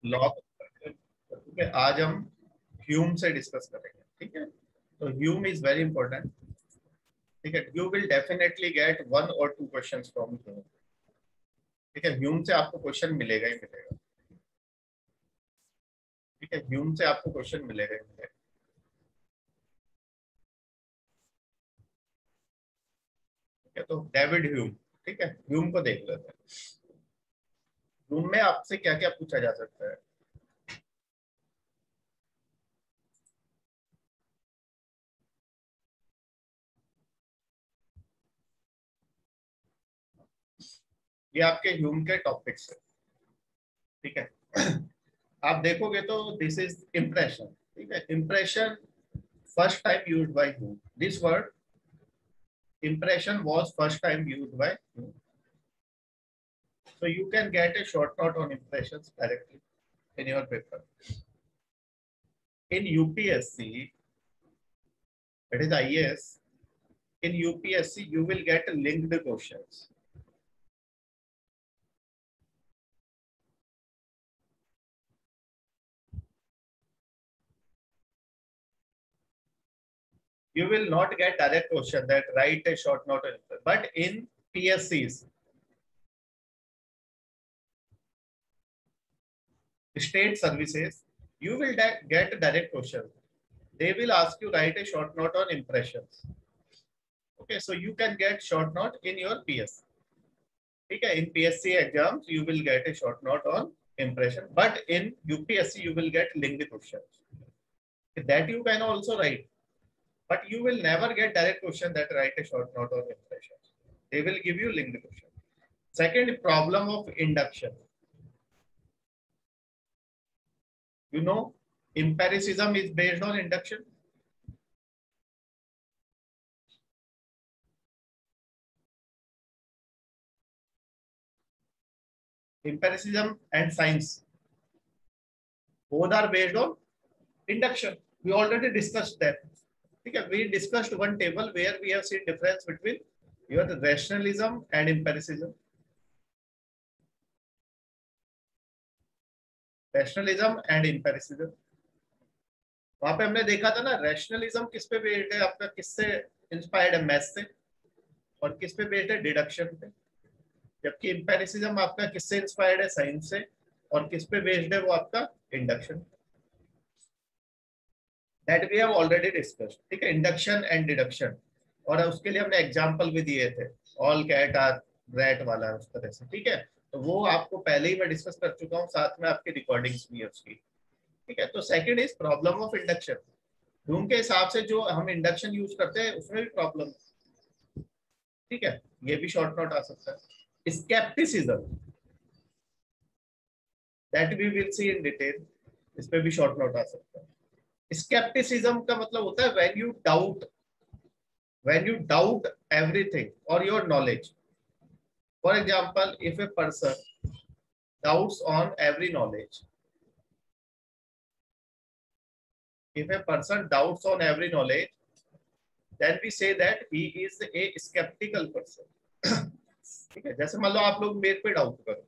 Law पे आज हम ह्यूम से डिस्कस करेंगे, ठीक है। तो ह्यूम इज वेरी इंपॉर्टेंट, ठीक है। You will definitely gate 1 or 2 questions from Hume, ठीक है। ह्यूम से आपको क्वेश्चन मिलेगा ही मिलेगा, ठीक है। ह्यूम से आपको क्वेश्चन मिलेगा ही मिलेगा, ठीक है। तो डेविड ह्यूम, ठीक है, ह्यूम को देख लेते हैं। ह्यूम में आपसे क्या क्या पूछा जा सकता है। ये आपके ह्यूम के टॉपिक्स है, ठीक है। आप देखोगे तो दिस इज इम्प्रेशन, ठीक है। Impression first time used by Hume, this word impression was first time used by you. So you can get a short note on impressions directly in your paper. In UPSC, that is IAS, in UPSC you will get linked questions. You will not get direct question that write a short note on impression. But in PSCs, state services, you will get direct questions. They will ask you write a short note on impressions. Okay, so you can get short note in your PSC. Okay, in PSC exams you will get a short note on impression, but in UPSC you will get linked questions. That you can also write, but you will never get direct question that write a short note on impression. They will give you linked question. Second, problem of induction. You know, empiricism is based on induction. Empiricism and science both are based on induction. We already discussed that. Okay, we discussed one table where we have seen difference between your rationalism and empiricism. Rationalism and empiricism, वहां पे हमने देखा था ना, rationalism किस पे based है आपका, किससे इंस्पायर्ड है, मैथ से, और किस पे बेस्ड है, डिडक्शन पे। जबकि एम्पिरिसिज्म आपका किससे इंस्पायर्ड है, साइंस से, और किस पे बेस्ड है वो आपका, induction. That we have already discussed, ठीक है, इंडक्शन एंड डिडक्शन। और उसके लिए हमने एग्जांपल भी दिए थे, ऑल कैट आर रैट वाला, उस तरह से, ठीक है। तो वो आपको पहले ही मैं डिस्कस कर चुका हूँ, साथ में आपकी रिकॉर्डिंग्स भी है उसकी, ठीक है। तो second is problem of induction. Room के हिसाब से जो हम इंडक्शन यूज करते हैं उसमें भी प्रॉब्लम, ठीक है, ये भी शॉर्ट नोट आ सकता है। Scepticism, that we will see in detail, इस पे भी शॉर्ट नोट आ सकता है। स्केप्टिसिज्म का मतलब होता है when you doubt everything or your knowledge. For example, if a person doubts on every knowledge, if a person doubts on every knowledge, then we say that he is a skeptical person. ठीक है, जैसे मान लो आप लोग मेरे पे doubt करो,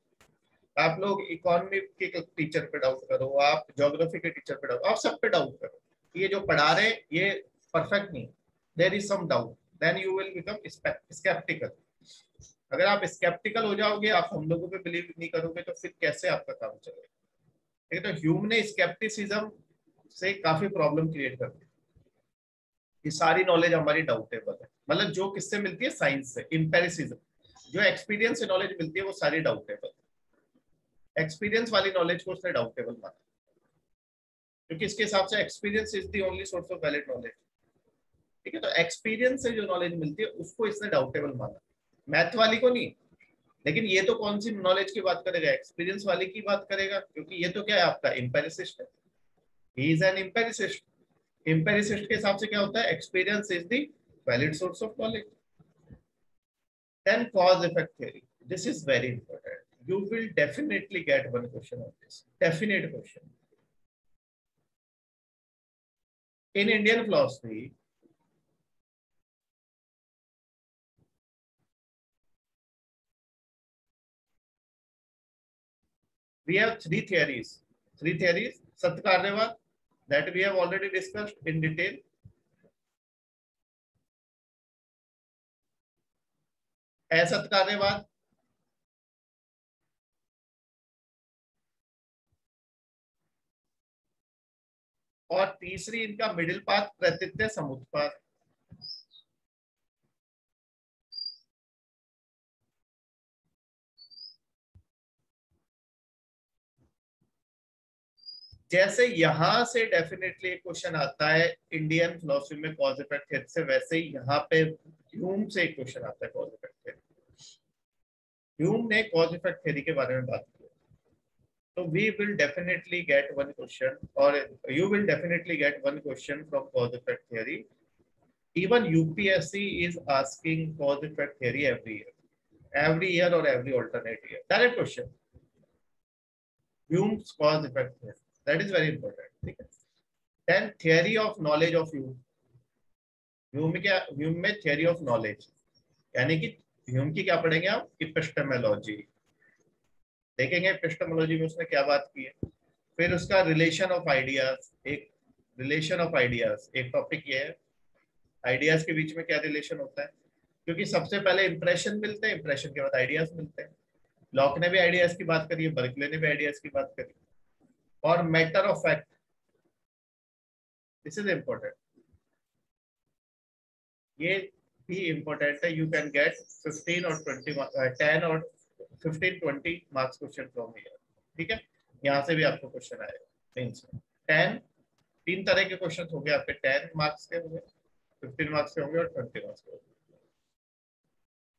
आप लोग इकोनॉमी के टीचर पे डाउट करो, आप ज्योग्राफी के टीचर पे डाउट, आप सब पे डाउट करो, ये जो पढ़ा रहे ये परफेक्ट नहीं, there is some doubt, then you will become sceptical. अगर आप स्केप्टिकल हो जाओगे, आप हम लोगों पे बिलीव नहीं करोगे, तो फिर कैसे आपका काम चलेगा, ठीक है। तो ह्यूम ने स्केप्टिसिज्म से काफी प्रॉब्लम क्रिएट कर दी कि सारी नॉलेज हमारी डाउटेबल है, मतलब जो किससे मिलती है, साइंस से, इंपेरिसिज्म, जो एक्सपीरियंस से नॉलेज मिलती है वो सारी डाउटेबल, एक्सपीरियंस वाली नॉलेज को उसने डाउटेबल माना, क्योंकि इसके हिसाब से experience is the only source of valid knowledge, ठीक है। तो एक्सपीरियंस से जो नॉलेज मिलती है उसको इसने डाउटेबल माना, मैथ वाली को नहीं। लेकिन ये तो कौन सी नॉलेज की बात करेगा, एक्सपीरियंस वाली की बात करेगा, क्योंकि ये तो क्या है, आपका इंपेरिसिस्ट है, ही इज एन इंपेरिसिस्ट। इंपेरिसिस्ट के हिसाब से क्या होता है, experience is the valid source of knowledge. Then cause effect theory. This is very important. You will definitely get one question on this. Definite question. In Indian philosophy, we have 3 theories. Three theories, सत्कार्यवाद that we have already discussed in detail, असत्कार्यवाद, और तीसरी इनका middle path कृतित्व समुत्पाद। जैसे यहां से definitely एक क्वेश्चन आता है इंडियन फिलोसफी में कॉज इफेक्ट थ्योरी से, वैसे ही यहाँ पे ह्यूम से एक क्वेश्चन आता है कॉज इफेक्ट थ्योरी। ह्यूम ने कॉज इफेक्ट थ्योरी के बारे में बात की, तो we will definitely get one question, और you will definitely get one question from cause effect theory. Even UPSC is asking cause effect theory every year or every alternate year. Direct question. Hume's cause effect theory. That is very important. ठीक है? Then theory of knowledge of Hume. Hume में क्या? Hume में theory of knowledge. यानी कि Hume की क्या पढ़ेंगे आप? Epistemology. देखेंगे epistemology में उसने क्या बात की है. फिर उसका relation of ideas. एक relation of ideas. एक टॉपिक ये है. आइडियाज के बीच में क्या रिलेशन होता है, क्योंकि सबसे पहले इंप्रेशन मिलते हैं, इंप्रेशन के बाद आइडियाज मिलते हैं। लॉक ने भी आइडियाज की बात करी है, बर्कले ने भी आइडियाज की बात करी। और matter of fact, this is important, ये भी इंपॉर्टेंट है। यू कैन गेट 15 और 20 10 और 15-20 मार्क्स क्वेश्चन फ्रॉम हियर। ठीक है, यहाँ से भी आपको क्वेश्चन आएगा मेंस में। 10 तीन तरह के क्वेश्चन होंगे आपके, 10 मार्क्स के होंगे, 15 मार्क्स के होंगे और 20 मार्क्स के होंगे।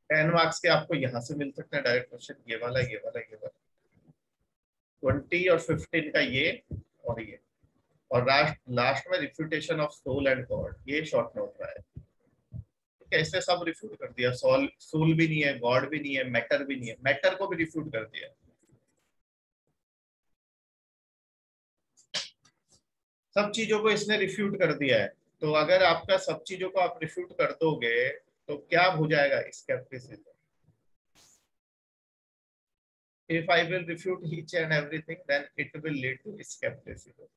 10 मार्क्स के आपको यहाँ से मिल सकते हैं डायरेक्ट क्वेश्चन, ये वाला ये वाला ये वाला। 20 और 15 का ये और ये, और लास्ट में refutation of soul and god, ये शॉर्ट नोट रहा है। कैसे सब रिफ्यूट कर दिया, सोल भी नहीं है, गॉड भी नहीं है, मैटर भी नहीं है, मैटर को भी रिफ्यूट कर दिया। सब चीजों को इसने रिफ्यूट कर दिया है। तो अगर आपका सब चीजों को आप रिफ्यूट कर दोगे तो क्या हो जाएगा scepticism. If I will refute each and everything, then it will lead to skepticism.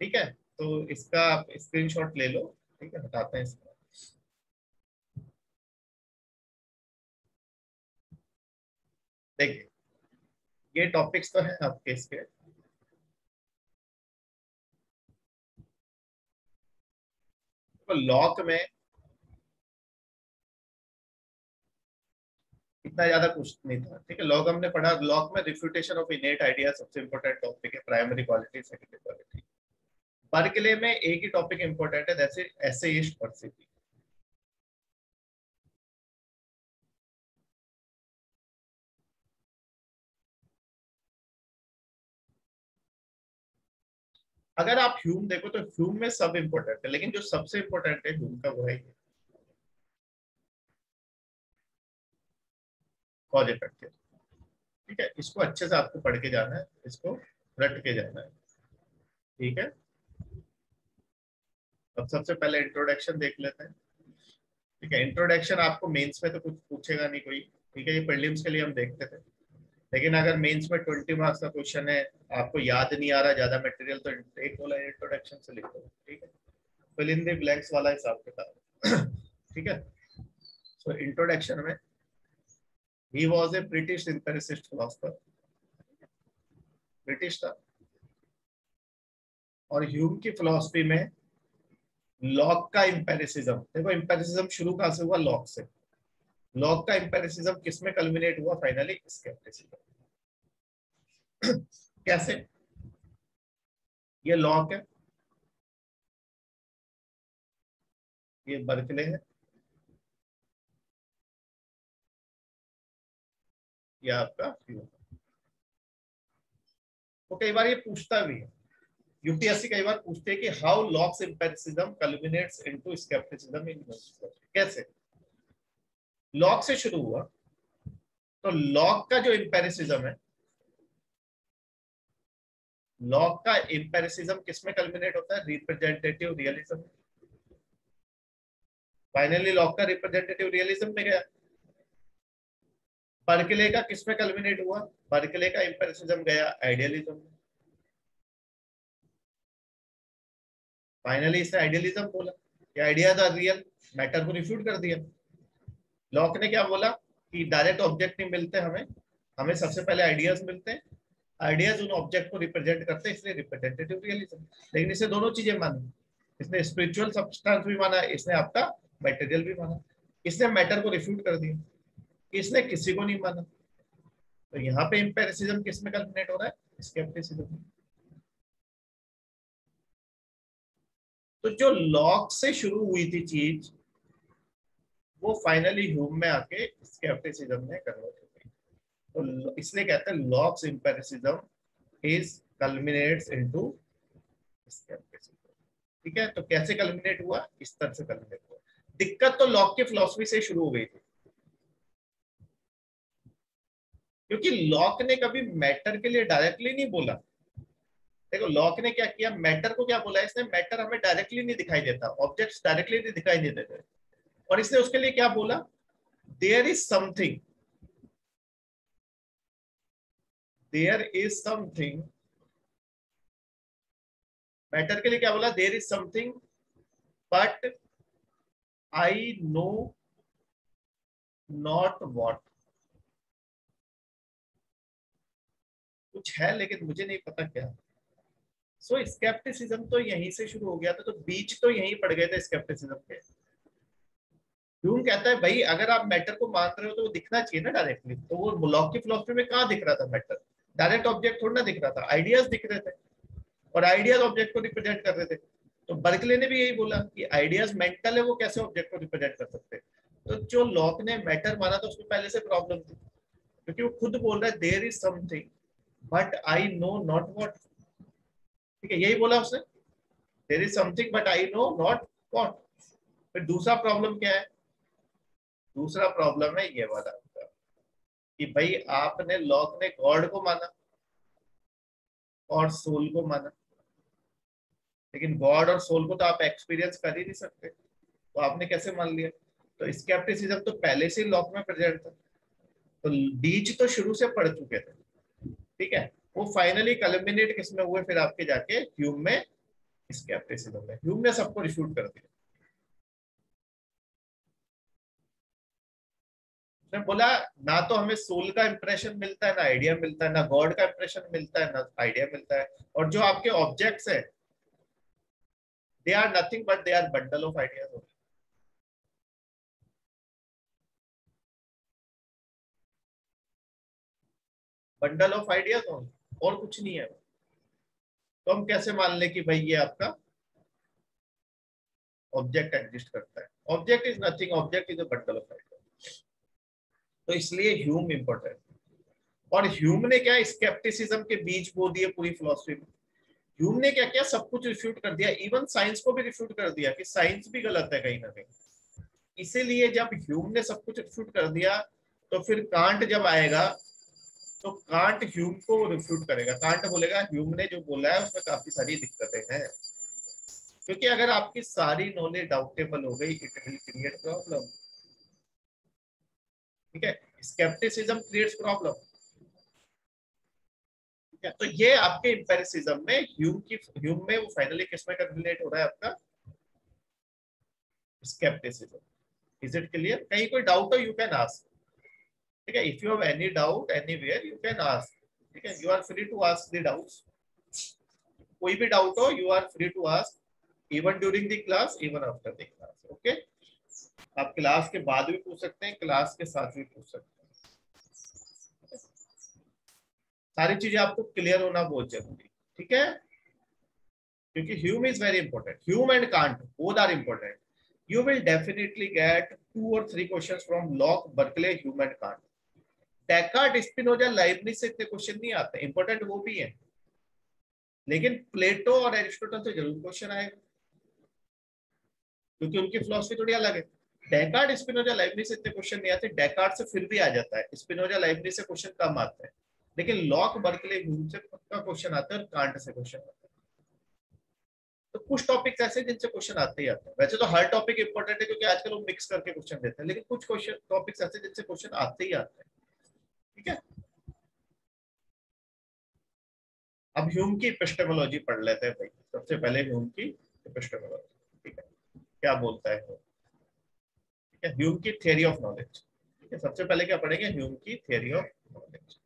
ठीक है, तो इसका आप स्क्रीनशॉट ले लो। ठीक है, हटाते हैं इसको। देखिए, ये टॉपिक्स तो हैं आपके इसके। तो लॉक में इतना ज्यादा कुछ नहीं था। ठीक है, लॉक हमने पढ़ा, लॉक में रिफ्यूटेशन ऑफ इनेट आइडिया सबसे इंपॉर्टेंट टॉपिक है, primary quality secondary quality. Berkeley में एक ही टॉपिक इंपॉर्टेंट है, जैसे एसेइस्ट पर्सिटी। अगर आप ह्यूम देखो तो ह्यूम में सब इंपॉर्टेंट है, लेकिन जो सबसे इंपॉर्टेंट है ह्यूम का वो है कॉज इफेक्ट। ठीक है, इसको अच्छे से आपको पढ़ के जाना है, इसको रट के जाना है। ठीक है, अब सबसे पहले इंट्रोडक्शन देख लेते हैं। ठीक है, इंट्रोडक्शन आपको मेंस में तो कुछ पूछेगा नहीं कोई। ठीक है, ये प्रीलिम्स के लिए हम देखते थे, लेकिन अगर मेंस में 20 मार्क्स का क्वेश्चन है, आपको याद नहीं आ रहा ज्यादा मटेरियल, तो एक बोला इंट्रोडक्शन से लिख दो। ठीक है, फिल इन द ब्लैंक्स वाला हिसाब किताब। ठीक है, सो इंट्रोडक्शन में ही was a British empiricist philosopher, British था। और ह्यूम की फिलोसफी में लॉक का एम्पिरिसिज्म, देखो एम्पिरिसिज्म शुरू कहां से हुआ, लॉक से। लॉक का एम्पिरिसिज्म किसमें कल्मिनेट हुआ फाइनली, स्केप्टिसिज्म। कैसे, ये लॉक है, ये बर्कले है, ये आपका ह्यूम। तो कई बार ये पूछता भी है, यूपीएससी कई बार पूछते हैं कि how Locke's empiricism culminates into scepticism in, कैसे लॉक से शुरू हुआ। तो लॉक का जो एम्पिरिसिज्म है, लॉक का एम्पिरिसिज्म किसमें कल्मिनेट होता है, रिप्रेजेंटेटिव रियलिज्म। फाइनली लॉक का रिप्रेजेंटेटिव रियलिज्म में गया। बर्कले का किसमें कल्मिनेट हुआ? बर्कले का एम्पिरिसिज्म गया आइडियलिज्म में। फाइनली इसने आइडियलिज्म बोला कि आइडियाज आर रियल, मैटर को रिफ्यूट कर दिया। लॉक ने क्या बोला कि डायरेक्ट ऑब्जेक्ट नहीं मिलते हमें, हमें सबसे पहले आइडियाज मिलते हैं, आइडियाज उन ऑब्जेक्ट को रिप्रेजेंट करते हैं, इसलिए रिप्रेजेंटेटिव रियलिज्म। लेकिन इसने दोनों चीजें मानी, इसने स्पिरिचुअल सब्सटेंस भी माना, इसने आपका मटेरियल भी माना। इसने मैटर को रिफ्यूट कर दिया, इसने किसी को नहीं माना। तो यहाँ पे एम्पिरिसिज्म किस में कल्मिनेट हो रहा है? स्केप्टिसिज्म में। तो जो लॉक से शुरू हुई थी चीज, वो फाइनली ह्यूम में आके स्केप्टिसिज्म में कन्वर्ट हो गई। तो इसलिए कहते हैं locks empiricism is कल्मिनेट्स into scepticism. ठीक है, तो कैसे कल्मिनेट हुआ? इस तरह से कल्मिनेट हुआ। दिक्कत तो लॉक की फिलॉसफी से शुरू हो गई थी, क्योंकि लॉक ने कभी मैटर के लिए डायरेक्टली नहीं बोला। देखो लॉक ने क्या किया, मैटर को क्या बोला इसने, मैटर हमें डायरेक्टली नहीं दिखाई देता, ऑब्जेक्ट्स डायरेक्टली नहीं दिखाई नहीं देते, और इसने उसके लिए क्या बोला, there is something, there is something. Matter के लिए क्या बोला, there is something but I know not what. कुछ है लेकिन मुझे नहीं पता क्या। सो स्केप्टिसिज्म तो यहीं से शुरू हो गया था, तो बीच तो यहीं पड़ गए थे स्केप्टिसिज्म के। ह्यूम कहता है भाई अगर आप मैटर को मान रहे हो तो वो दिखना चाहिए ना डायरेक्टली। तो वो लॉक की फिलॉसफी में कहाँ दिख रहा था मैटर? डायरेक्ट ऑब्जेक्ट थोड़ा ना दिख रहा था, आइडियाज दिख रहे थे, और आइडियाज ऑब्जेक्ट को रिप्रेजेंट कर रहे थे। तो बर्कले ने भी यही बोला कि आइडियाज मेंटल है, वो कैसे ऑब्जेक्ट को रिप्रेजेंट कर सकते हैं। तो जो लॉक ने मैटर माना था उसमें पहले से प्रॉब्लम थी, क्योंकि वो खुद बोल रहा है there is something but I know not what. ठीक है, यही बोला उसने, there is something but I know not what. फिर दूसरा प्रॉब्लम क्या है? दूसरा प्रॉब्लम है ये वाला कि भाई आपने, लॉक ने गॉड को माना और सोल को माना, लेकिन गॉड और सोल को तो आप एक्सपीरियंस कर ही नहीं सकते, तो आपने कैसे मान लिया? तो स्केप्टिसिज्म तो पहले से लॉक में प्रेजेंट था, तो बीज तो शुरू से पढ़ चुके थे। ठीक है, वो फाइनली कल्मिनेट किसमें हुए फिर आपके जाके? ह्यूम में, स्केप्टिसिज्म में। ह्यूम ने सबको रिफ्यूट कर दिया। उसने बोला ना तो हमें सोल का इंप्रेशन मिलता है, ना आइडिया मिलता है, ना गॉड का इंप्रेशन मिलता है, ना आइडिया मिलता है, और जो आपके ऑब्जेक्ट्स है they are nothing but they are bundle of ideas. Bundle of ideas और कुछ नहीं है। तो हम कैसे मान ले कि भाई ये आपका ऑब्जेक्ट एग्जिस्ट करता है? Object is nothing, object is a bundle of ideas. तो इसलिए ह्यूम इंपॉर्टेंट। और ह्यूम ने क्या स्केप्टिसिज्म के बीज बो दिए पूरी फिलोसफी में। ह्यूम ने क्या किया, सब कुछ रिफ्यूट कर दिया, इवन साइंस को भी रिफ्यूट कर दिया कि साइंस भी गलत है कहीं ना कहीं। इसीलिए जब ह्यूम ने सब कुछ रिफ्यूट कर दिया, तो फिर कांट जब आएगा तो कांट ह्यूम को रिफ्यूट करेगा। कांट बोलेगा ह्यूम ने जो बोला है उसमें काफी सारी दिक्कतें हैं, क्योंकि अगर आपकी सारी नॉलेज डाउटेबल हो गई इट विल क्रिएट प्रॉब्लम। ठीक है, स्केप्टिसिज्म क्रिएट्स प्रॉब्लम। ठीक है, तो ये आपके इंपेरिसिज्म में ह्यूम में वो फाइनली किसमें रिलेट हो रहा है? आपका स्केप्टिसिज्म। Is it clear? कहीं कोई डाउट हो यू कैन आस्क। ठीक है, if you have any doubt anywhere you can ask. ठीक है, you are free to ask the doubts. कोई भी डाउट हो you are free to ask, even during the class, even after the class. Okay, आप class के बाद भी पूछ सकते हैं, क्लास के साथ भी पूछ सकते हैं। सारी चीजें आपको क्लियर होना बहुत जरूरी। ठीक है, क्योंकि Hume is very important, Hume and Kant both are important. You will definitely get 2 or 3 questions from Locke, Berkeley, Hume and Kant. Descartes, Spinoza, Leibniz से इतने क्वेश्चन नहीं आते, इंपॉर्टेंट वो भी है, लेकिन प्लेटो और एरिस्टोटल से जरूर क्वेश्चन आएगा, क्योंकि उनकी फिलॉसफी थोड़ी अलग है। डेकार्ट, स्पिनोजा, लाइब्निज से इतने क्वेश्चन नहीं आते, डेकार्ट से फिर भी आ जाता है, स्पिनोजा, लाइब्निज से क्वेश्चन कम आते हैं, लेकिन लॉक, बर्कले, ह्यूम से पक्का क्वेश्चन आता है और कांट से क्वेश्चन आता है। तो कुछ टॉपिक्स ऐसे जिनसे क्वेश्चन आते ही आते हैं। वैसे तो हर टॉपिक इंपॉर्टेंट है, क्योंकि आजकल लोग मिक्स करके क्वेश्चन देते हैं, लेकिन कुछ क्वेश्चन टॉपिक्स ऐसे जिनसे क्वेश्चन आते ही आते हैं। ठीक है, अब ह्यूम की एपिस्टेमोलॉजी पढ़ लेते हैं भाई। सबसे पहले ह्यूम की एपिस्टेमोलॉजी, ठीक है, क्या बोलता है वो। ठीक है, ह्यूम की थियरी ऑफ नॉलेज। ठीक है, सबसे पहले क्या पढ़ेंगे, ह्यूम की थियरी ऑफ नॉलेज।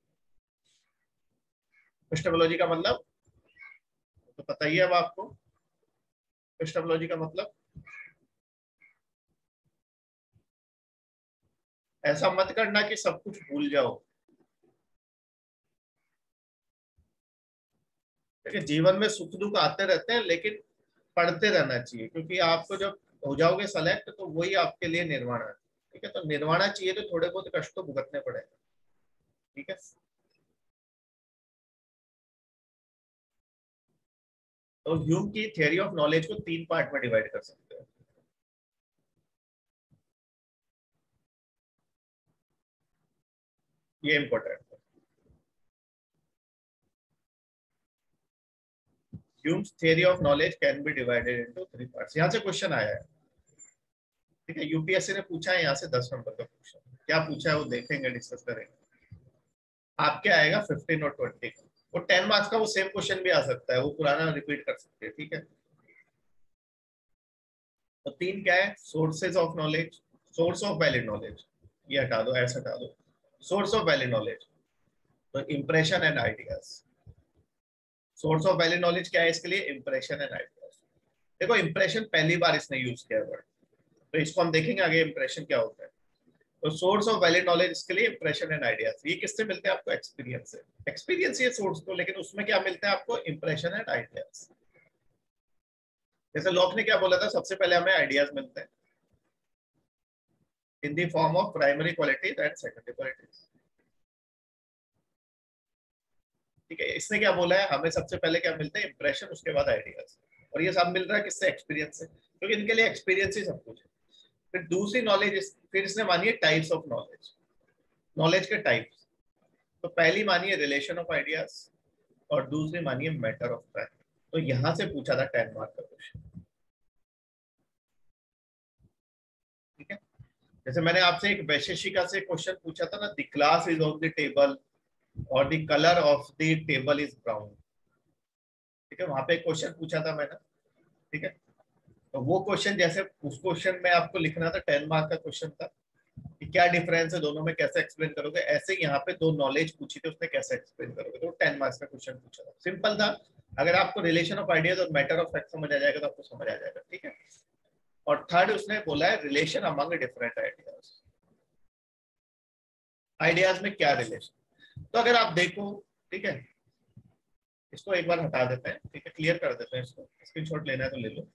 एपिस्टेमोलॉजी का मतलब तो पता ही है अब आपको। एपिस्टेमोलॉजी का मतलब ऐसा मत करना कि सब कुछ भूल जाओ। देखिए, जीवन में सुख दुख आते रहते हैं, लेकिन पढ़ते रहना चाहिए, क्योंकि आपको जब हो जाओगे सेलेक्ट तो वही आपके लिए निर्वाण है। ठीक है, तो निर्वाणा चाहिए तो थोड़े बहुत कष्ट तो भुगतने पड़ेगा। ठीक है, तो ह्यूम की थियरी ऑफ नॉलेज को 3 पार्ट में डिवाइड कर सकते हैं। ये इंपॉर्टेंट है। Hume's theory of knowledge can be divided into 3 parts. यहाँ से क्वेश्चन आया है। ठीक है, यूपीएससी ने पूछा है यहाँ से 10 नंबर का क्वेश्चन। क्या पूछा है वो देखेंगे, डिस्कस करेंगे। आपके आएगा 15 और 20। वो 10 मार्क्स का वो सेम क्वेश्चन भी आ सकता है, वो पुराना रिपीट कर सकते हैं। ठीक है, तो 3 क्या है, sources of knowledge, source of valid knowledge, ये हटा दो, ऐसा हटा दो। सोर्स ऑफ वैलिड नॉलेज, तो impression and ideas. Source of valid knowledge क्या है इसके लिए, इंप्रेशन एंड आइडियाज। देखो, इंप्रेशन पहली बार इसने यूज किया वर्ड, तो इसको हम देखेंगे आगे इंप्रेशन क्या होता है। तो सोर्स ऑफ वैलिड नॉलेज इसके लिए इंप्रेशन एंड आइडियाज। ये किससे मिलते हैं आपको, एक्सपीरियंस से। एक्सपीरियंस ये सोर्स को, लेकिन उसमें क्या मिलता है आपको, इंप्रेशन एंड आइडियाज। जैसे लॉक ने क्या बोला था, सबसे पहले हमें आइडियाज मिलते हैं इन the form of primary qualities and secondary qualities. ठीक है, इसने क्या बोला है, हमें सबसे पहले क्या मिलता है, इंप्रेशन, उसके बाद आइडियाज। और ये सब मिल रहा है किससे, एक्सपीरियंस से, क्योंकि इनके लिए एक्सपीरियंस ही सब कुछ है। फिर दूसरी नॉलेज, फिर इसने मानी है टाइप्स ऑफ नॉलेज, नॉलेज के टाइप्स। तो पहली मानी है रिलेशन ऑफ आइडियाज, और दूसरी मानी है मैटर ऑफ फैक्ट। तो यहां से पूछा था 10 मार्क का क्वेश्चन। ठीक है, जैसे मैंने आपसे एक वैशेषिका से क्वेश्चन पूछा था ना, the glass is on the table और the colour of the table is brown. ठीक है, वहां पे एक क्वेश्चन पूछा था मैंने। ठीक है, तो वो क्वेश्चन, जैसे उस क्वेश्चन में आपको लिखना था, 10 मार्क का क्वेश्चन था कि क्या डिफरेंस है दोनों में, कैसे एक्सप्लेन करोगे। ऐसे यहाँ पे 2 नॉलेज पूछी थी, उसने कैसे एक्सप्लेन करोगे, तो 10 मार्क्स का क्वेश्चन पूछा था, सिंपल था। अगर आपको रिलेशन ऑफ आइडियाज और मैटर ऑफ फैक्ट समझ आ जाएगा तो आपको समझ आ जाएगा। ठीक है, और थर्ड उसने बोला है relation among different ideas. Ideas में क्या रिलेशन, तो अगर आप देखो, ठीक है, इसको एक बार हटा देते हैं। ठीक है, क्लियर कर देते हैं इसको, स्क्रीनशॉट लेना है तो ले लो।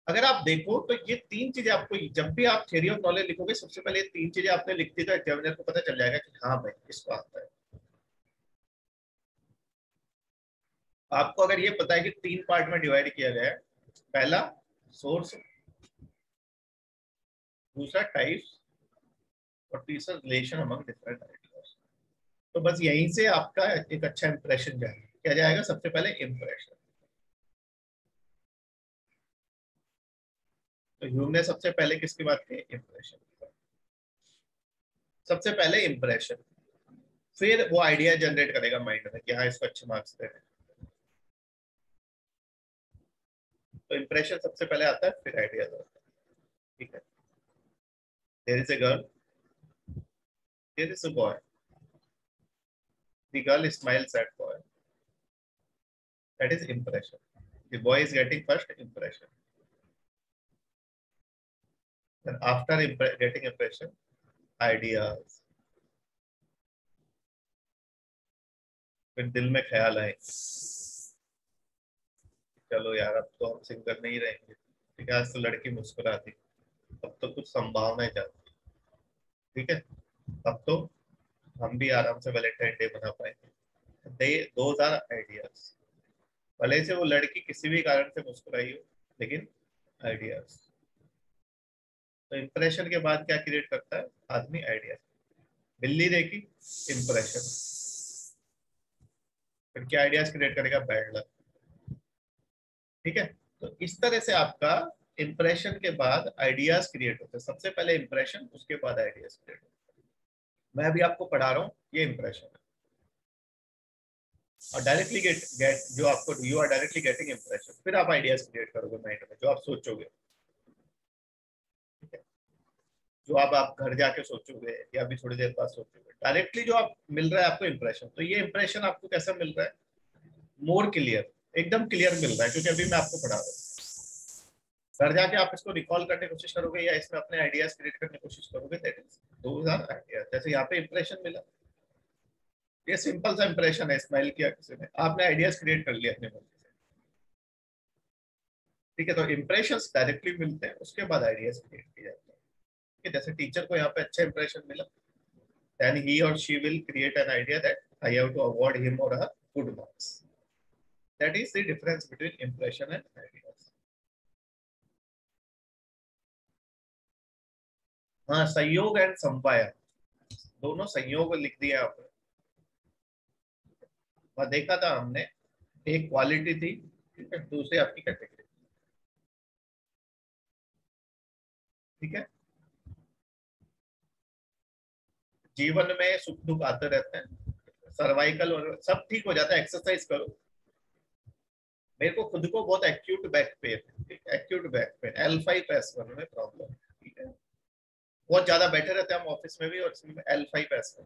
अगर आप देखो तो ये 3 चीजें आपको, जब भी आप थ्योरी ऑफ नॉलेज लिखोगे, सबसे पहले ये 3 चीजें आपने लिख दी तो एग्जामिनर को पता चल जाएगा कि हाँ भाई इसको आता है। आपको अगर ये पता है कि 3 पार्ट में डिवाइड किया गया है, पहला सोर्स, दूसरा टाइप्स, और तीसरा रिलेशन अमंग डिफरेंट आइडियाज। तो बस यहीं से आपका एक अच्छा इंप्रेशन जाएगा। क्या जाएगा, सबसे पहले इंप्रेशन। तो ह्यूम ने सबसे पहले किसकी बात की, इंप्रेशन। सबसे पहले इंप्रेशन, फिर वो आइडिया जनरेट करेगा माइंड में कि हाँ इसको अच्छे मार्क्स देने। तो इंप्रेशन सबसे पहले आता है, फिर आइडियाज आता है। ठीक है, there is a girl, there is a boy, the girl smiles at boy, that is impression. The boy is getting first impression, then after getting impression, ideas, फिर दिल में ख्याल आए, चलो यार अब तो हम सिंगर नहीं रहेंगे। ठीक है, आज तो लड़की मुस्कुराती, अब तो कुछ संभावना जाती। ठीक है, अब तो हम भी आराम से वैलेंटाइन डे मना पाएंगे। दे दोज आर आइडियाज। भले से वो लड़की किसी भी कारण से मुस्कुराई हो, लेकिन आइडियाज। तो इंप्रेशन के बाद क्या क्रिएट करता है आदमी, आइडियाज। बिल्ली देखी, इंप्रेशन, फिर क्या आइडियाज क्रिएट करेगा, बैड लक। ठीक है, तो इस तरह से आपका इंप्रेशन के बाद आइडियाज क्रिएट होते हैं। सबसे पहले इंप्रेशन, उसके बाद आइडियाज क्रिएट होते हैं। मैं अभी आपको पढ़ा रहा हूँ, ये इंप्रेशन है। और डायरेक्टली गेट जो आपको, you are directly getting impression, फिर आप आइडियाज क्रिएट करोगे माइंड में, जो आप सोचोगे, ठीक है, जो आप घर जाके सोचोगे या अभी थोड़ी देर बाद सोचोगे, डायरेक्टली जो आप मिल रहा है आपको इंप्रेशन। तो ये इंप्रेशन आपको कैसा मिल रहा है? मोर क्लियर, एकदम क्लियर मिल रहा है, क्योंकि अभी मैं आपको पढ़ा रहा हूँ। घर जाके आप इसको रिकॉल करने की कोशिश करोगे या इसमें अपने आइडियाज क्रिएट करने की कोशिश करोगे, that is those are ideas. जैसे यहाँ पे इंप्रेशन मिला, ये सिंपल सा इंप्रेशन है, स्माइल किया किसी ने, आपने आइडियाज क्रिएट कर लिया अपने मन से, ठीक है। तो इंप्रेशंस डायरेक्टली मिलते हैं, उसके बाद आइडियाज क्रिएट किए जाते हैं, ठीक है। जैसे टीचर को यहाँ पे अच्छा इंप्रेशन मिला, then he or she will create an idea that I have to award him or her good marks. That is the difference between impression and ideas. हाँ, संयोग एंड समवाय, दोनों संयोग लिख दिया आपने। वहाँ देखा था हमने, एक क्वालिटी थी, ठीक है, दूसरी आपकी कैटेगरी, ठीक है। जीवन में सुख दुख आते रहते हैं, सर्वाइकल और सब ठीक हो जाता है, एक्सरसाइज करो। मेरे को खुद को बहुत acute back pain, acute back pain, L5S1 में प्रॉब्लम, ठीक है। बहुत ज्यादा बैठे रहते हैं हम ऑफिस में भी, और इसमें L5S1,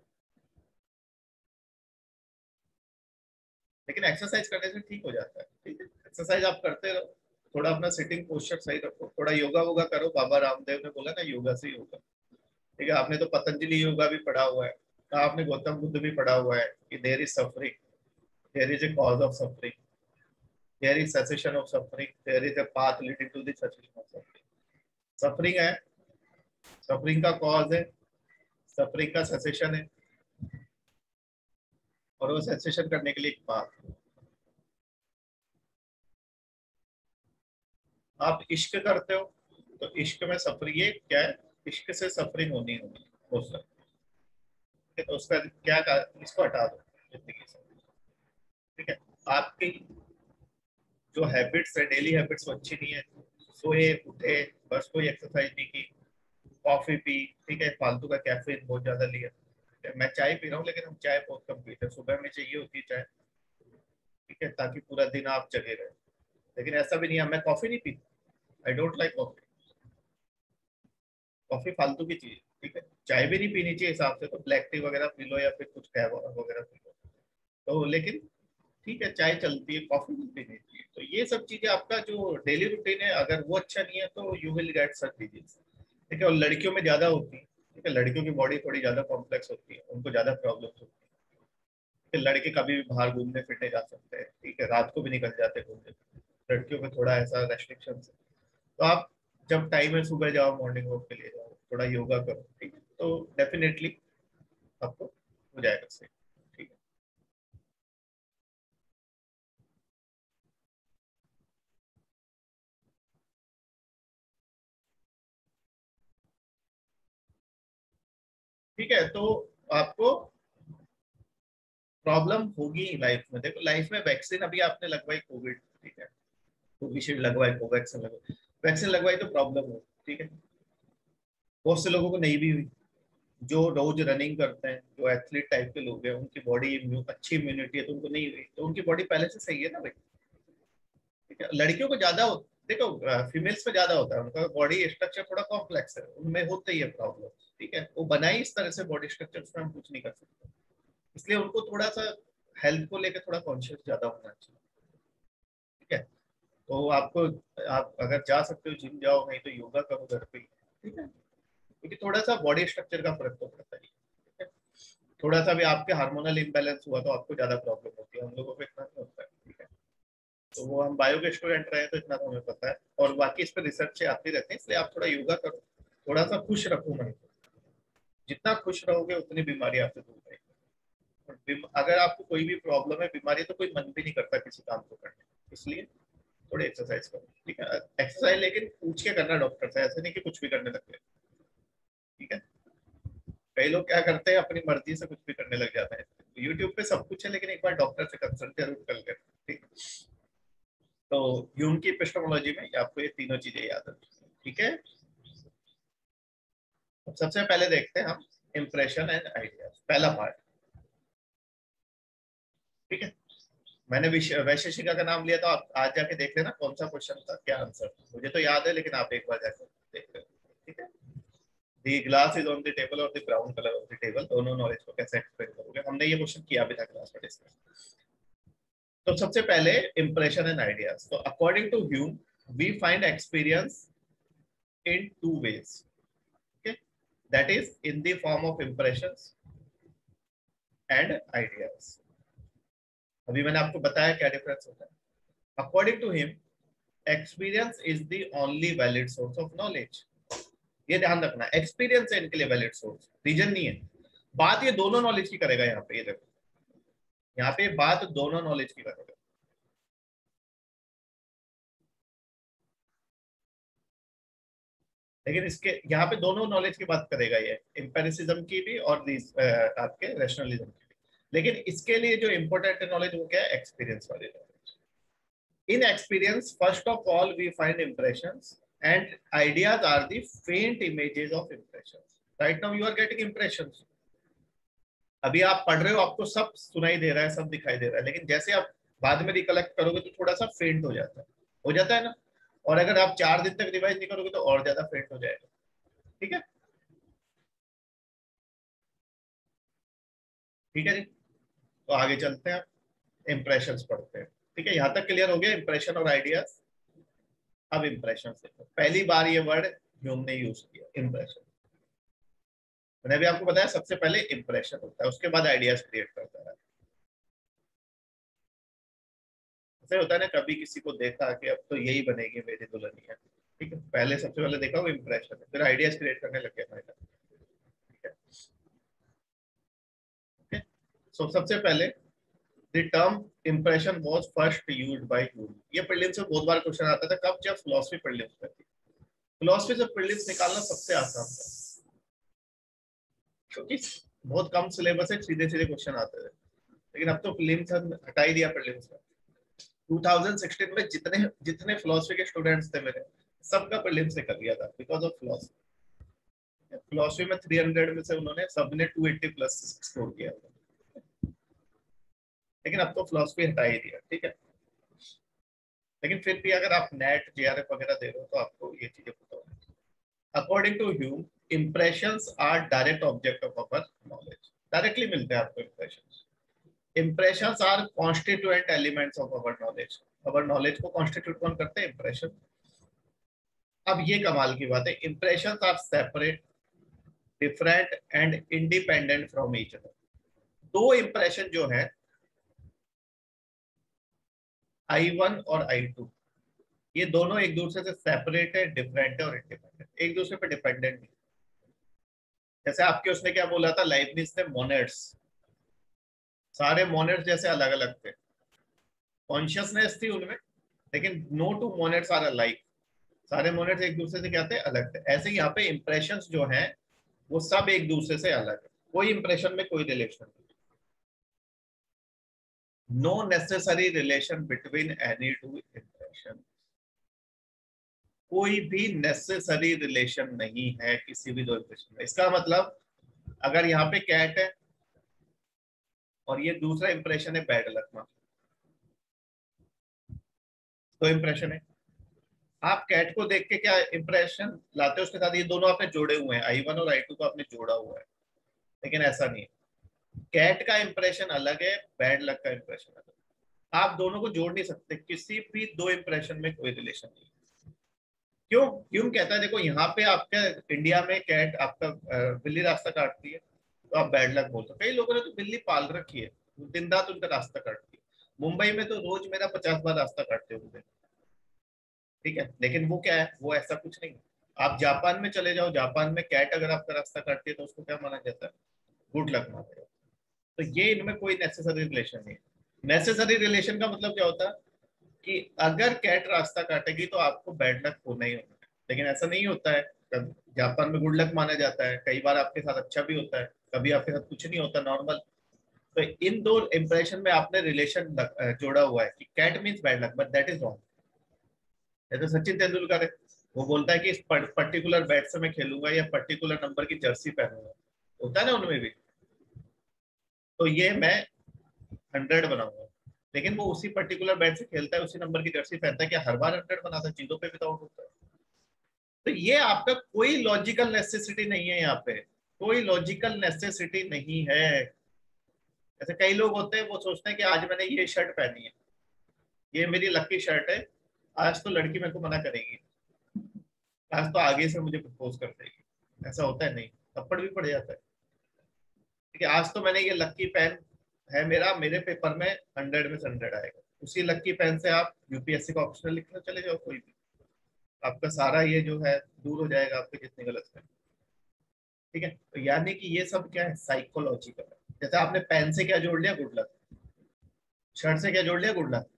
लेकिन एक्सरसाइज करने से ठीक हो जाता है, ठीक है। एक्सरसाइज आप करते रहो, थोड़ा अपना सिटिंग पोस्चर सही रखो, थोड़ा योगा वोगा करो, बाबा रामदेव ने बोला ना योगा से ही होगा, ठीक है। आपने तो पतंजलि योगा भी पढ़ा हुआ है, आपने गौतम बुद्ध भी पढ़ा हुआ है कि there is suffering, there is a cause of suffering, there is cessation of suffering, there is a path leading to the cessation of suffering. Suffering है, सफरिंग का कॉज है, सफरिंग का सेसेशन है, और वो सेसेशन करने के लिए एक पाथ है। आप इश्क करते हो, तो इश्क में सफरिंग, ये क्या है, इश्क से सफरिंग होनी होगी, हो सकती है, तो उसका क्या इसको हटा दो जिंदगी से, ठीक है। आपकी जो हैबिट्स है, डेली हैबिट्स, वो अच्छी नहीं है, सोए उठे, बस कोई एक्सरसाइज नहीं की, कॉफी पी, ठीक है, फालतू का कैफीन बहुत ज्यादा लिया, मैं चाय पी रहा हूँ लेकिन हम चाय बहुत कम पीते हैं, सुबह में चाहिए होती है चाय, ठीक है, ताकि पूरा दिन आप जगे रहे। लेकिन ऐसा भी नहीं है मैं कॉफी नहीं पीता, I don't like coffee, coffee फालतू की चीज, ठीक है। चाय भी नहीं पीनी चाहिए हिसाब से, तो ब्लैक टी वगैरह पी लो या फिर कुछ कहवा वगैरह पी लो, तो लेकिन ठीक है, चाय चलती है, कॉफी भी पीनी चाहिए। तो ये सब चीजें आपका जो डेली रूटीन है, अगर वो अच्छा नहीं है तो you will get such disease, ठीक है। और लड़कियों में ज्यादा होती है, ठीक है, लड़कियों की बॉडी थोड़ी ज्यादा कॉम्प्लेक्स होती है, उनको ज्यादा प्रॉब्लम होती है। लड़के कभी भी बाहर घूमने फिरने जा सकते हैं, ठीक है, रात को भी निकल जाते हैं घूमने, लड़कियों में थोड़ा ऐसा रेस्ट्रिक्शन है। तो आप जब टाइम है सुबह जाओ, मॉर्निंग वॉक के लिए जाओ, थोड़ा योगा करो, ठीक है, तो डेफिनेटली आपको हो जाएगा सही, ठीक है। ठीक है, तो आपको प्रॉब्लम होगी लाइफ में। देखो लाइफ में वैक्सीन अभी आपने लगवाई कोविड, ठीक है, कोविशील्ड लगवाई, कोवैक्सीन लगवाई, वैक्सीन लगवाई तो प्रॉब्लम हो, ठीक है। बहुत से लोगों को नहीं भी हुई, जो रोज रनिंग करते हैं, जो एथलीट टाइप के लोग हैं, उनकी बॉडी अच्छी इम्यूनिटी है, तो उनको नहीं हुई, तो उनकी बॉडी पहले से सही है ना भाई, ठीक है। लड़कियों को ज्यादा देखो फीमेल्स पे ज्यादा होता है, उनका बॉडी स्ट्रक्चर थोड़ा कॉम्प्लेक्स है, उनमें होता ही है प्रॉब्लम, ठीक है। वो बनाई इस तरह से बॉडी स्ट्रक्चर, उसमें हम कुछ नहीं कर सकते, इसलिए उनको थोड़ा सा हेल्थ को लेकर थोड़ा कॉन्शियस ज्यादा होना चाहिए, ठीक है। तो आपको, आप अगर जा सकते हो जिम जाओ, नहीं तो योगा करो घर पे ही, ठीक है, क्योंकि थोड़ा सा बॉडी स्ट्रक्चर का फर्क तो पड़ता ही है, ठीक है। थोड़ा सा भी आपके हार्मोनल इम्बैलेंस हुआ तो आपको ज्यादा प्रॉब्लम होती है, हम लोगों को इतना नहीं होता है, ठीक है। तो वो हम बायो के स्टूडेंट रहे तो इतना तो हमें पता है, और बाकी इस पर रिसर्च आती रहती है, इसलिए आप थोड़ा योगा करो, थोड़ा सा खुश रखो मन को, जितना खुश रहोगे उतनी बीमारी आपसे दूर रहेगी। अगर आपको कोई भी प्रॉब्लम है, बीमारी, तो कोई मन भी नहीं करता किसी काम को करने, इसलिए थोड़ी एक्सरसाइज करो, ठीक है। एक्सरसाइज लेकिन पूछ के करना डॉक्टर से, ऐसे नहीं कि कुछ भी करने लग गए, ठीक है। कई लोग क्या करते हैं, अपनी मर्जी से कुछ भी करने लग जाते हैं। यूट्यूब पे सब कुछ है, लेकिन एक बार डॉक्टर से कंसल्ट जरूर कर ले, ठीक। तो ह्यूम की एपिस्टेमोलॉजी में आपको ये तीनों चीजें याद रखनी है, ठीक है। अब सबसे पहले देखते हैं हम इंप्रेशन एंड आइडियाज, पहला पार्ट। ठीक है, मैंने वैशेषिका का नाम लिया, तो आप आज जाके देख लेना कौन सा क्वेश्चन था, क्या आंसर। मुझे तो याद है, लेकिन आप एक बार जाकर देख लेना। ठीक है, the glass is on the table और the brown colour of the table, दोनों नॉलेज को कैसे एक्सप्लेन करोगे? हमने ये क्वेश्चन किया भी था क्लास में डिस्कस। तो सबसे पहले इंप्रेशन एंड आइडियाज। तो according to Hume we find experience in two ways. Okay, that is in the form of impressions and ideas. अभी मैंने आपको बताया क्या डिफरेंस होता है। According to him experience is the only valid source of knowledge. ये ध्यान रखना, एक्सपीरियंस है इनके लिए वैलिड सोर्स, रीजन नहीं है। बात ये दोनों नॉलेज की करेगा यहाँ पे, ये देखो यहाँ पे बात दोनों नॉलेज की करेगा। लेकिन इसके यहाँ पे दोनों नॉलेज की बात करेगा ये, एम्पिरिसिज्म की भी और आपके रैशनलिज्म की भी। लेकिन इसके लिए जो इंपॉर्टेंट नॉलेज वो क्या है? एक्सपीरियंस वाली knowledge. In experience first of all we find impressions and ideas are the faint images of impressions. Right now you are getting impressions. अभी आप पढ़ रहे हो, आपको सब सुनाई दे रहा है, सब दिखाई दे रहा है, लेकिन जैसे आप बाद में रिकलेक्ट करोगे तो थोड़ा सा फेंट हो जाता है ना। और अगर आप 4 दिन तक रिवाइज नहीं करोगे तो और ज्यादा फेंट हो जाएगा। ठीक है, ठीक है जी। तो आगे चलते हैं, इंप्रेशंस पढ़ते हैं। ठीक है, यहां तक क्लियर हो गया इंप्रेशन और आइडियाज। अब इंप्रेशन देखो, पहली बार ये वर्ड ह्यूम ने यूज किया, इंप्रेशन। मैंने भी आपको बताया सबसे पहले इंप्रेशन होता है, उसके बाद आइडियाज क्रिएट करता है। ऐसे होता है ना, कभी किसी को देखा कि अब तो यही बनेगी मेरी दुल्हनिया, ठीक है, पहले सबसे पहले देखा वो इंप्रेशन है, फिर आइडियाज क्रिएट करने लग गया। ठीक है, ओके। सो सबसे पहले the term impression was first used by Hume. ये प्रीलिम्स में बहुत बार क्वेश्चन आता था, कब? जब फिलॉसफी प्रीलिम्स में थी। फिलॉसफी से प्रीलिम्स निकालना सबसे आसान था, क्योंकि बहुत कम सिलेबस है, सीधे सीधे क्वेश्चन आते थे। लेकिन अब तो प्रीलिम्स हटा ही दिया प्रीलिम्स में। 2016 में जितने जितने फिलॉसफी के स्टूडेंट्स थे मेरे, सबका प्रीलिम्स से कर दिया था बिकॉज ऑफ फिलॉसफी। फिलॉसफी में 300 में से उन्होंने सबने 280 प्लस स्कोर किया था। लेकिन अब तो फिलॉसफी हटा ही दिया। ठीक है, लेकिन फिर भी अगर आप नेट जेआरएफ वगैरह दे रहे हो तो आपको ये चीजें पता होगी। According to Hume impressions are direct object of our knowledge. Directly मिलते हैं आपको impressions. Impressions are constituent elements of our knowledge. Our knowledge को कॉन्स्टिट्यूट कौन करते हैं? इंप्रेशन। अब ये कमाल की बात है, impressions are separate, different and independent from each other. दो इंप्रेशन जो है I1 और I2, ये दोनों एक दूसरे से सेपरेट है, डिफरेंट है और इंडिपेंडेंट, एक दूसरे पे डिपेंडेंट नहीं। जैसे आपके उसने क्या बोला था, लाइबनिज ने मोनेड्स, सारे मोनेड्स जैसे अलग अलग थे, कॉन्शियसनेस थी उनमें, लेकिन नो टू मोनेड्स आर अलाइक। सारे मोनेड्स एक दूसरे से क्या थे? अलग थे। ऐसे ही यहाँ पे इंप्रेशंस जो हैं वो सब एक दूसरे से अलग है, कोई इंप्रेशन में कोई रिलेशन नहीं। No necessary relation between any two impression. कोई भी नेसेसरी रिलेशन नहीं है किसी भी दो इंप्रेशन में। इसका मतलब अगर यहाँ पे कैट है और ये दूसरा इंप्रेशन है बैड लक, तो इंप्रेशन है। आप कैट को देख के क्या इंप्रेशन लाते हो उसके साथ? ये दोनों आपने जोड़े हुए हैं, I1 और I2 को आपने जोड़ा हुआ है। लेकिन ऐसा नहीं है, कैट का इंप्रेशन अलग है, बैड लक का इंप्रेशन अलग है। आप दोनों को जोड़ नहीं सकते, किसी भी दो इंप्रेशन में कोई रिलेशन नहीं। क्यों? क्यों कहता है, देखो यहाँ पे आपका इंडिया में कैट आपका बिल्ली रास्ता काटती है तो आप बैड लक बोलते हो। कई लोगों ने तो बिल्ली पाल रखी है, दिन रात उनका रास्ता काटती है। मुंबई में तो रोज मेरा 50 बार रास्ता काटते होंगे। ठीक है, लेकिन वो क्या है, वो ऐसा कुछ नहीं है। आप जापान में चले जाओ, जापान में कैट अगर आपका रास्ता काटती है तो उसको क्या माना जाता है? गुड लक माना जाता है। तो ये इनमें कोई नेसेसरी रिलेशन नहीं है। नेसेसरी रिलेशन का मतलब क्या होता है कि अगर कैट रास्ता काटेगी तो आपको बैड लक होना ही होना है। लेकिन ऐसा नहीं होता है, जापान में गुड लक माना जाता है, कई बार आपके साथ अच्छा भी होता है, कभी आपके साथ कुछ नहीं होता, नॉर्मल। तो इन दो इंप्रेशन में आपने रिलेशन जोड़ा हुआ है कि cat means bad luck, but that is wrong. जैसे सचिन तेंदुलकर है, वो बोलता है कि इस पर्टिकुलर बैट से मैं खेलूंगा या पर्टिकुलर नंबर की जर्सी पहनूंगा, होता है ना उनमें भी। तो ये मैं 100 बनाऊंगा, लेकिन वो उसी पर्टिकुलर बैट से खेलता है, उसी नंबर की जर्सी पहनता है, क्या हर बार 100 बनाता है? जीरो पे विदाउट होता है। तो ये आपका कोई लॉजिकल नेसेसिटी नहीं है, यहाँ पे कोई लॉजिकल नेसेसिटी नहीं है। जैसे कई लोग होते हैं, वो सोचते हैं कि आज मैंने ये शर्ट पहनी है, ये मेरी लकी शर्ट है, आज तो लड़की मेरे को मना करेगी, आज तो आगे से मुझे प्रपोज कर देगी। ऐसा होता है नहीं, थप्पड़ भी पड़ जाता है। ठीक है, आज तो मैंने ये लक्की पेन है मेरा, मेरे पेपर में 100 में से 100 आएगा। उसी लक्की पेन से आप यूपीएससी का ऑप्शनल लिखने चले जाओ कोई भी, आपका सारा ये जो है दूर हो जाएगा, आपके जितने गलत है। ठीक है, तो यानी कि ये सब क्या है, साइकोलॉजिकल है। जैसे आपने पेन से क्या जोड़ लिया, गुड लक। शर्ट से क्या जोड़ लिया, गुड लक।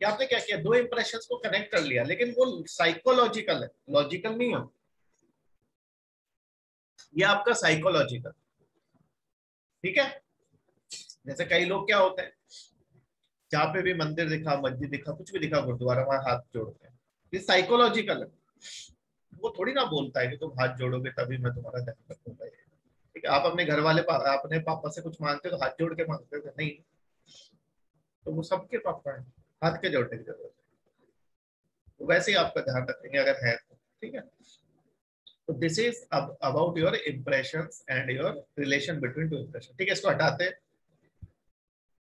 कि आपने क्या किया, दो इंप्रेशंस को कनेक्ट कर लिया, लेकिन वो साइकोलॉजिकल है, लॉजिकल नहीं है। ये आपका साइकोलॉजिकल। ठीक है, जैसे कई लोग क्या होते हैं, जहाँ पे भी मंदिर दिखा, मस्जिद दिखा, कुछ भी दिखा, गुरुद्वारा, वहां हाथ जोड़ते हैं। ये साइकोलॉजिकल है। वो थोड़ी ना बोलता है कि तुम हाथ जोड़ोगे तभी मैं तुम्हारा ध्यान रखूंगा। ठीक है, आप अपने घर वाले अपने पापा से कुछ मांगते हो तो हाथ जोड़ के मांगते थे नहीं? तो वो सबके पापा है, हाथ के जोड़ने की जरूरत है। तो वैसे ही आपका ध्यान रखेंगे अगर है तो। ठीक है, तो this is about your impressions and your relation between two impression. ठीक है, इसको हटाते हैं,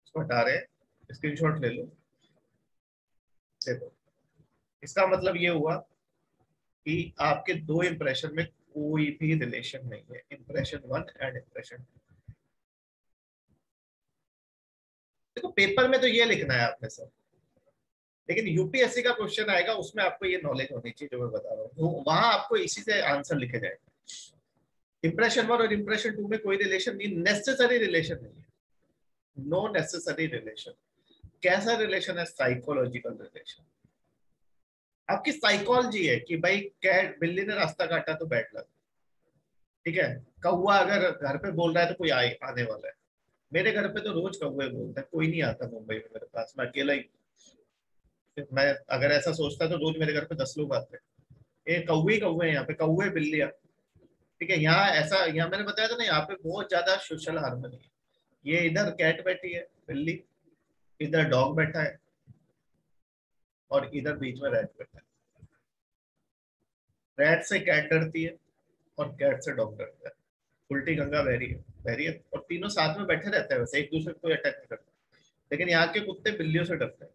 इसको हटा रहे हैं, स्क्रीनशॉट ले लो। देखो, इसका मतलब ये हुआ कि आपके दो इंप्रेशन में कोई भी रिलेशन नहीं है, इंप्रेशन वन एंड इंप्रेशन। देखो, पेपर में तो ये लिखना है आपने सब, लेकिन यूपीएससी का क्वेश्चन आएगा, उसमें आपको ये नॉलेज होनी चाहिए जो मैं बता रहा हूँ, तो वहां आपको इसी से आंसर लिखे जाएंगे। इंप्रेशन वन और इंप्रेशन टू में कोई रिलेशन नहीं, नेसेसरी रिलेशन नहीं है, नो नेसेसरी रिलेशन। कैसा रिलेशन है, साइकोलॉजिकल रिलेशन। आपकी साइकोलॉजी है कि भाई कैट, बिल्ली ने रास्ता काटा तो बैड लग। ठीक है, कौवा अगर घर पे बोल रहा है तो कोई आने वाला है। मेरे घर पे तो रोज कौवे बोलते हैं, कोई नहीं आता मुंबई में मेरे पास, मैं अकेला ही। मैं अगर ऐसा सोचता तो रोज मेरे घर पे 10 लोग आते हैं। ये कौवे ही कौवे हैं यहाँ पे, कौवे बिल्लियां। ठीक है, यहाँ ऐसा, यहाँ मैंने बताया था ना, यहाँ पे बहुत ज्यादा सोशल हार्मनी है। ये इधर कैट बैठी है बिल्ली, इधर डॉग बैठा है, और इधर बीच में रैट बैठा है। रैट से कैट डरती है, और कैट से डॉग डरता है। उल्टी गंगा बहरी है, बहरी है, और तीनों साथ में बैठे रहते हैं, वैसे एक दूसरे को अटैक नहीं करते। लेकिन यहाँ के कुत्ते बिल्लियों से डरते हैं,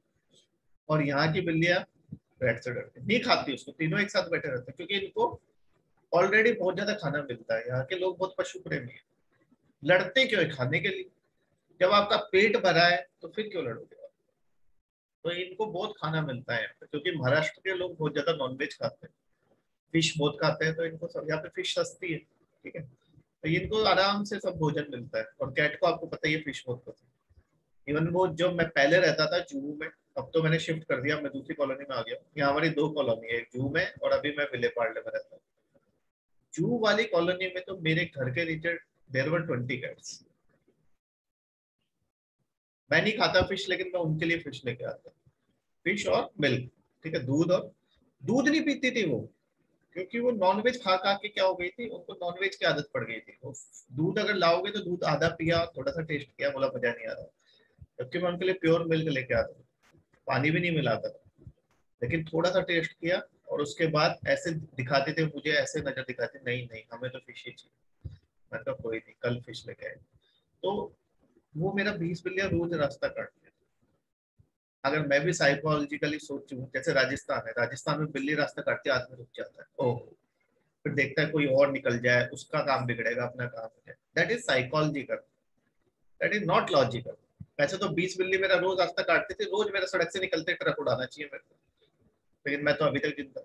और यहाँ की बिल्लियां रैट से डरती है, नहीं खाती उसको, तीनों एक साथ बैठे रहते हैं, क्योंकि इनको ऑलरेडी बहुत ज्यादा खाना मिलता है। यहाँ के लोग बहुत पशु प्रेमी है। लड़ते क्यों है, खाने के लिए। जब आपका पेट भरा है तो फिर क्यों लड़ोगे आप? तो इनको बहुत खाना मिलता है यहाँ पे, क्योंकि महाराष्ट्र के लोग बहुत ज्यादा नॉनवेज खाते हैं, फिश बहुत खाते हैं, तो इनको सब यहाँ पे फिश सस्ती है। ठीक है, तो इनको आराम से सब भोजन मिलता है। और कैट को आपको पता ही है, फिश बहुत पसंद है। इवन वो, जो मैं पहले रहता था जूहू में, अब तो मैंने शिफ्ट कर दिया, मैं दूसरी कॉलोनी में आ गया। यहाँ हमारी दो कॉलोनी है, एक जूहू में और अभी मैं विले पार्ले में रहता हूँ। जूहू वाली कॉलोनी में तो मेरे घर के नीचे देयर वर 20 कैट्स। मैं नहीं खाता फिश, लेकिन मैं उनके लिए फिश लेके आता, फिश और मिल्क। ठीक है, दूध, और दूध नहीं पीती थी वो, क्योंकि वो नॉनवेज खा खा के क्या हो गई थी, उनको नॉनवेज की आदत पड़ गई थी। वो दूध अगर लाओगे तो दूध आधा पिया, थोड़ा सा टेस्ट किया, बोला मजा नहीं आ रहा। जबकि मैं उनके लिए प्योर मिल्क लेके आता था, पानी भी नहीं मिलाता था, लेकिन थोड़ा सा टेस्ट किया, और उसके बाद ऐसे दिखाते थे मुझे, ऐसे नजर दिखाते, नहीं नहीं हमें तो फिश ही चाहिए। मैं कहा कोई नहीं, कल फिश लेके आए। तो वो मेरा 20 बिलियन रोज रास्ता काटते। अगर मैं भी साइकोलॉजिकली सोचूं, जैसे राजस्थान है, राजस्थान में बिल्ली रास्ता काटती है, आदमी रुक जाता है, ओह, फिर देखता है कोई और निकल जाए, उसका काम बिगड़ेगा, अपना काम हो जाए। That is psychological, that is not logical. वैसे तो 20 बिल्ली मेरा रोज रास्ता काटती थी, रोज मेरा सड़क से निकलते ट्रक उड़ाना चाहिए मेरे को, लेकिन मैं तो अभी तक जिंदा।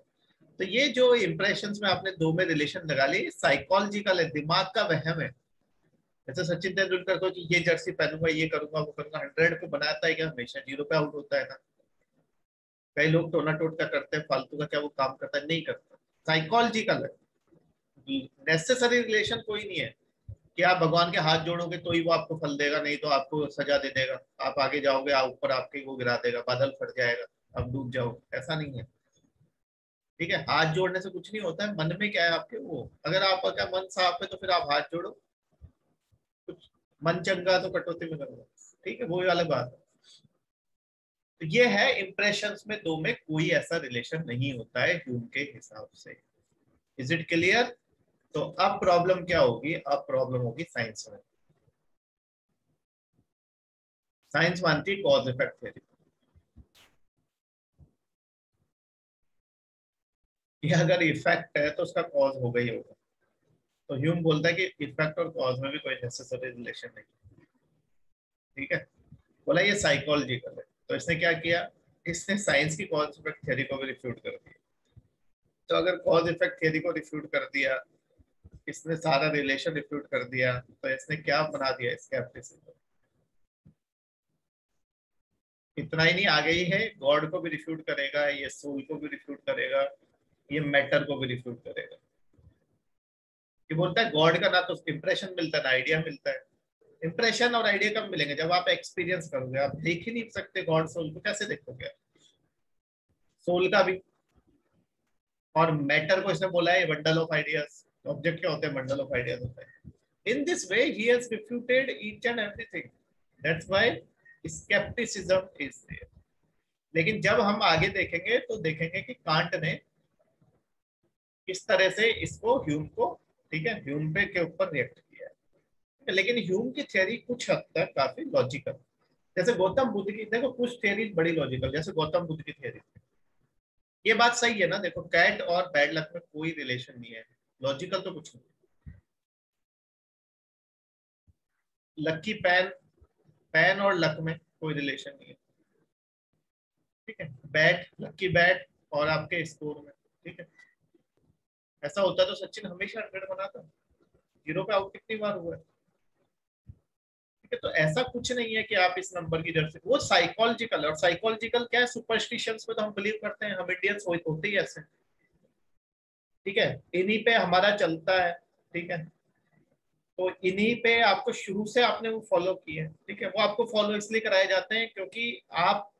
तो ये जो इंप्रेशंस में आपने दो में रिलेशन लगा ली, साइकोलॉजिकल है, दिमाग का वहम है। जैसे सचिन तेंदुलकर को कि ये जर्सी पहनूंगा, ये करूंगा, वो करूंगा, 100 पे बनाता है क्या, हमेशा 0 पे आउट होता है ना। कई लोग टोना टोटका करते हैं फालतू का, क्या वो काम करता है, नहीं करता। साइकोलॉजिकल है, नेसेसरी रिलेशन कोई नहीं है कि आप भगवान के हाथ जोड़ोगे तो ही वो आपको फल देगा, नहीं तो आपको सजा दे देगा। आप आगे जाओगे, आप ऊपर आपके वो गिरा देगा, बादल फट जाएगा, आप डूब जाओगे, ऐसा नहीं है। ठीक है, हाथ जोड़ने से कुछ नहीं होता है, मन में क्या है आपके वो, अगर आपका मन साफ है तो फिर आप हाथ जोड़ो, कुछ मन चंगा तो कटौती में करो, ठीक है, वो अलग बात है। तो ये है इम्प्रेशंस में दो में कोई ऐसा रिलेशन नहीं होता है ह्यूम के हिसाब से। Is it clear? तो अब प्रॉब्लम क्या होगी, अब प्रॉब्लम होगी साइंस में। साइंस मानती है कॉज इफेक्ट थ्योरी, कि अगर इफेक्ट है तो उसका कॉज होगा ही होगा। तो ह्यूम बोलता है कि इफेक्ट और कॉज में भी कोई नेसेसरी रिलेशन नहीं। ठीक है, बोला ये साइकोलॉजिकल है, तो इसने क्या किया, इसने साइंस की कॉज इफेक्ट थ्योरी को भी रिफ्यूट कर दिया। तो अगर कॉज इफेक्ट थ्योरी को रिफ्यूट कर दिया, इसने सारा रिलेशन रिफ्यूट कर दिया, तो इसने क्या बना दिया, स्केप्टिसिज्म। इतना ही नहीं, आगे ही है, गॉड को भी रिफ्यूट करेगा, ये सोल को भी रिफ्यूट करेगा, ये मैटर को भी रिफ्यूट करेगा। ये बोलता है गॉड का ना तो इंप्रेशन मिलता है ना आइडिया मिलता है। इंप्रेशन और आइडिया कब मिलेंगे, जब आप एक्सपीरियंस करोगे। आप देख ही नहीं सकते गॉड सोल को, कैसे देखोगे? सोल का भी और मैटर को इसने बोला है बंडल ऑफ आइडियाज। ऑब्जेक्ट क्या होते हैं, बंडल ऑफ आइडियाज होता है। In this way he has refuted each and everything, that's why scepticism is there. लेकिन जब हम आगे देखेंगे तो देखेंगे कि कांट ने किस तरह से इसको ह्यूम को, ठीक है, ह्यूम पे के ऊपर रिएक्ट किया है। लेकिन ह्यूम की थ्योरी कुछ हद तक काफी लॉजिकल, जैसे गौतम बुद्ध की, देखो कुछ थ्योरी बड़ी लॉजिकल, जैसे गौतम बुद्ध की थ्योरी। ये बात सही है ना, देखो कैट और बैड लक में कोई रिलेशन नहीं है, लॉजिकल तो कुछ नहीं। लक्की पैन, पैन और लक में कोई रिलेशन नहीं है, ठीक है, बैट, लक्की बैट और आपके स्कोर में, ठीक है। ऐसा होता तो सचिन हमेशा 100 बनाता, जीरो पे आउट कितनी बार हुआ है, ठीक है। तो ऐसा कुछ नहीं है कि आप इस नंबर की जगह से, वो साइकोलॉजिकल है। और साइकोलॉजिकल क्या है, सुपरस्टिशंस में तो हम बिलीव करते हैं, हम इंडियंस होते ही ऐसे, ठीक है, इन्हीं पे हमारा चलता है, ठीक है। तो इन्हीं पे आपको शुरू से आपने वो फॉलो किए, ठीक है, वो आपको फॉलो इसलिए कराए जाते हैं क्योंकि आप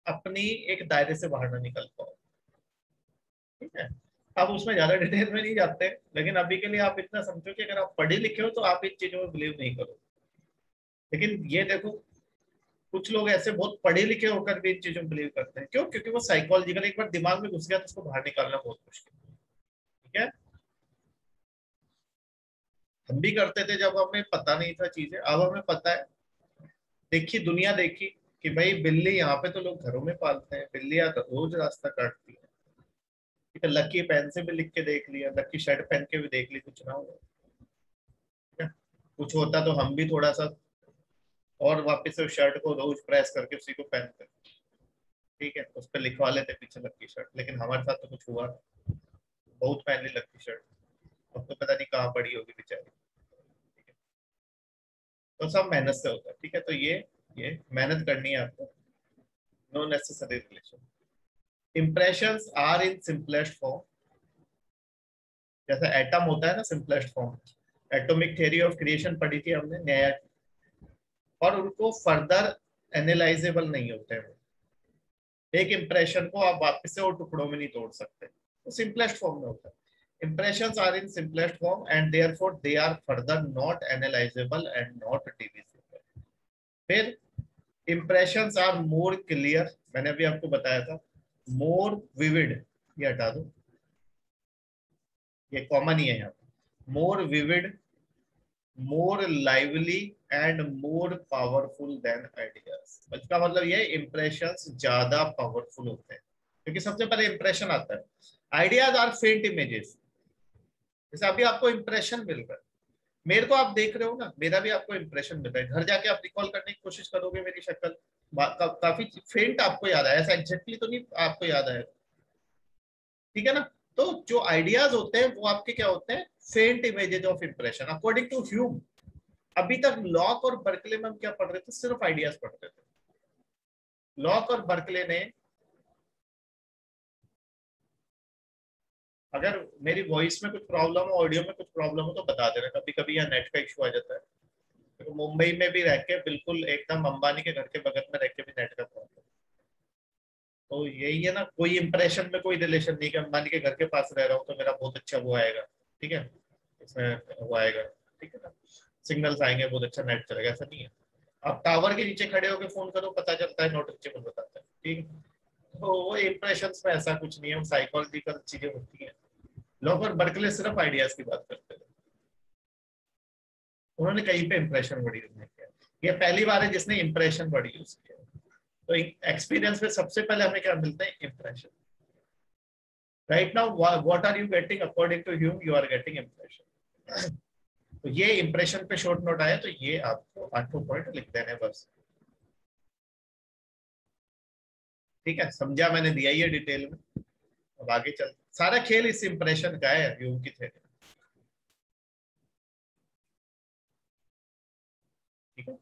अपनी एक दायरे से बाहर ना निकल पाओ, ठीक है। अब उसमें ज्यादा डिटेल में नहीं जाते, लेकिन अभी के लिए आप इतना समझो कि अगर आप पढ़े लिखे हो तो आप इन चीजों में बिलीव नहीं करो। लेकिन ये देखो, कुछ लोग ऐसे बहुत पढ़े लिखे होकर भी इन चीजों में बिलीव करते हैं, क्यों? क्योंकि वो साइकोलॉजिकल एक बार दिमाग में घुस गया तो उसको बाहर निकालना बहुत मुश्किल है, ठीक है। हम भी करते थे जब हमें पता नहीं था चीजें, अब हमें पता है। देखी दुनिया देखी कि भाई बिल्ली यहाँ पे तो लोग घरों में पालते हैं, बिल्लियां तो रोज रास्ता काटती है, ठीक है। लकी पेन से भी लिख के देख लिया, लकी शर्ट पहन के भी देख ली, कुछ ना हुआ, ठीक है। कुछ होता तो हम भी थोड़ा सा और वापस से उस शर्ट को रोज प्रेस करके उसी को पहनते, ठीक है, उस पर लिखवा लेते पीछे लकी शर्ट। लेकिन हमारे साथ तो कुछ हुआ, बहुत पहन ली लकी शर्ट, अब तो पता नहीं कहाँ पड़ी होगी बेचारी, ठीक है। तो सब मेहनत से होता है, ठीक है। तो ये मेहनत करनी है आपको, no necessary relation. Impressions are in simplest form, जैसे एटम होता है ना simplest form, atomic theory of creation पढ़ी थी हमने न्याय, और उनको फर्दर एनालाइजेबल नहीं होते हैं। एक इंप्रेशन को आप वापस से और टुकड़ों में नहीं तोड़ सकते, तो सिंपलेस्ट फॉर्म में होता है। Impressions are in simplest form and therefore they are further not analyzable and not divisible. फिर impressions are more clear, मैंने अभी आपको बताया था, more vivid, ये हटा दो, ये कॉमन ही है यहाँ पे, more vivid, more lively and more powerful than ideas। इसका मतलब ये impressions ज्यादा पावरफुल होते हैं, क्योंकि सबसे पहले impression आता है। आइडियाज आर फेंट इमेजेस, जैसे अभी आपको इंप्रेशन मिल रहा है, मेरे को आप देख रहे हो ना, मेरा भी आपको इंप्रेशन मिल रहा है, घर जाके आप रिकॉल करने की कोशिश करोगे मेरी शक्ल, काफी फेंट आपको याद आया, ऐसा एग्जैक्टली तो नहीं आपको याद आएगा, ठीक है ना। तो जो आइडियाज होते हैं वो आपके क्या होते हैं, faint images of impression according to Hume. अभी तक लॉक और बर्कले में हम क्या पढ़ रहे थे, सिर्फ आइडियाज पढ़ते थे। लॉक और बर्कले ने, अगर मेरी वॉइस में कुछ प्रॉब्लम हो, ऑडियो में कुछ प्रॉब्लम हो तो बता देना, कभी कभी यहाँ नेट का इशू आ जाता है। तो मुंबई में भी रह के बिल्कुल एकदम अंबानी के घर के बगल में रह के भी नेट का प्रॉब्लम, तो यही है ना, कोई इंप्रेशन में कोई रिलेशन नहीं, कि मान के घर के पास रह रहा हूँ तो मेरा बहुत अच्छा वो आएगा, ठीक है, इसमें वो आएगा, ठीक है ना, सिग्नल्स आएंगे, बहुत अच्छा नेट चलेगा, ऐसा नहीं है। आप टावर के नीचे खड़े होकर फोन करो, पता चलता है, नॉट रीचेबल बताता है, ठीक है। तो वो इम्प्रेशंस में ऐसा कुछ नहीं है, साइकोलॉजिकल चीजें होती हैं। लोग और बर्कले सिर्फ आइडियाज की बात करते हैं, उन्होंने कहीं पे इंप्रेशन वर्ड यूज नहीं किया। ये पहली बार है जिसने इंप्रेशन वर्ड यूज किया। तो एक्सपीरियंस में सबसे पहले हमें क्या मिलता है, impression. Right now what are you getting, according to Hume you are getting impression. तो ये इंप्रेशन पे शॉर्ट नोट आया, तो ये आपको 8 पॉइंट लिख देने बस, ठीक है, समझा, मैंने दिया ये डिटेल में। अब आगे चल, सारा खेल इस इंप्रेशन का है ह्यूम की थ्योरी, ठीक है।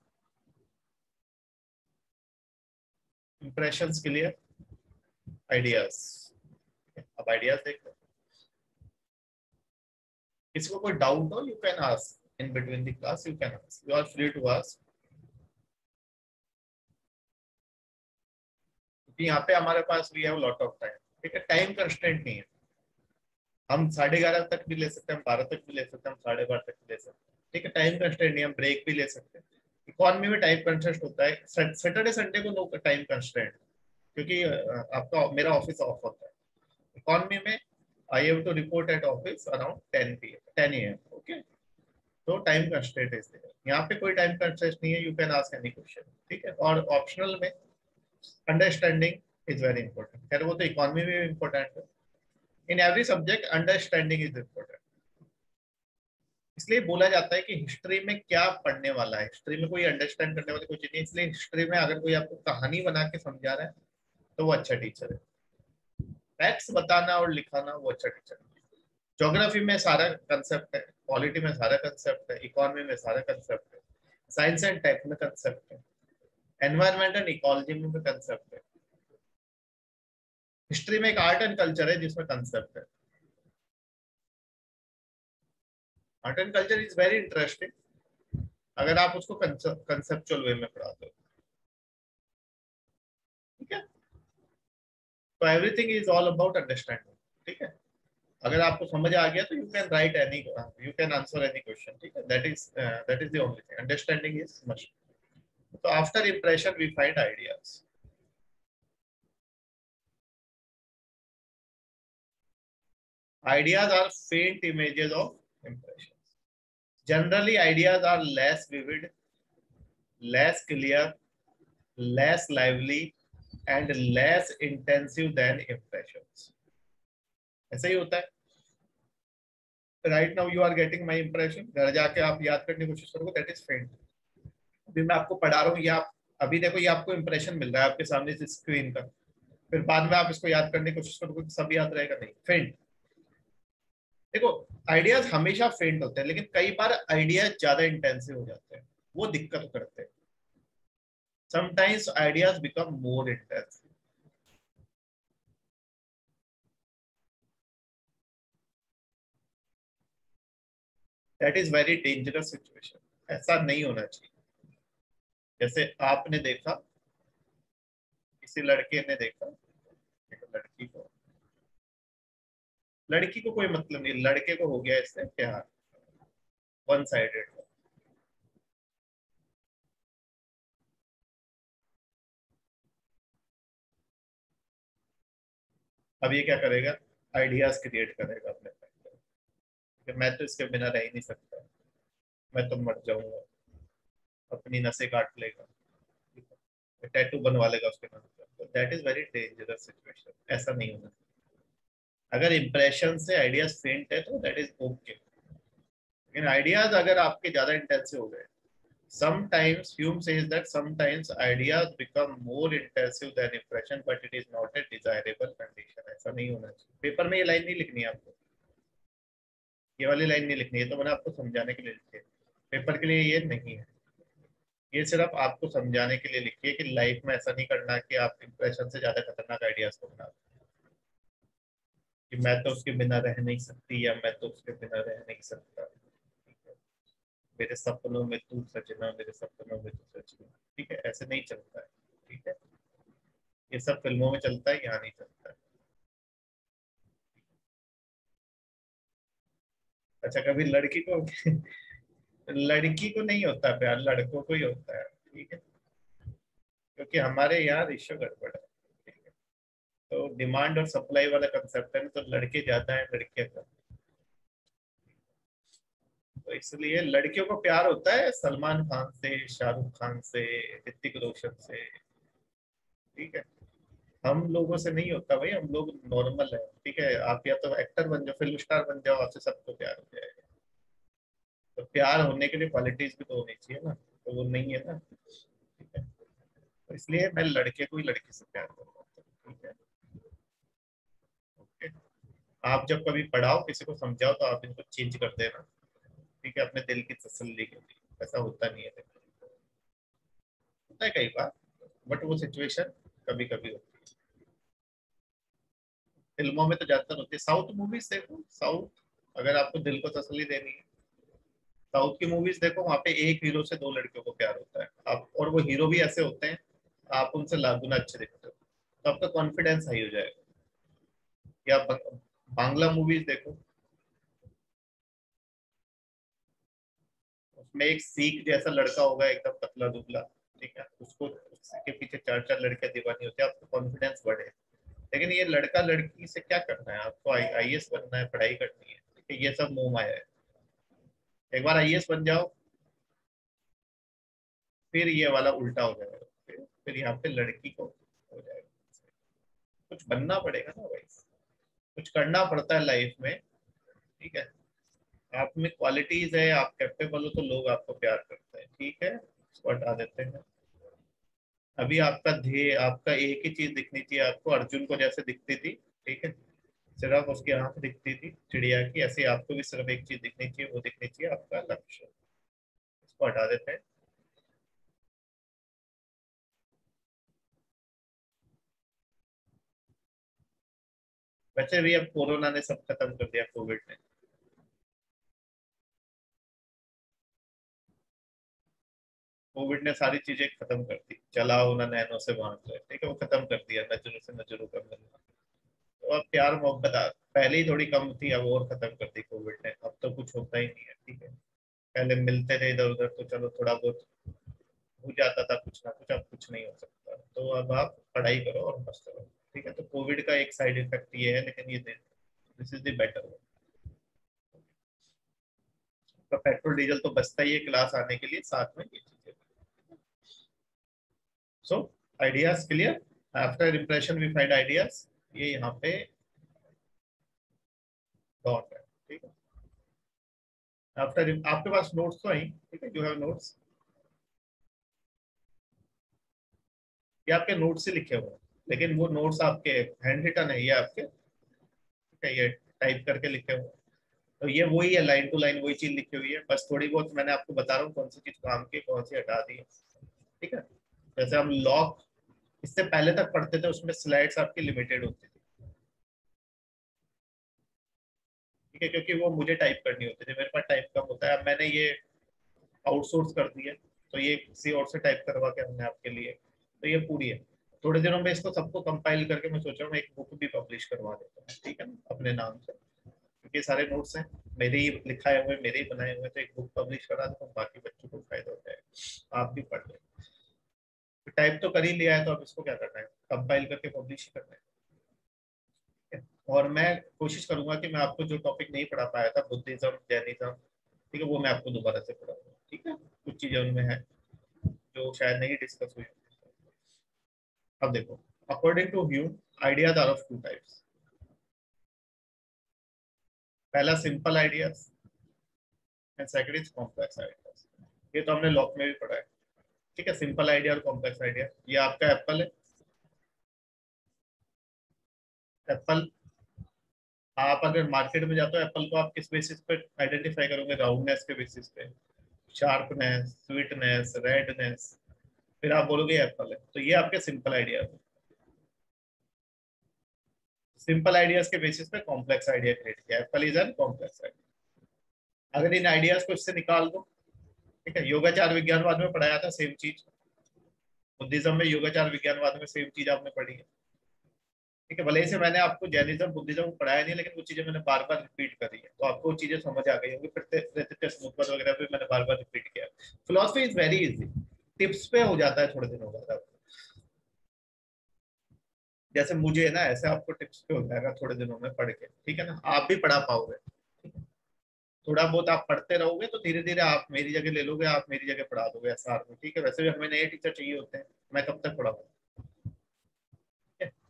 इंप्रेशंस क्लियर, आइडियाज, अब आइडियाज देखते हैं। किसी को कोई डाउट हो, you can ask in between the class, you can ask, you are free to ask, क्योंकि यहाँ पे हमारे पास we have lot of time, ठीक है, टाइम कंस्ट्रेंट नहीं है। हम 11:30 तक भी ले सकते हैं, हम 12 तक भी ले सकते हैं, हम 12:30 तक भी ले सकते हैं, ठीक है, टाइम कंस्ट्रेंट नहीं, हम ब्रेक भी ले सकते हैं। इकोनॉमी में टाइम कंस्ट्रेंट होता है, सैटरडे संडे को नो टाइम कंस्ट्रेंट, क्योंकि आपका मेरा ऑफिस ऑफ होता है। इकोनॉमी में I have to report at office around 10 AM, okay. तो टाइम कंस्ट्रेंट इज देयर, यहाँ पे कोई टाइम कंस्ट्रेंट नहीं है, you can ask any question, ठीक है। और ऑप्शनल में अंडरस्टैंडिंग इज वेरी इंपॉर्टेंट, खैर वो तो इकोनॉमी में इंपॉर्टेंट है। In every subject understanding is important. इसलिए बोला जाता है कि हिस्ट्री में क्या पढ़ने वाला है, हिस्ट्री में कोई अंडरस्टैंड करने वाली कोई चीज नहीं, इसलिए हिस्ट्री में अगर कोई आपको कहानी बना के समझा रहा है तो वो अच्छा टीचर है। फैक्ट्स बताना और लिखाना वो अच्छा टीचर है। ज्योग्राफी में सारा कंसेप्ट है, पॉलिटी में सारा कंसेप्ट है, इकोनॉमी में सारा कंसेप्ट है, साइंस एंड टेक में कंसेप्ट है, एनवायरमेंट एंड इकोलॉजी में भी कंसेप्ट है। हिस्ट्री में एक आर्ट एंड कल्चर है जिसमें कंसेप्ट है। Art and culture is very interesting अगर आप उसको कंसेप्चुअल वे में पढ़ाते हो, ठीक है। तो everything is all about understanding, ठीक है। अगर आपको समझ आ गया तो you can write any, you can answer any question, ठीक है। That is the only thing, understanding is must. तो after impression we find ideas. Ideas are faint images of impressions. Generally, ideas are less vivid, less clear, less lively, and less intensive than impressions. ऐसा ही होता है। Right now you are getting my impression, घर जाके आप याद करने की कोशिश करोगे, दैट इज फेंट। अभी मैं आपको पढ़ा रहा हूँ, ये आप अभी देखो, ये आपको इंप्रेशन मिल रहा है आपके सामने से स्क्रीन का, फिर बाद में आप इसको याद करने की कोशिश करोगे, सब याद रहेगा नहीं, फेंट। देखो, आइडियाज हमेशा फेंट होते हैं, लेकिन कई बार आइडियाज ज्यादा इंटेंसिव हो जाते हैं, वो दिक्कत करते हैं। Sometimes ideas become more intensive. That is very dangerous situation, ऐसा नहीं होना चाहिए। जैसे आपने देखा, किसी लड़के ने देखा एक लड़की को कोई मतलब नहीं, लड़के को हो गया इससे प्यार, वन साइडेड। अब ये क्या करेगा, आइडियाज क्रिएट करेगा अपने पास, कि मैं तो इसके बिना रह ही नहीं सकता, मैं तो मर जाऊंगा, अपनी नसें काट लेगा, टैटू बनवा लेगा उसके नाम पर। That is very dangerous situation, ऐसा नहीं होना। अगर इंप्रेशन से आइडियाज फेंट है तो दैट इज ओके, लेकिन आइडियाज अगर आपके ज्यादा इंटेंसिव हो गए, sometimes Hume says that sometimes ideas become more intensive than impression, but it is not a desirable condition। ऐसा नहीं होना चाहिए। पेपर में ये लाइन नहीं लिखनी है आपको, ये वाली लाइन नहीं लिखनी है, तो मैंने आपको समझाने के लिए लिखी है, पेपर के लिए ये नहीं है। ये सिर्फ आपको समझाने के लिए लिखी है कि लाइफ में ऐसा नहीं करना कि आप इंप्रेशन से ज्यादा खतरनाक आइडियाज को बना, कि मैं तो उसके बिना रह नहीं सकती, या मैं तो उसके बिना रह नहीं सकता, मेरे सपनों में तू सजना, मेरे सपनों में तू सजना, ठीक है, ऐसे नहीं चलता है, ठीक है। ये सब फिल्मों में चलता है, यहाँ नहीं चलता है। अच्छा, कभी लड़की को लड़की को नहीं होता प्यार, लड़कों को ही होता है, ठीक है, क्योंकि हमारे यहाँ रेशियो गड़बड़ है, ठीक है। तो डिमांड और सप्लाई वाला कंसेप्ट है, तो लड़के ज्यादा है, लड़कियां कम। तो इसलिए लड़कियों को प्यार होता है सलमान खान से, शाहरुख खान से, ऋतिक रोशन से, ठीक है। हम लोगों से नहीं होता भाई, हम लोग नॉर्मल है, ठीक है। आप या तो एक्टर बन जाओ, फिल्म स्टार बन जाओ, आपसे सबको प्यार हो जाएगा। तो प्यार होने के लिए क्वालिटीज भी तो होनी चाहिए ना, तो वो नहीं है ना, ठीक है। तो इसलिए मैं लड़के को ही लड़की से प्यार करता हूँ, ठीक है। ओके। आप जब कभी पढ़ाओ किसी को समझाओ तो आप इनको चेंज कर देना, ठीक है, अपने दिल की तसल्ली के लिए। ऐसा होता नहीं है, होता है कई बार, बट वो सिचुएशन कभी कभी होती है। फिल्मों में तो ज्यादातर होती है। साउथ मूवीज देखो, साउथ, अगर आपको दिल को तसल्ली देनी है, साउथ की मूवीज देखो, वहां पे एक हीरो से दो लड़कियों को प्यार होता है। आप, और वो हीरो भी ऐसे होते हैं, आप उनसे लाख गुना अच्छे दिखते हो, तो आपका कॉन्फिडेंस हाई हो जाएगा। या बांग्ला मूवीज देखो, उसमें एक सीख जैसा लड़का होगा, एकदम पतला दुबला, ठीक है, उसको, उसके पीछे चार चार लड़कियां दीवानी होती है, आपको कॉन्फिडेंस बढ़े। लेकिन ये लड़का लड़की से क्या करना है, आपको आईएएस बनना है, पढ़ाई करनी है, ठीक है, ये सब मोह माया है। एक बार आईएएस बन जाओ, फिर ये वाला उल्टा हो जाएगा, फिर यहाँ पे लड़की को हो जाएगा। कुछ बनना पड़ेगा ना भाई, कुछ करना पड़ता है लाइफ में, ठीक है। आप में क्वालिटीज है, आप कैपेबल हो, तो लोग आपको प्यार करते हैं, ठीक है, उसको हटा देते हैं। अभी आपका ध्येय, आपका एक ही चीज दिखनी चाहिए आपको, अर्जुन को जैसे दिखती थी, ठीक है, सिर्फ उसकी आंख दिखती थी चिड़िया की, ऐसे आपको भी सिर्फ एक चीज दिखनी चाहिए, वो दिखनी चाहिए आपका लक्ष्य। इसको हटा देते हैं। वैसे भी अब कोरोना ने सब खत्म कर दिया, कोविड ने। कोविड ने सारी चीजें खत्म कर दी, चलाओ ना नैनो से बांध रहे, ठीक है, वो खत्म कर दिया, नजरों से नजरों का मिलना। तो अब प्यार मोहब्बत पहले ही थोड़ी कम थी, अब और खत्म कर दी कोविड ने, अब तो कुछ होता ही नहीं है, ठीक है। पहले मिलते थे इधर उधर तो चलो थोड़ा बहुत हो जाता था कुछ ना कुछ, अब कुछ नहीं हो सकता। तो अब आप पढ़ाई करो और मस्त करो, ठीक है। तो कोविड का एक साइड इफेक्ट ये है, लेकिन ये this is the better one. तो पेट्रोल डीजल तो बचता ही है क्लास आने के लिए, साथ में ये चीजें। So ideas clear, after impression we find ideas, ये यहाँ पे डॉट है, ठीक है। आफ्टर, आपके पास नोट्स तो है, ठीक है, यू हैव नोट्स, ये आपके नोट्स से लिखे हुए हैं, लेकिन वो नोट्स आपके हैंड रिटन है, ये आपके, ठीक है, ये टाइप करके लिखे हुए हैं। तो ये वही है, लाइन टू लाइन वही चीज लिखी हुई है, बस थोड़ी बहुत मैंने आपको बता रहा हूँ कौन सी चीज काम की, कौन सी हटा दी है, ठीक है। जैसे हम लॉक इससे पहले तक पढ़ते थे, उसमें स्लाइड्स आपकी लिमिटेड होती थी, ठीक है, क्योंकि वो मुझे टाइप करनी होती थी, मेरे पास टाइप कम होता है। अब मैंने ये आउटसोर्स कर दिया, तो ये किसी और से टाइप करवा के हमने आपके लिए, तो ये पूरी है। थोड़े दिनों में इसको सबको कंपाइल करके मैं सोच रहा हूँ एक बुक भी पब्लिश करवा देता हूँ, ठीक है ना, अपने नाम से, क्योंकि सारे नोट्स हैं मेरे ही लिखाए हुए, मेरे ही बनाए हुए, तो एक बुक पब्लिश करा दो, बाकी बच्चों को फायदा हो जाएगा, आप भी पढ़ लें। टाइप तो कर ही लिया है, तो अब इसको क्या करना है, कंपाइल करके पब्लिश ही करना है, ठीक है? और मैं कोशिश करूंगा कि मैं आपको जो टॉपिक नहीं पढ़ा पाया था, बुद्धिज्म, जैनिज्म, ठीक है, वो मैं आपको दोबारा से पढ़ाऊंगा, ठीक है। कुछ चीजें उनमें है जो शायद नहीं डिस्कस हुई। अब देखो, according to Hume, ideas are of two types. पहला simple ideas and second is complex ideas. ये तो हमने लॉक में भी पढ़ा है, ठीक है, सिंपल आइडिया और कॉम्प्लेक्स आइडिया। ये आपका एप्पल है, एप्पल, आप अगर मार्केट में जाते हो, एप्पल को आप किस बेसिस पे आइडेंटिफाई करोगे, राउंडनेस के बेसिस पे, शार्पनेस, स्वीटनेस, रेडनेस, फिर आप बोलोगे एप्पल है। तो ये आपके सिंपल आइडिया है। सिंपल आइडियाज के बेसिस पे कॉम्प्लेक्स आइडिया क्रिएट किया, Apple is an complex idea. अगर इन आइडियाज को इससे निकाल दो, ठीक है, योगाचार विज्ञानवाद में पढ़ाया था सेम चीज, बुद्धिज्म में योगाचार विज्ञानवाद में सेम चीज आपने पढ़ी है। ठीक है, भले ही से मैंने आपको जैनिज्म बुद्धिज्म पढ़ाया नहीं, लेकिन वो चीजें मैंने बार बार रिपीट करी है, तो आपको वो चीजें समझ आ गई होंगी। फिर वगैरह भी मैंने बार बार रिपीट किया। Philosophy is very easy, tips पे हो जाता है थोड़े दिनों बाद। जैसे मुझे है ना, ऐसे आपको टिप्स पे हो जाएगा थोड़े दिनों में पढ़ के, ठीक है ना, आप भी पढ़ा पाओगे। थोड़ा बहुत आप पढ़ते रहोगे तो धीरे धीरे आप मेरी जगह ले लोगे, आप मेरी जगह पढ़ा दोगे एसआर में। ठीक है, वैसे भी हमें नए टीचर चाहिए होते हैं, मैं कब तक पढ़ाऊंगा।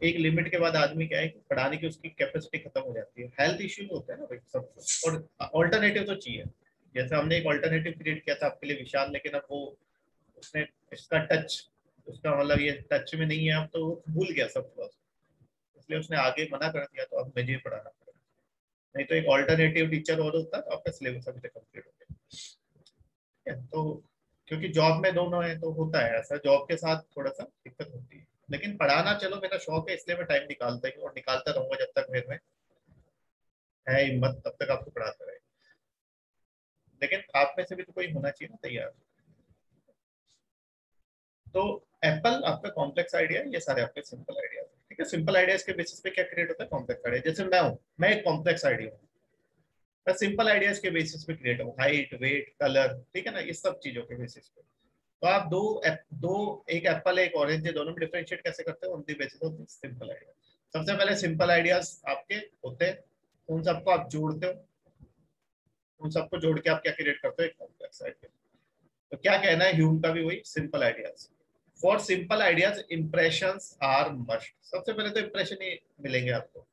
एक लिमिट के बाद आदमी क्या है कि पढ़ाने की उसकी कैपेसिटी खत्म हो जाती है, हेल्थ इश्यूज होते हैं ना भाई सबको, और ऑल्टरनेटिव तो चाहिए। जैसे हमने एक ऑल्टरनेटिव क्रिएट किया था आपके लिए विशाल, लेकिन अब वो उसने इसका टच, उसका मतलब ये टच में नहीं है अब, तो वो भूल गया सब कुछ, इसलिए उसने आगे मना कर दिया, तो अब मुझे पढ़ाना पड़ेगा। नहीं तो एक ऑल्टरनेटिव टीचर और होता तो आपका सिलेबस अभी तक कंप्लीट हो गया। ठीक है, तो क्योंकि जॉब में दोनों है तो होता है ऐसा, जॉब के साथ थोड़ा सा दिक्कत होती है। लेकिन पढ़ाना चलो मेरा शौक है, इसलिए मैं टाइम निकालता ही हूँ और निकालता रहूंगा जब तक मेरे में है हिम्मत, तब तक आपको पढ़ाता रहे। लेकिन आप में से भी तो कोई होना चाहिए ना तैयार। तो एप्पल आपका कॉम्प्लेक्स आइडिया, ये सारे आपके सिंपल आइडिया। ठीक है, सिंपल आइडियाज के बेसिस पे क्या क्रिएट होता है कॉम्प्लेक्स आइडिया। जैसे मैं हूँ, मैं एक कॉम्प्लेक्स आइडिया हूँ, मैं सिंपल आइडियाज के बेसिस पे क्रिएट हूँ, हाइट वेट कलर, ठीक है ना, ये सब चीजों के बेसिस पे। तो आप दो, एक एप्पल एक ऑरेंज है, दोनों में डिफरेंशिएट कैसे करते हैं, on the basis of simple idea. सबसे पहले सिंपल आइडियाज आपके होते हैं, उन सबको आप जोड़ते हो, उन सबको जोड़ के आप क्या क्रिएट करते हो, एक कॉम्प्लेक्स आइडिया। तो क्या कहना है ह्यूम का भी वही, simple ideas. For simple ideas impressions are must. सबसे पहले तो इंप्रेशन ही मिलेंगे आपको।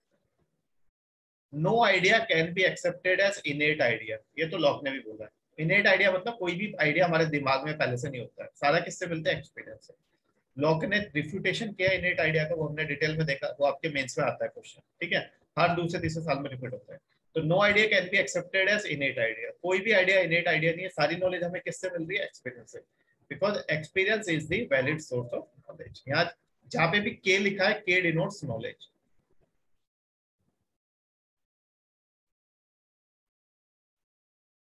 No idea can be accepted as innate idea, ये तो लॉक ने भी बोला है। इनेट आइडिया मतलब कोई भी आइडिया हमारे दिमाग में पहले से नहीं होता है, सारा किससे मिलता है, एक्सपीरियंस से। लॉक ने रिफ्यूटेशन किया इनेट आइडिया का, वो हमने डिटेल में देखा, वो आपके मेंस में आता है क्वेश्चन। ठीक है, हर दूसरे तीसरे साल में रिपीट होता है। तो no idea can be accepted as innate idea, कोई भी आइडिया इनेट आइडिया नहीं है, सारी नॉलेज हमें किससे मिल रही है, एक्सपीरियंस से। Because experience is the valid source of knowledge. यहाँ जहाँ पे भी के लिखा है, K denotes knowledge.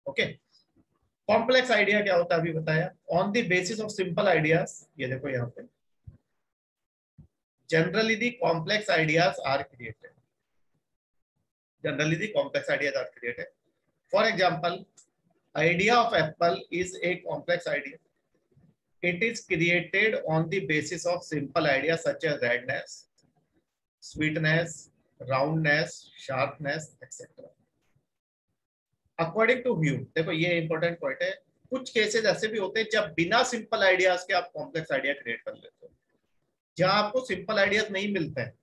Okay, complex idea क्या होता है अभी बताया। On the basis of simple ideas, ये देखो यहाँ पे, generally the complex ideas are created, generally the complex ideas are created. For example, idea of apple is a complex idea. It is created on the basis of simple ideas such as redness, sweetness, roundness, sharpness, etc. According to view, देखो ये important point है, कुछ cases ऐसे भी होते हैं जब बिना सिंपल आइडियाज के आप कॉम्प्लेक्स आइडिया क्रिएट कर लेते हो, जहां आपको सिंपल आइडियाज नहीं मिलते हैं,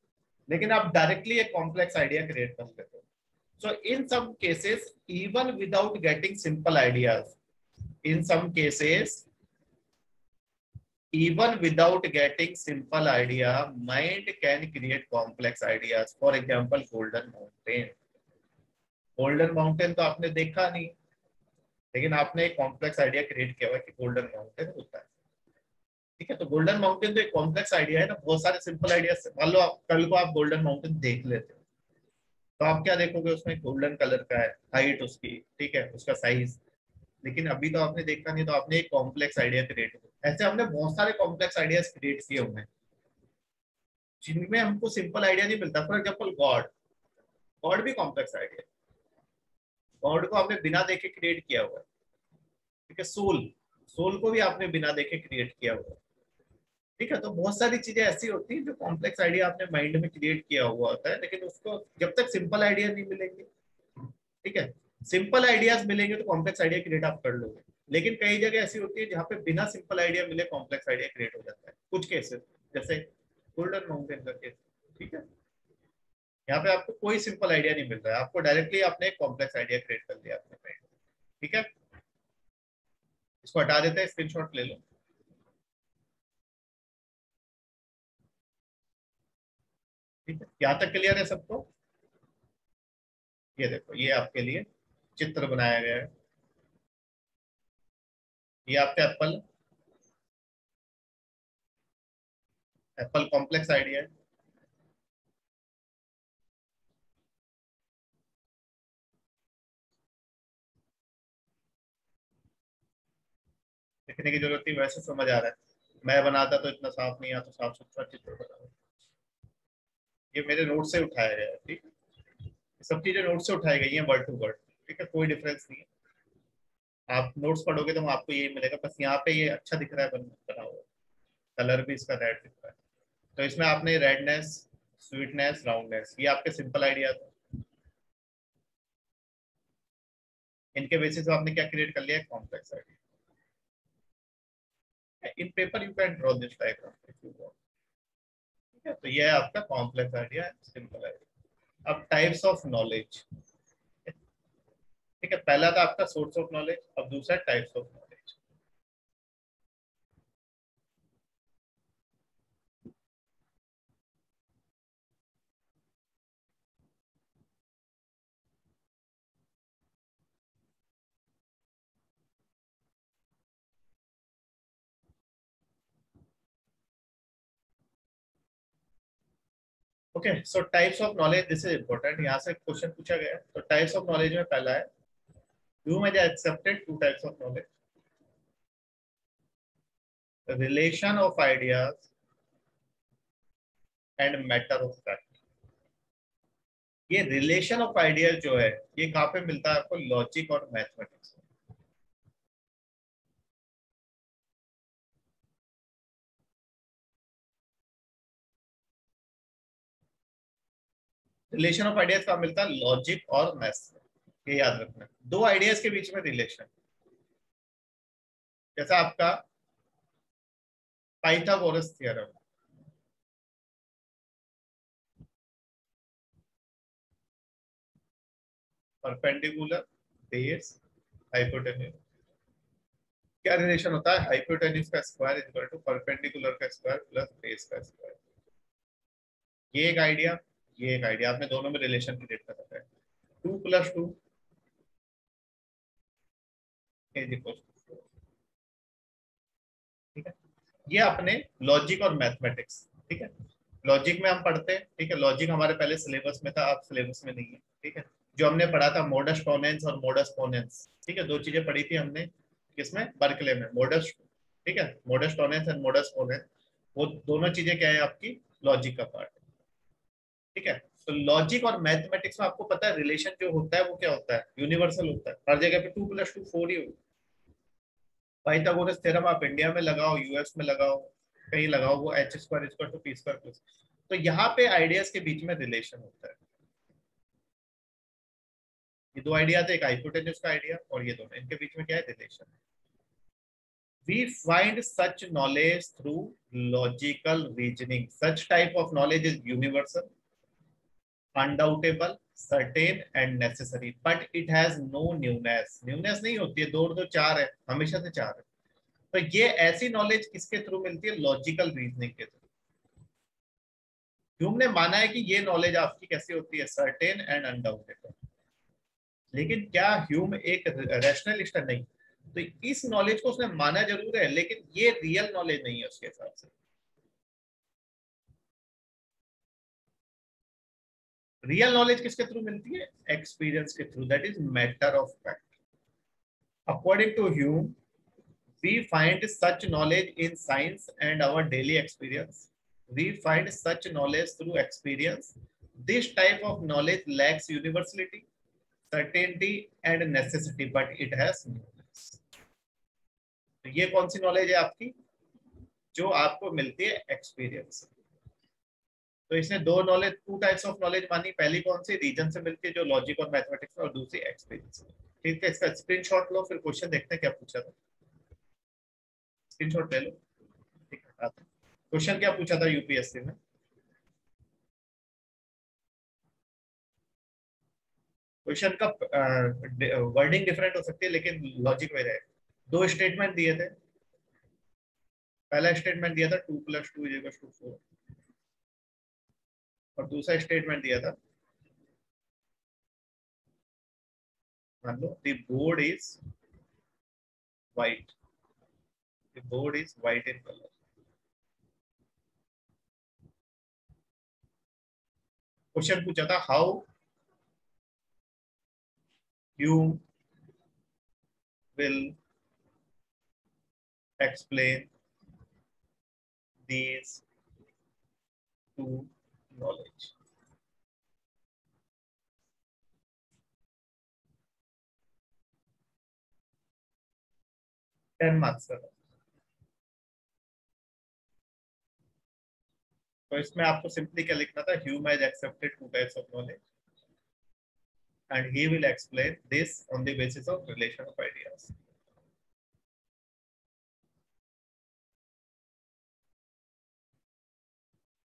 लेकिन आप डायरेक्टली एक कॉम्प्लेक्स आइडिया क्रिएट कर लेते हो। So in some cases even without getting simple ideas, in some cases even without getting simple idea, mind can create complex ideas. For example, golden mountain, golden mountain तो आपने देखा नहीं, लेकिन आपने एक कॉम्प्लेक्स आइडिया क्रिएट किया हुआ कि गोल्डन माउंटेन होता है। ठीक है, तो गोल्डन माउंटेन तो एक कॉम्प्लेक्स आइडिया है ना, बहुत सारे सिंपल आइडिया से। मान लो आप कल को आप गोल्डन माउंटेन देख लेते हो, तो आप क्या देखोगे, उसमें गोल्डन कलर का है, हाइट उसकी, ठीक है, उसका साइज। लेकिन अभी तो आपने देखा नहीं, तो आपने एक कॉम्प्लेक्स आइडिया क्रिएट किया। ऐसे हमने बहुत सारे कॉम्प्लेक्स आइडियाज क्रिएट किए हुए हैं जिनमें हमको सिंपल आइडिया नहीं मिलता। फॉर एग्जाम्पल गॉड, गॉड भी कॉम्प्लेक्स आइडिया, गॉड को आपने बिना देखे क्रिएट किया हुआ है। ठीक है, सोल, सोल को भी आपने बिना देखे क्रिएट किया हुआ है। ठीक है, तो बहुत सारी चीजें ऐसी होती हैं जो कॉम्प्लेक्स आइडिया आपने माइंड में क्रिएट किया हुआ होता है, लेकिन उसको जब तक सिंपल आइडिया नहीं मिलेंगे, ठीक है, सिंपल आइडियाज मिलेंगे तो कॉम्प्लेक्स आइडिया क्रिएट आप कर लोगे। लेकिन कई जगह ऐसी होती है जहाँ पे बिना सिंपल आइडिया मिले कॉम्प्लेक्स आइडिया क्रिएट हो जाता है, कुछ केसेस, जैसे गोल्डन माउंटेन का केस। ठीक है, यहाँ पे आपको कोई सिंपल आइडिया नहीं मिल रहा है, आपको डायरेक्टली आपने एक कॉम्प्लेक्स आइडिया क्रिएट कर दिया अपने माइंड में। ठीक है, इसको हटा देते हैं, स्क्रीनशॉट ले लो। ठीक है, यहाँ तक क्लियर है सबको। ये देखो, ये आपके लिए चित्र बनाया गया है, ये आपका एप्पल, एप्पल कॉम्प्लेक्स आइडिया है। लिखने की जरूरत नहीं, वैसे समझ आ रहा है। मैं बनाता तो इतना साफ नहीं आता, साफ सुथरा चित्र बना। ये मेरे नोट से उठाया गया है, ठीक है। सब चीजें नोट से उठाई गई हैं वर्ड टू वर्ड, ठीक है, कोई डिफरेंस नहीं है। आप नोट्स पढ़ोगे तो आपको यही मिलेगा, बस यहाँ पे ये अच्छा दिख रहा है बना हुआ, कलर भी इसका रेड दिख रहा है। तो इसमें आपने रेडनेस, स्वीटनेस, राउंडनेस, ये आपके सिंपल आइडिया था। इनके बेसिस पे आपने क्या क्रिएट कर लिया, complex idea. In paper you can draw this diagram if you want, ठीक है। तो ये है आपका कॉम्प्लेक्स आइडिया, सिंपल आइडिया। अब टाइप्स ऑफ नॉलेज, ठीक है, पहला था आपका सोर्स ऑफ नॉलेज, अब दूसरा types of knowledge. Okay, so types of knowledge, this is important, यहाँ से क्वेश्चन पूछा गया है। तो टाइप्स ऑफ नॉलेज में पहला है, Hume has accepted two types of knowledge, relation of ideas and matter of fact. ये रिलेशन ऑफ आइडियाज जो है, ये कहाँ पे मिलता है आपको, लॉजिक और मैथमेटिक्स। रिलेशन ऑफ आइडियाज कहाँ मिलता है, लॉजिक और मैथ्स में। ये याद रखना, दो आइडियाज के बीच में रिलेशन। जैसा आपका Pythagoras theorem, perpendicular base hypotenuse, क्या रिलेशन होता है, हाइपोटेन्यूज का स्क्वायर इक्वल टू परपेंडिकुलर का स्क्वायर प्लस बेस का स्क्वायर। ये एक आइडिया, ये एक आइडिया, आपने दोनों में रिलेशन क्रिएट कर रखा है। 2 + 2 इज इक्वल टू 4, ठीक है। ये अपने लॉजिक और मैथमेटिक्स, ठीक है। लॉजिक में हम पढ़ते हैं, ठीक है, लॉजिक हमारे पहले सिलेबस में था, अब सिलेबस में नहीं है, ठीक है। जो हमने पढ़ा था मोडस पोनेंस और मोडस पोनेंस, ठीक है, दो चीजें पढ़ी थी हमने किसमें, बर्कले में, मोडस, ठीक है, मोडस टोनेंस एंड मोडस पोनेंस। वो दोनों चीजें क्या है, आपकी लॉजिक का पार्ट है, ठीक है। तो लॉजिक और मैथमेटिक्स में आपको पता है रिलेशन जो होता है वो क्या होता है, यूनिवर्सल होता है, हर जगह पे 2 + 2 4 ही होता है। पाइथागोरस थ्योरम आप इंडिया में लगाओ, यूएस में लगाओ, कहीं लगाओ, वो h² = p²+। तो यहाँ पे आइडियाज के बीच में रिलेशन होता है। ये दो आइडिया थे, एक हाइपोटेन्यूज का आइडिया और ये दोनों, इनके बीच में क्या है, relation. We find such knowledge through logical reasoning. Such type of knowledge is universal, undoubtable, certain and necessary, but it has no newness. Newness नहीं होती है, दो और दो चार है, हमेशा से चार है। तो ये ऐसी नॉलेज किसके थ्रू मिलती है, लॉजिकल रीजनिंग के थ्रू। ह्यूम ने माना है कि ये नॉलेज आपकी कैसी होती है, सर्टेन एंड अनडाउटेबल। लेकिन क्या ह्यूम एक रैशनलिस्ट है, नहीं। तो इस नॉलेज को उसने माना जरूर है, लेकिन ये रियल नॉलेज नहीं है उसके हिसाब से। रियल नॉलेज किसके थ्रू मिलती है, एक्सपीरियंस के through, that is matter of fact. According to Hume, we find such knowledge in science and our daily experience. We find such knowledge through experience. This type of knowledge lacks universality, certainty and necessity, but it has newness. तो ये कौन सी knowledge है आपकी, जो आपको मिलती है experience. तो इसने दो knowledge, to types of knowledge मानी, पहली कौन सी, रीजन से मिलती है जो लॉजिक और मैथमेटिक्स में, और दूसरी एक्सपीरियंस। ठीक है, इसका स्क्रीनशॉट लो, फिर क्वेश्चन देखते हैं क्या पूछा था। स्क्रीनशॉट ले लो, ठीक है। क्वेश्चन क्या पूछा था यूपीएससी में, क्वेश्चन का वर्डिंग डिफरेंट हो सकती है लेकिन लॉजिक में रहे। दो स्टेटमेंट दिए थे, पहला स्टेटमेंट दिया था 2 + 2 = 4, और दूसरा स्टेटमेंट दिया था, मान लो the board is white, the board is white in colour. Question पूछा था how you will explain these two knowledge. 10 marks का। तो इसमें आपको सिंपली क्या लिखना था, Hume has accepted two types of knowledge and he will explain this on the basis of relation of ideas.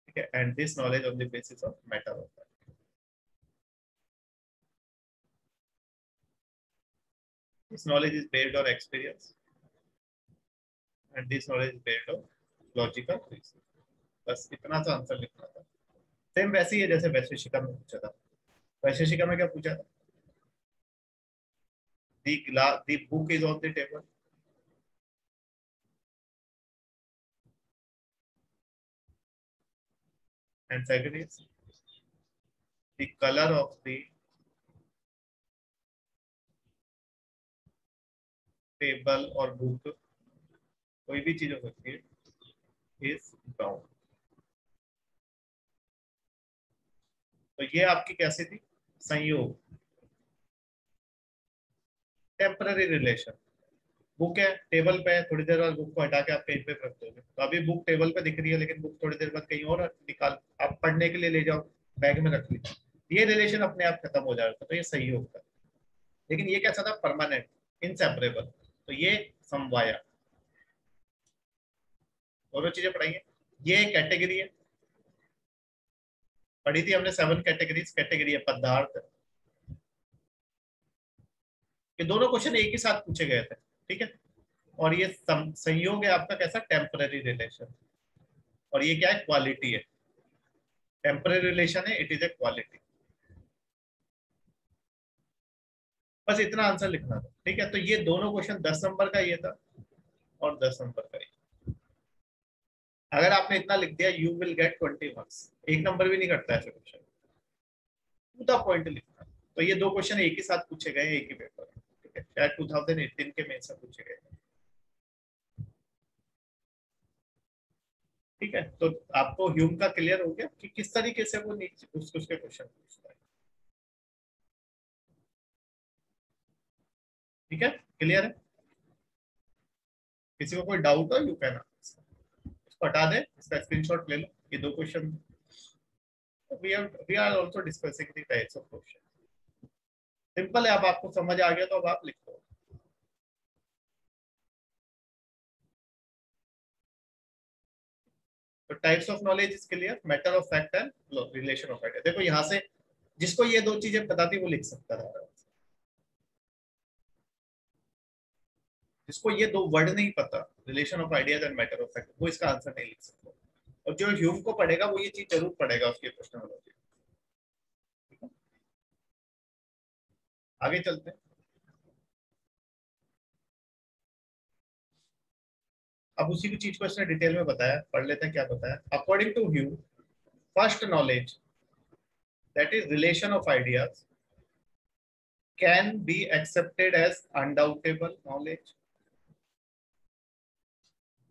Okay, and this knowledge on the basis of matter of fact. This knowledge is based on experience and this knowledge is based on logical reason. बस इतना सा answer लिखना था। Same वैसे ही है जैसे वैशेषिका में पूछा था। वैशेषिका में क्या पूछा था? The book is on the table. And second is the color of the table और book, कोई भी चीज हो सकती है, is brown. तो ये आपकी कैसी थी? संयोग, टेम्पररी रिलेशन। बुक है, टेबल पे है, थोड़ी देर बाद बुक को हटा के आप पेज पे रख दोगे, तो अभी बुक टेबल पे दिख रही है लेकिन बुक थोड़ी देर बाद कहीं और निकाल आप पढ़ने के लिए ले जाओ, बैग में रख लीजिए, ये रिलेशन अपने आप खत्म हो जाएगा। तो ये सही होगा। लेकिन ये कैसा था? Permanent, inseparable. तो ये समवाया। दोनों चीजें पढ़ाइए। ये कैटेगरी है, पढ़ी थी हमने 7 कैटेगरीज। कैटेगरी है पदार्थ। ये दोनों क्वेश्चन एक ही साथ पूछे गए थे, ठीक है। और ये संयोग है आपका कैसा? Temporary relation. और ये क्या है? क्वालिटी है। टेम्पररी रिलेशन है, इट इज ए क्वालिटी। बस इतना आंसर लिखना था, ठीक है। तो ये दोनों क्वेश्चन 10 नंबर का ये था और 10 नंबर का ये। अगर आपने इतना लिख दिया you will gate 20 marks. 1 number भी नहीं कटता ऐसे क्वेश्चन, पूरा पॉइंट लिखना। तो ये दो क्वेश्चन एक ही साथ पूछे गए, एक ही पेपर, ठीक है। शायद 2018 के में से पूछे गए, ठीक है। तो आपको ह्यूम का क्लियर हो गया कि किस तरीके से वो नीचे उसके क्वेश्चन पूछता है, ठीक है। क्लियर है? किसी को कोई डाउट हो यू कैन, इसको हटा दे, इसका स्क्रीनशॉट ले लो। ये दो question we are also discussing the types of question. Simple है। अब आपको समझ आ गया तो अब आप लिख दो। तो types of knowledge is clear, matter of fact and relation of idea. देखो यहाँ से जिसको ये दो चीजें पता थी वो लिख सकता था, जिसको ये दो वर्ड नहीं पता, relation of ideas and matter of fact, वो इसका आंसर नहीं लिख सकता। और जो ह्यूम को पढ़ेगा वो ये चीज जरूर पढ़ेगा उसकी प्रश्नोलॉजी। आगे चलते हैं। अब उसी की चीज को इसने डिटेल में बताया, पढ़ लेते हैं क्या बताया। According to Hume, first knowledge that is relation of ideas can be accepted as undoubtable knowledge,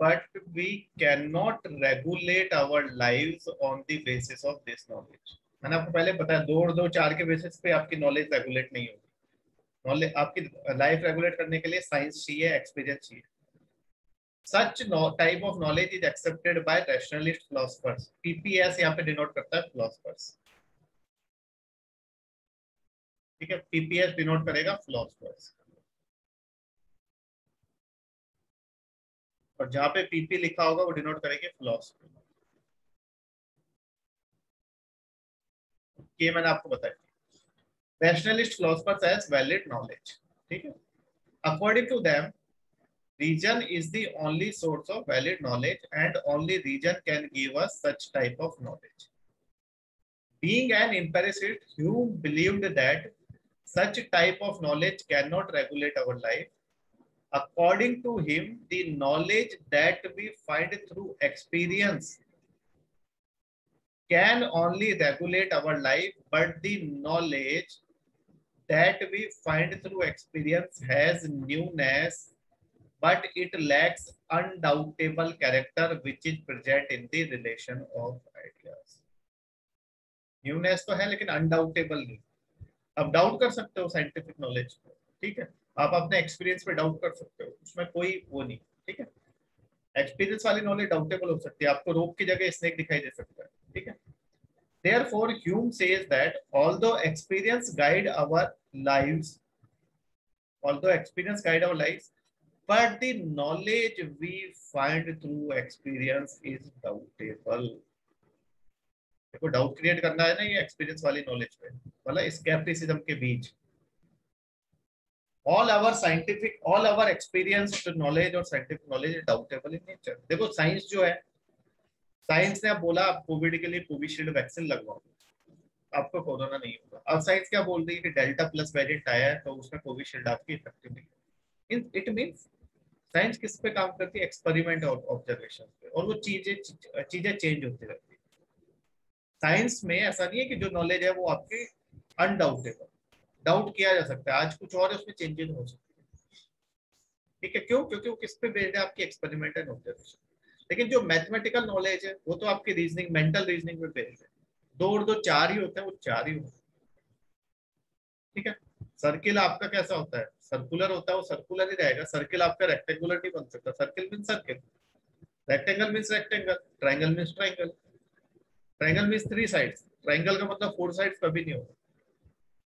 but we cannot regulate our lives on the basis of this knowledge. मैंने आपको पहले बताया 2 और 2 4 के बेसिस पे आपकी नॉलेज रेगुलेट नहीं होगी। नॉलेज आपकी लाइफ रेगुलेट करने के लिए साइंस चाहिए, एक्सपीरियंस चाहिए। Such type of knowledge is accepted by rationalist philosophers. PPS यहाँ पे डिनोट करता है philosophers, ठीक है। पीपीएस डिनोट करेगा फिलोसफर्स, और जहां पे पीपी लिखा होगा वो डिनोट करेंगे फिलोसफी। ये मैंने आपको बताया। Rationalist philosophers as valid knowledge, ठीक है। According to them, reason is the only source of valid knowledge and only reason can give us such type of knowledge. Being an empiricist, Hume believed that such type of knowledge cannot regulate our life. According to him, the knowledge that we find through experience can only regulate our life, but the knowledge that we find through experience has newness but it lacks undoubtable character which is present in the relation of ideas. Newness तो है लेकिन अनडाउटेबल नहीं। आप doubt कर सकते हो scientific knowledge को, ठीक है, आप अपने एक्सपीरियंस पे डाउट कर सकते हो, उसमें कोई वो नहीं, ठीक है। एक्सपीरियंस वाली नॉलेज डाउटेबल हो सकती है, आपको रोप की जगह स्नेक दिखाई दे सकता है, ठीक है। Therefore, Hume says that although experience guide our lives, but the knowledge we find through experience is doubtable. देखो डाउट क्रिएट करना है ना ये एक्सपीरियंस वाली नॉलेज पे, मतलब स्केप्टिसिज्म के बीच। all our experience knowledge और scientific knowledge is doubtable in nature. देखो साइंस जो है, साइंस ने अब बोला आप कोविड के लिए कोविशील्ड वैक्सीन लगवाओ, आपको कोरोना नहीं होगा। अब साइंस क्या बोल रही है कि डेल्टा प्लस वेरिएंट आया है तो उसमें कोविशील्ड आपकी इफेक्टिव नहीं है। इट मींस साइंस किस पे काम करती है, एक्सपेरिमेंट और ऑब्जर्वेशन पे, और वो चीजें चेंज होती रहती है। साइंस में ऐसा नहीं है कि जो नॉलेज है वो आपकी अनडाउटेबल, डाउट किया जा सकता है, आज कुछ और है उसमें चेंजेस हो सकते हैं, ठीक है। क्यों? क्योंकि वो किस पे बेस्ड है, आपकी एक्सपेरिमेंट एंड ऑब्जर्वेशन। लेकिन जो मैथमेटिकल नॉलेज है वो तो आपकी रीजनिंग, मेंटल रीजनिंग पे बेस्ड है। 2 और 2 4 ही होते हैं, वो 4 ही होते हैं, ठीक है। सर्किल आपका कैसा होता है, सर्कुलर होता है, वो सर्कुलर ही रहेगा। सर्किल आपका रेक्टेंगुलर नहीं बन सकता, circle mean circle, rectangle means rectangle, triangle means triangle, triangle means 3 sides, triangle का मतलब 4 साइड्स कभी नहीं होगा,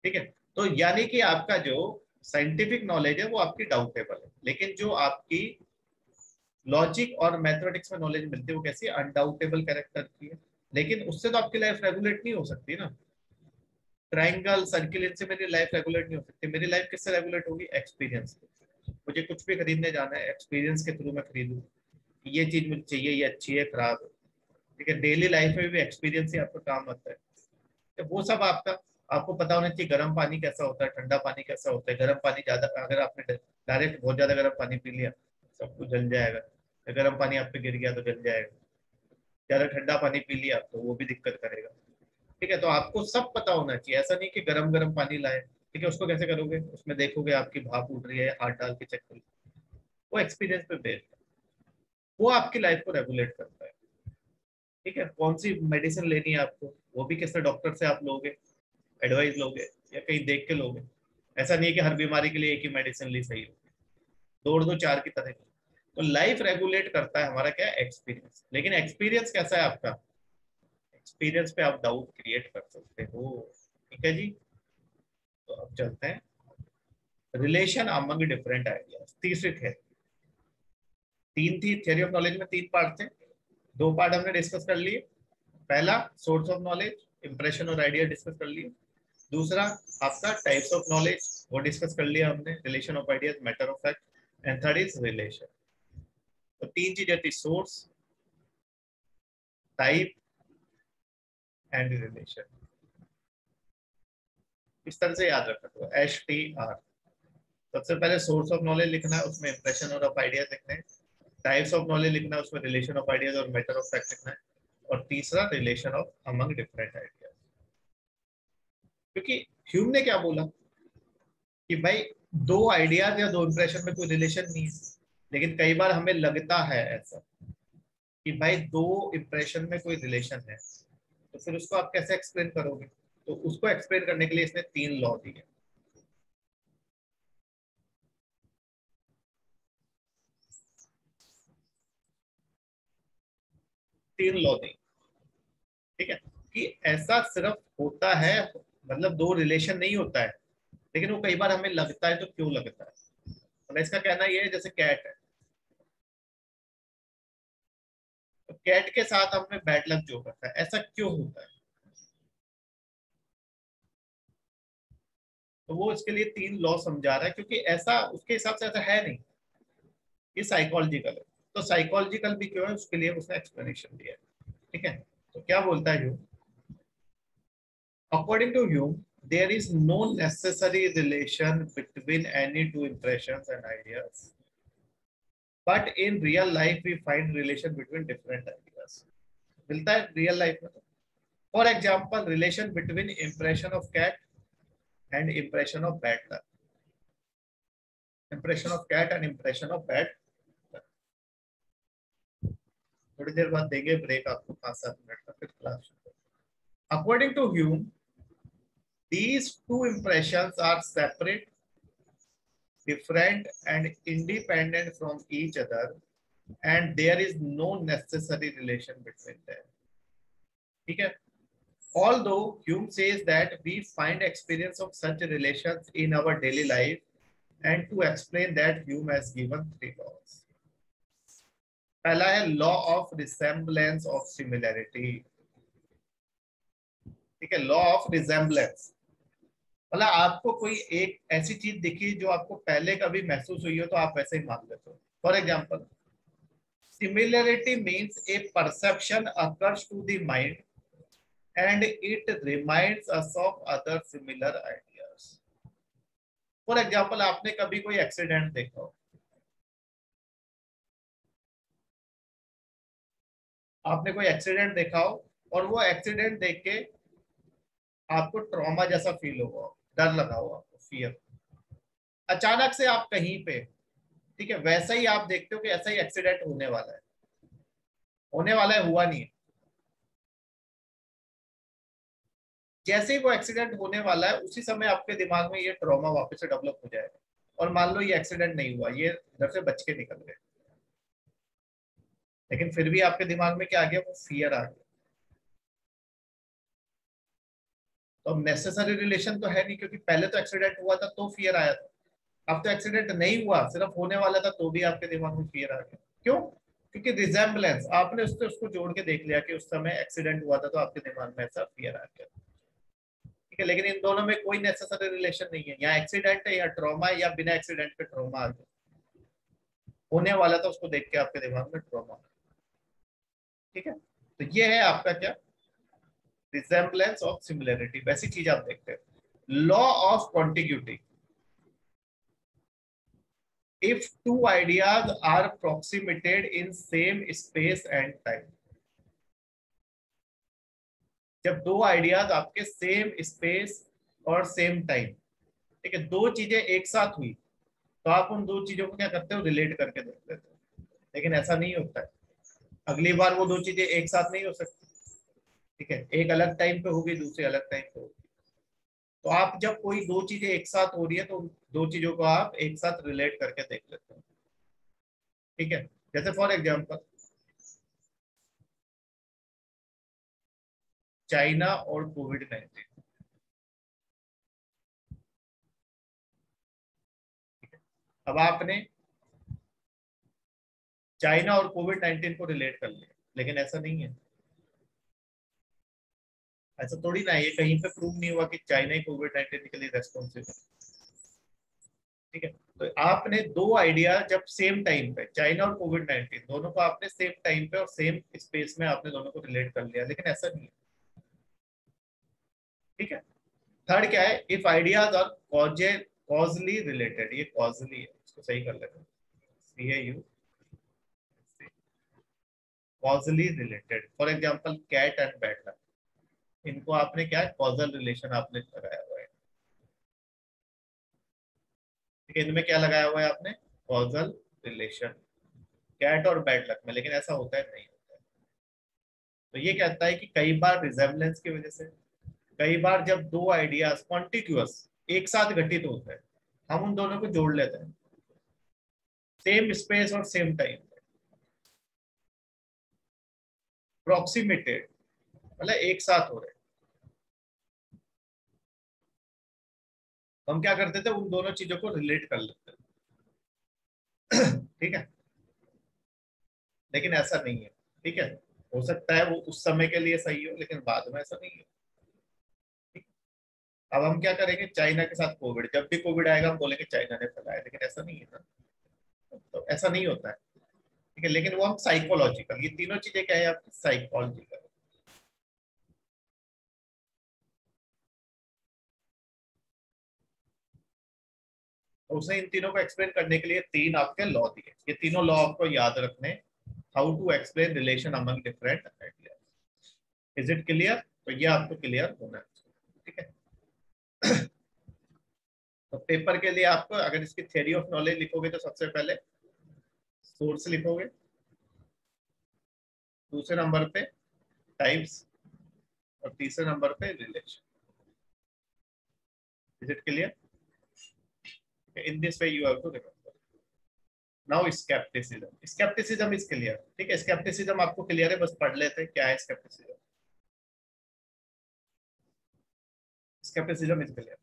ठीक है। तो यानी कि आपका जो साइंटिफिक नॉलेज है वो आपकी डाउटेबल है, लेकिन जो आपकी लॉजिक और मैथमेटिक्स में नॉलेज मिलती है वो कैसी, अनडाउटेबल कैरेक्टर की है। लेकिन उससे तो आपकी लाइफ रेगुलेट नहीं हो सकती ना, ट्राइंगल सर्किल इनसे मेरी लाइफ रेगुलेट नहीं हो सकती। मेरी लाइफ किससे रेगुलेट होगी, एक्सपीरियंस। मुझे कुछ भी खरीदने जाना है, एक्सपीरियंस के थ्रू मैं खरीदूं, ये चीज मुझे चाहिए, ये अच्छी है खराब है, ठीक है। डेली लाइफ में भी एक्सपीरियंस ही आपका काम आता है, तो वो सब आपका, आपको पता होना चाहिए गर्म पानी कैसा होता है, ठंडा पानी कैसा होता है। गर्म पानी ज्यादा, अगर आपने डायरेक्ट बहुत ज्यादा गर्म पानी पी लिया सब कुछ जल जाएगा, गर्म पानी आप पे गिर गया तो जल जाएगा। ज्यादा ठंडा पानी पी लिया तो वो भी दिक्कत करेगा, ठीक है। तो आपको सब पता होना चाहिए, ऐसा नहीं कि गरम गरम पानी लाए, ठीक है, उसको कैसे करोगे, उसमें देखोगे आपकी भाप उड़ रही है, हाथ डाल के चेक करोगे, वो एक्सपीरियंस पे बेस्ड है, वो आपकी लाइफ को रेगुलेट करता है, ठीक है। कौन सी मेडिसिन लेनी है आपको, वो भी किससे, डॉक्टर से आप लोगे, एडवाइस लोगे या कहीं देख के लोगे। ऐसा नहीं है कि हर बीमारी के लिए एक ही मेडिसिन ली सही हो, 2 और 2 4 की तरह। तो लाइफ रेगुलेट करता है हमारा क्या, एक्सपीरियंस। लेकिन एक्सपीरियंस कैसा है आपका, एक्सपीरियंस पे आप डाउट क्रिएट कर सकते हो, ठीक है जी। तो अब चलते हैं रिलेशन अमंग डिफरेंट आइडियाज, तीसरी थे, 3 थी थ्योरी ऑफ नॉलेज में, 3 पार्ट थे, 2 पार्ट हमने डिस्कस कर लिए। पहला सोर्स ऑफ नॉलेज, इंप्रेशन और आइडिया डिस्कस कर लिए। दूसरा आपका टाइप्स ऑफ नॉलेज, वो डिस्कस कर लिया हमने, relation of ideas, matter of fact, and third is relation. तो 3 चीजें थी, सोर्स, टाइप एंड रिलेशन। इस तरह से याद रखा, तो HTR। सबसे पहले सोर्स ऑफ नॉलेज लिखना है, उसमें इंप्रेशन और ऑफ आइडियाज लिखना है। टाइप्स ऑफ नॉलेज लिखना है, उसमें रिलेशन ऑफ आइडियाज और मैटर ऑफ फैक्ट लिखना है। और तीसरा relation of among different ideas. क्योंकि ह्यूम ने क्या बोला कि भाई 2 आइडियाज या 2 इंप्रेशन में कोई रिलेशन नहीं है, लेकिन कई बार हमें लगता है ऐसा कि भाई 2 इंप्रेशन में कोई रिलेशन है, तो फिर उसको आप कैसे एक्सप्लेन करोगे। तो उसको एक्सप्लेन करने के लिए इसने 3 लॉ दिए। 3 लॉ दी, ठीक है, कि ऐसा सिर्फ होता है, मतलब 2 रिलेशन नहीं होता है, लेकिन वो कई बार हमें लगता है, तो क्यों लगता है। मतलब इसका कहना ये है, जैसे कैट है, तो कैट के साथ हमें बैड लक जो करता है, ऐसा क्यों होता है। तो वो इसके लिए 3 लॉ समझा रहा है, क्योंकि ऐसा उसके हिसाब से ऐसा है नहीं, ये साइकोलॉजिकल है। तो साइकोलॉजिकल भी क्यों है, उसके लिए उसने एक्सप्लेनेशन दिया है, ठीक है। तो क्या बोलता है Hume, according to Hume there is no necessary relation between any 2 impressions and ideas, but in real life we find relation between different ideas। मिलता है रियल लाइफ में। For example relation between impression of cat and impression of bad luck, impression of cat and impression of bad थोड़ी देर बाद देंगे break आपको 5-7 minute का, फिर क्लास शुरू। According to Hume these two impressions are separate, different and independent from each other and there is no necessary relation between them. ठीक है? Although Hume says that we find experience of such relations in our daily life, and to explain that Hume has given 3 laws. पहला है law of resemblance of similarity. ठीक है, law of resemblance मतलब आपको कोई एक ऐसी चीज दिखी जो आपको पहले कभी महसूस हुई हो तो आप वैसे ही मान लेते हो. For example, similarity means a perception occurs to the mind and it reminds us of other similar ideas. For example, आपने कभी कोई एक्सीडेंट देखा हो, आपने कोई एक्सीडेंट देखा हो और वो एक्सीडेंट देख के आपको ट्रॉमा जैसा फील हुआ, डर लगा हुआ, फियर. अचानक से आप कहीं पे, ठीक है, वैसा ही आप देखते हो कि ऐसा ही एक्सीडेंट होने वाला है, होने वाला है, हुआ नहीं है. जैसे ही वो एक्सीडेंट होने वाला है उसी समय आपके दिमाग में ये ट्रॉमा वापस से डेवलप हो जाएगा और मान लो ये एक्सीडेंट नहीं हुआ, ये घर से बच के निकल गए, लेकिन फिर भी आपके दिमाग में क्या आ गया, वो फियर आ गया. तो अब नेसेसरी रिलेशन तो है नहीं, क्योंकि पहले तो एक्सीडेंट हुआ था तो फियर आया था, अब तो एक्सीडेंट नहीं हुआ, सिर्फ होने वाला था तो भी आपके दिमाग में फियर आ गया. क्यों? क्योंकि रिजेम्बलेंस, आपने उसको जोड़ के देख लिया कि उस समय एक्सीडेंट हुआ था तो आपके दिमाग में ऐसा फियर आ गया. ठीक है, लेकिन इन दोनों में कोई नेसेसरी रिलेशन नहीं है. यहाँ एक्सीडेंट है या ट्रॉमा है, या बिना एक्सीडेंट के ट्रॉमा आ गया, होने वाला था उसको देख के आपके दिमाग में ट्रॉमा. ठीक है, तो ये है आपका क्या, रिजेम्बलेंस ऑफ सिमिलरिटी. वैसी चीज आप देखते हैं. Law of contiguity, if two ideas are approximated in same space and time. जब दो आइडियाज आपके सेम स्पेस और सेम टाइम, ठीक है, दो चीजें एक साथ हुई तो आप उन दो चीजों को क्या करते हो, रिलेट करके देख लेते हो. लेकिन ऐसा नहीं होता है, अगली बार वो दो चीजें एक साथ नहीं हो सकती. ठीक है, एक अलग टाइम पे होगी, दूसरी अलग टाइम पे होगी. तो आप जब कोई दो चीजें एक साथ हो रही है तो दो चीजों को आप एक साथ रिलेट करके देख लेते हो. ठीक है, जैसे फॉर एग्जाम्पल चाइना और कोविड-19. अब आपने चाइना और कोविड-19 को रिलेट कर लिया, लेकिन ऐसा नहीं है. ऐसा थोड़ी ना है, ये कहीं पे प्रूव नहीं हुआ कि चाइना ही कोविड-19 के लिए रेस्पॉन्सिबल. ठीक है, तो आपने दो आइडिया जब सेम टाइम पे, चाइना और कोविड-19 दोनों को आपने सेम टाइम पे और सेम स्पेस में आपने दोनों को रिलेट कर लिया, लेकिन ऐसा नहीं है. ठीक है, थर्ड क्या है, if ideas are causally related. ये कॉजली है, इसको सही कर लेते हैं, CAU, causally related. For example cat and bat luck, इनको आपने क्या है, कॉजल रिलेशन आपने लगाया हुआ है. ठीक है, इनमें क्या लगाया हुआ है आपने, कॉजल रिलेशन, कैट और बैड लक में. लेकिन ऐसा होता है, नहीं होता है. तो ये कहता है कि कई बार रिजेम्बलेंस की वजह से, कई बार जब दो आइडियाज कॉन्टिग्यूअस एक साथ घटित होते हैं, हम उन दोनों को जोड़ लेते हैं सेम स्पेस और सेम टाइम. अप्रोक्सीमेटेड मतलब एक साथ हो रहे, तो हम क्या करते थे, उन दोनों चीजों को रिलेट कर लेते हैं. ठीक है, लेकिन ऐसा नहीं है. ठीक है, हो सकता है वो उस समय के लिए सही हो, लेकिन बाद में ऐसा नहीं है. ठीक? अब हम क्या करेंगे, चाइना के साथ कोविड, जब भी कोविड आएगा हम बोलेंगे चाइना ने फैलाया, लेकिन ऐसा नहीं है ना. तो ऐसा नहीं होता है. ठीक है, लेकिन वो हम साइकोलॉजिकल, ये तीनों चीजें क्या है आपकी, साइकोलॉजिकल. तो उसने इन तीनों को एक्सप्लेन करने के लिए तीन आपके लॉ दिए. ये तीनों लॉ आपको याद रखने, how to explain relation among different ideas. Is it clear? तो ये आपको क्लियर होना चाहिए. ठीक है, तो पेपर के लिए आपको अगर इसकी थ्योरी ऑफ नॉलेज लिखोगे तो सबसे पहले सोर्स लिखोगे, दूसरे नंबर पे टाइप्स और तीसरे नंबर पे relation. Is it clear? In this way you have to remember. Now scepticism is clear. ठीक है, स्केप्टिसिज्म आपको क्लियर है, बस पढ़ लेते हैं क्या है scepticism. Scepticism is clear.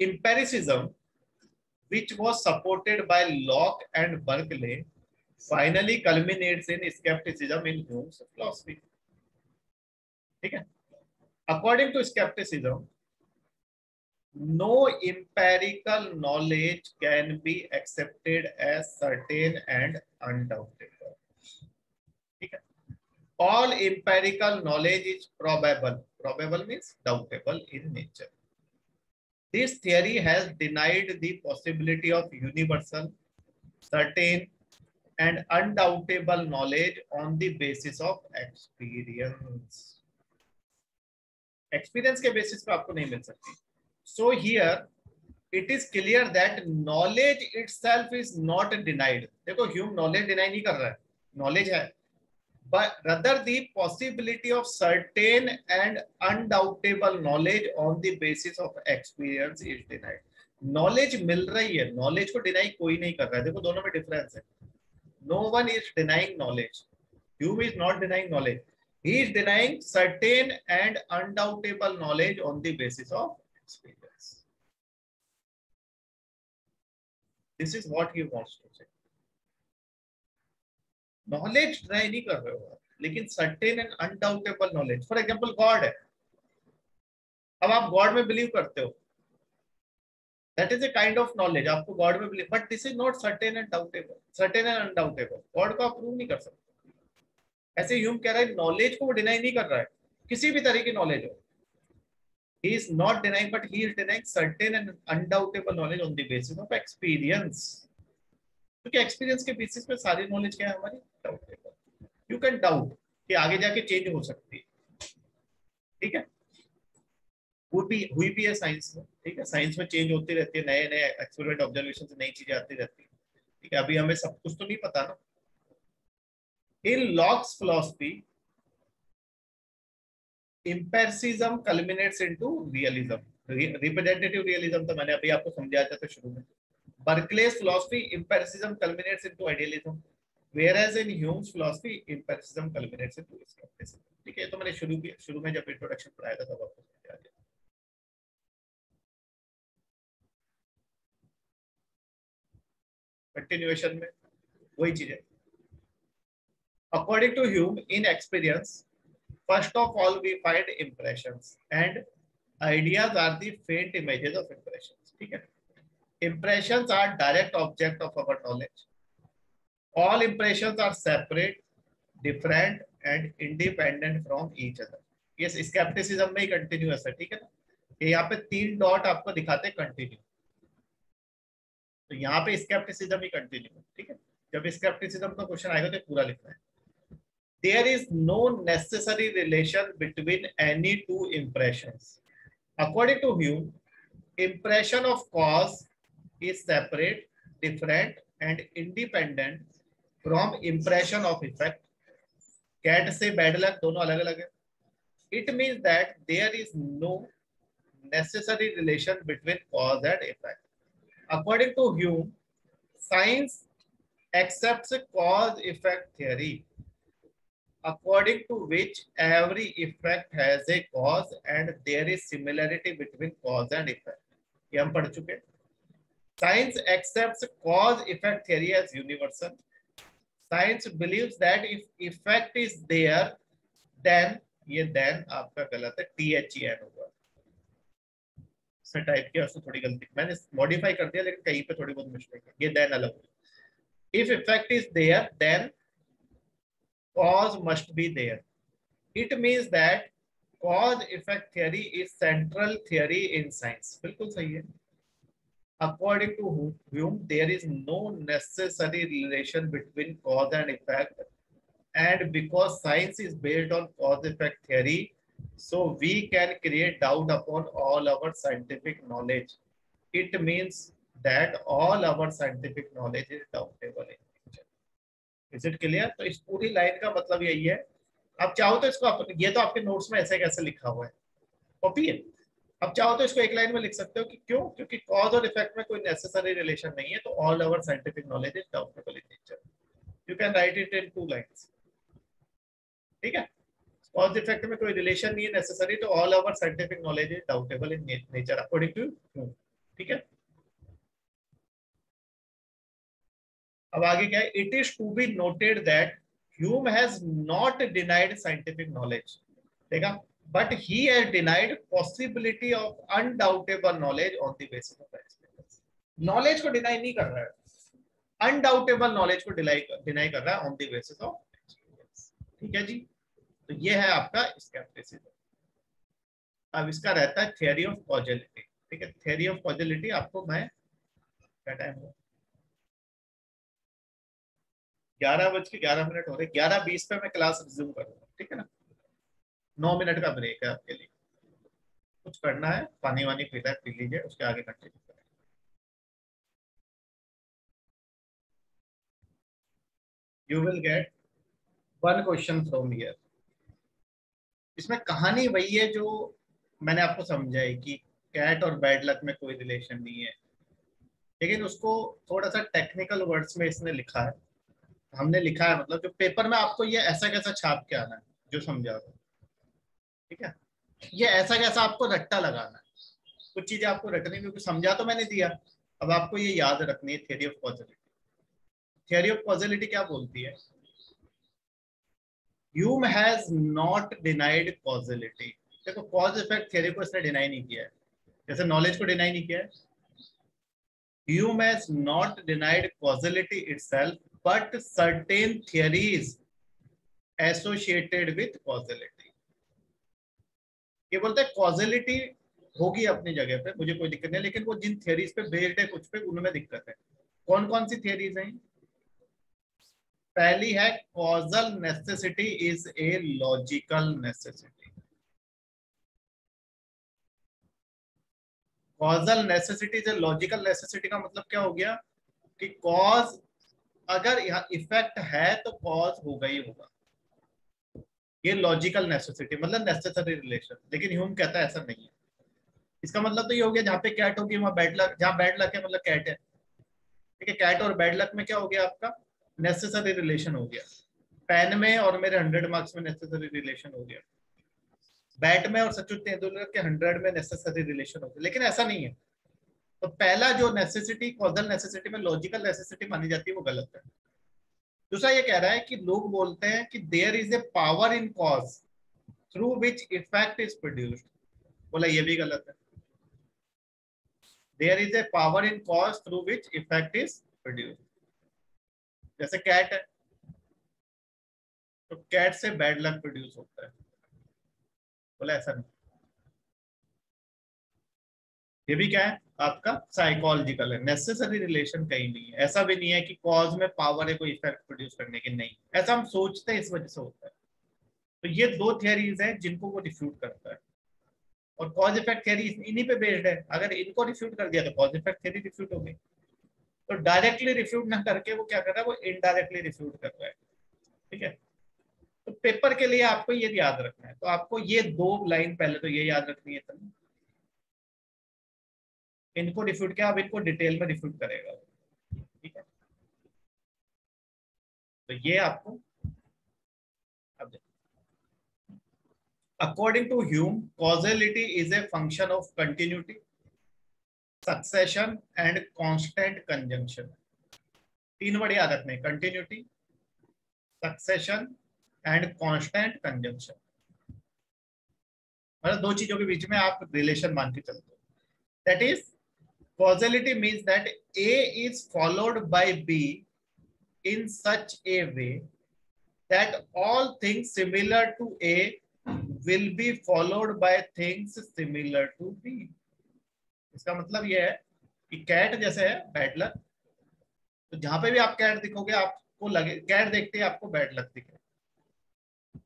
Empiricism, which was supported by Locke and Berkeley, finally culminates in skepticism in Hume's philosophy. ठीक है? According to skepticism, no empirical knowledge can be accepted as certain and undoubtable. ठीक है? All empirical knowledge is probable. Probable means doubtable in nature. This theory has denied the possibility of universal, certain, and undoubtable knowledge on the basis of experience. Experience के basis पे आपको नहीं मिल सकती. So here it is clear that knowledge itself is not denied. देखो Hume knowledge deny नहीं कर रहा है, knowledge है, but rather the possibility of certain and undoubtable knowledge on the basis of experience is denied. Knowledge मिल रही है, knowledge को deny कोई नहीं कर रहा है. देखो दोनों में difference है. No one is denying knowledge. Hume is not denying knowledge. He is denying certain and undoubtable knowledge on the basis of experience. This is what he wants to say. Knowledge deny नहीं कर रहे हो, लेकिन certain and undoubtable knowledge. For example, God है. अब आप God में believe करते हो. That is a kind of knowledge. आपको God में believe, but this is not certain and doubtable. Certain and undoubtable. God को आप prove नहीं कर सकते. ऐसे ह्यूम कह रहा है नॉलेज को वो डिनाई नहीं कर रहा है, किसी भी तरह की नॉलेज हो. He is not denying, but he is denying certain and undoubtable knowledge on the basis of experience. क्योंकि एक्सपीरियंस के बेसिस पे सारी नॉलेज क्या है हमारी, डाउटेबल. यू कैन डाउट कि आगे जाके चेंज हो सकती है. ठीक है, हुई भी है साइंस में. ठीक है, साइंस में चेंज होती रहती है, नए नए एक्सपेरिमेंट ऑब्जर्वेशन से नई चीजें आती रहती है. ठीक है, अभी हमें सब कुछ तो नहीं पता ना. In Locke's philosophy, empiricism culminates into realism. Representative realism तो मैंने अभी आपको समझाया था शुरू में. Berkeley's philosophy, empiricism culminates into idealism, whereas in Hume's philosophy, empiricism culminates into skepticism. ठीक है, तो मैंने शुरू में जब इंट्रोडक्शन पढ़ाया था तब आपको समझाया था. कंटिन्यूएशन में वही चीज है. According to Hume, in experience, first of all, we find impressions, and ideas are the faint images of impressions. ठीक है, impressions are direct object of our knowledge. All impressions are separate, different, and independent from each other. Yes, skepticism में ही continuous है. ठीक है ना, ये यहाँ पे 3 डॉट आपको दिखाते हैं कंटिन्यू, तो यहाँ पे skepticism ही कंटिन्यू. ठीक है, जब skepticism का क्वेश्चन आएगा तो पूरा लिखना है. There is no necessary relation between any two impressions. According to Hume, impression of cause is separate, different, and independent from impression of effect. Cat से bad luck दोनों अलग अलग है. It means that there is no necessary relation between cause and effect. According to Hume, science accepts cause-effect theory, according to which every effect has a cause and there is similarity between cause and effect. ये हम पढ़ चुके. Science accepts cause-effect theory as universal. Science believes that if effect is there, then ये then आपका गलत है, THEN होगा. इसमें टाइप किया उसको थोड़ी गलती, मैंने मॉडिफाई कर दिया लेकिन कहीं पे थोड़ी बहुत मिस्टेक है. ये then अलग होगा. If effect is there, then cause must be there. It means that cause effect theory is central theory in science. बिल्कुल सही है. According to Hume, there is no necessary relation between cause and effect, and because science is based on cause effect theory, so we can create doubt upon all our scientific knowledge. It means that all our scientific knowledge is doubtable in nature. Is it clear? तो इस पूरी line का मतलब यही है। आप चाहो तो इसको ये तो आपके नोट्स में ऐसे कैसे लिखा हुआ है, कॉपी है। अब चाहो तो इसको एक लाइन में लिख सकते हो कि क्यों, क्योंकि कॉज और इफेक्ट में कोई नेसेसरी रिलेशन नहीं है, तो all over scientific knowledge is doubtable in nature. You can right it in 2 lines. ठीक है, कॉज इफेक्ट में कोई रिलेशन नहीं है नेसेसरी, तो all over scientific knowledge is doubtable in nature according to Hume. ठीक है, अब आगे क्या है, it is to be noted that Hume has not denied scientific knowledge, देखा, but he has denied possibility of undoubtable knowledge on the basis of experience. Knowledge को deny नहीं कर रहा है, अनडाउटेबल नॉलेज को डिनाई कर रहा है on the basis of experience. ठीक है जी, तो ये है आपका स्केप्टिसिज्म। अब इसका रहता है थियरी ऑफ कॉजेलिटी। ठीक है, थियरी ऑफ कॉजेलिटी आपको मैं क्या टाइम हुआ, 11:11 हो रहे, 11:20 पे मैं क्लास रिज्यूम करूंगा। ठीक है ना, 9 मिनट का ब्रेक है आपके लिए, कुछ करना है, पानी वानी पीता है पी लीजिए, उसके आगे कंटिन्यू करें। You will gate 1 question from here. इसमें कहानी वही है जो मैंने आपको समझाई कि कैट और बैड लक में कोई रिलेशन नहीं है, लेकिन उसको थोड़ा सा टेक्निकल वर्ड्स में इसने लिखा है, हमने लिखा है, मतलब जो पेपर में आपको ये ऐसा कैसा छाप के आना है जो समझा दो। ठीक है, ये ऐसा कैसा आपको रट्टा लगाना है, कुछ चीजें आपको रटनी, क्योंकि समझा तो मैंने दिया, अब आपको ये याद रखनी है। Theory of causality, theory of causality क्या बोलती है, Hume has not denied causality. देखो, कॉज इफेक्ट थियरी को इसने डिनाई नहीं किया है, जैसे नॉलेज को डिनाई नहीं किया है। Hume has not denied causality itself, but certain theories associated with causality. ये बोलते हैं कॉजेलिटी होगी अपनी जगह पे, मुझे कोई दिक्कत नहीं, लेकिन वो जिन थियरीज पे बेस्ड है कुछ पे, उनमें दिक्कत है। कौन कौन सी थियरीज हैं? पहली है causal necessity is a logical necessity. Causal necessity is a logical necessity का मतलब क्या हो गया कि कॉज, अगर यहाँ इफेक्ट है तो कॉज होगा ही होगा, ये लॉजिकल नेसेसिटी मतलब नेसेसरी रिलेशन। लेकिन ह्यूम कहता है ऐसा नहीं है। इसका मतलब तो ये हो गया, जहाँ पे कैट होगी वहां बैड लक, जहाँ बैड लक है मतलब कैट है। ठीक है, कैट और बैड लक में क्या हो गया आपका, नेसेसरी रिलेशन हो गया। पेन में और मेरे 100 मार्क्स में नेसेसरी रिलेशन हो गया, बैट में और सचिन तेंदुलकर के 100 में नेसेसरी रिलेशन हो गया। लेकिन ऐसा नहीं है, तो पहला जो नेसेसिटी कॉजल नेसेसिटी में लॉजिकल नेसेसिटी मानी जाती है, वो गलत है। दूसरा ये कह रहा है कि लोग बोलते हैं कि there is a power in cause through which effect is produced, बोला ये भी गलत है। There is a power in cause through which effect is produced. जैसे कैट है, तो कैट से बैड लक प्रोड्यूस होता है, बोला ऐसा नहीं। ये भी क्या है आपका साइकोलॉजिकल है, नेसेसरी रिलेशन कहीं नहीं है। ऐसा भी नहीं है कि कॉज में पावर है कोई इफेक्ट प्रोड्यूस करने की, नहीं, ऐसा हम सोचते हैं इस वजह से होता है। तो ये 2 थियरीज हैं जिनको वो रिफ्यूट करता है, और कॉज इफेक्ट थियरी इन्हीं पे बेस्ड है। अगर इनको रिफ्यूट कर दिया तो कॉज इफेक्ट थियरी रिफ्यूट हो गई। तो डायरेक्टली रिफ्यूट ना करके वो क्या कर रहा है, वो इनडायरेक्टली रिफ्यूट कर रहा है। ठीक है, तो पेपर के लिए आपको ये याद रखना है, तो आपको ये 2 लाइन पहले तो ये याद रखनी है। इनको रिफ्यूट किया, अब इनको डिटेल में रिफ्यूट करेगा। ठीक है, तो ये आपको अब according to Hume causality is a function of continuity, succession and constant conjunction. 3 word याद रखने, continuity, succession and constant conjunction, मतलब 2 चीजों के बीच में आप रिलेशन मान के चलते हो। That is causality means that A is followed by B in such a way that all things similar to A will be followed by things similar to B। इसका मतलब यह है कि कैट जैसे है बैड लक, तो जहां पे भी आप कैट दिखोगे आपको लगे, कैट देखते ही आपको बैड लक दिखे,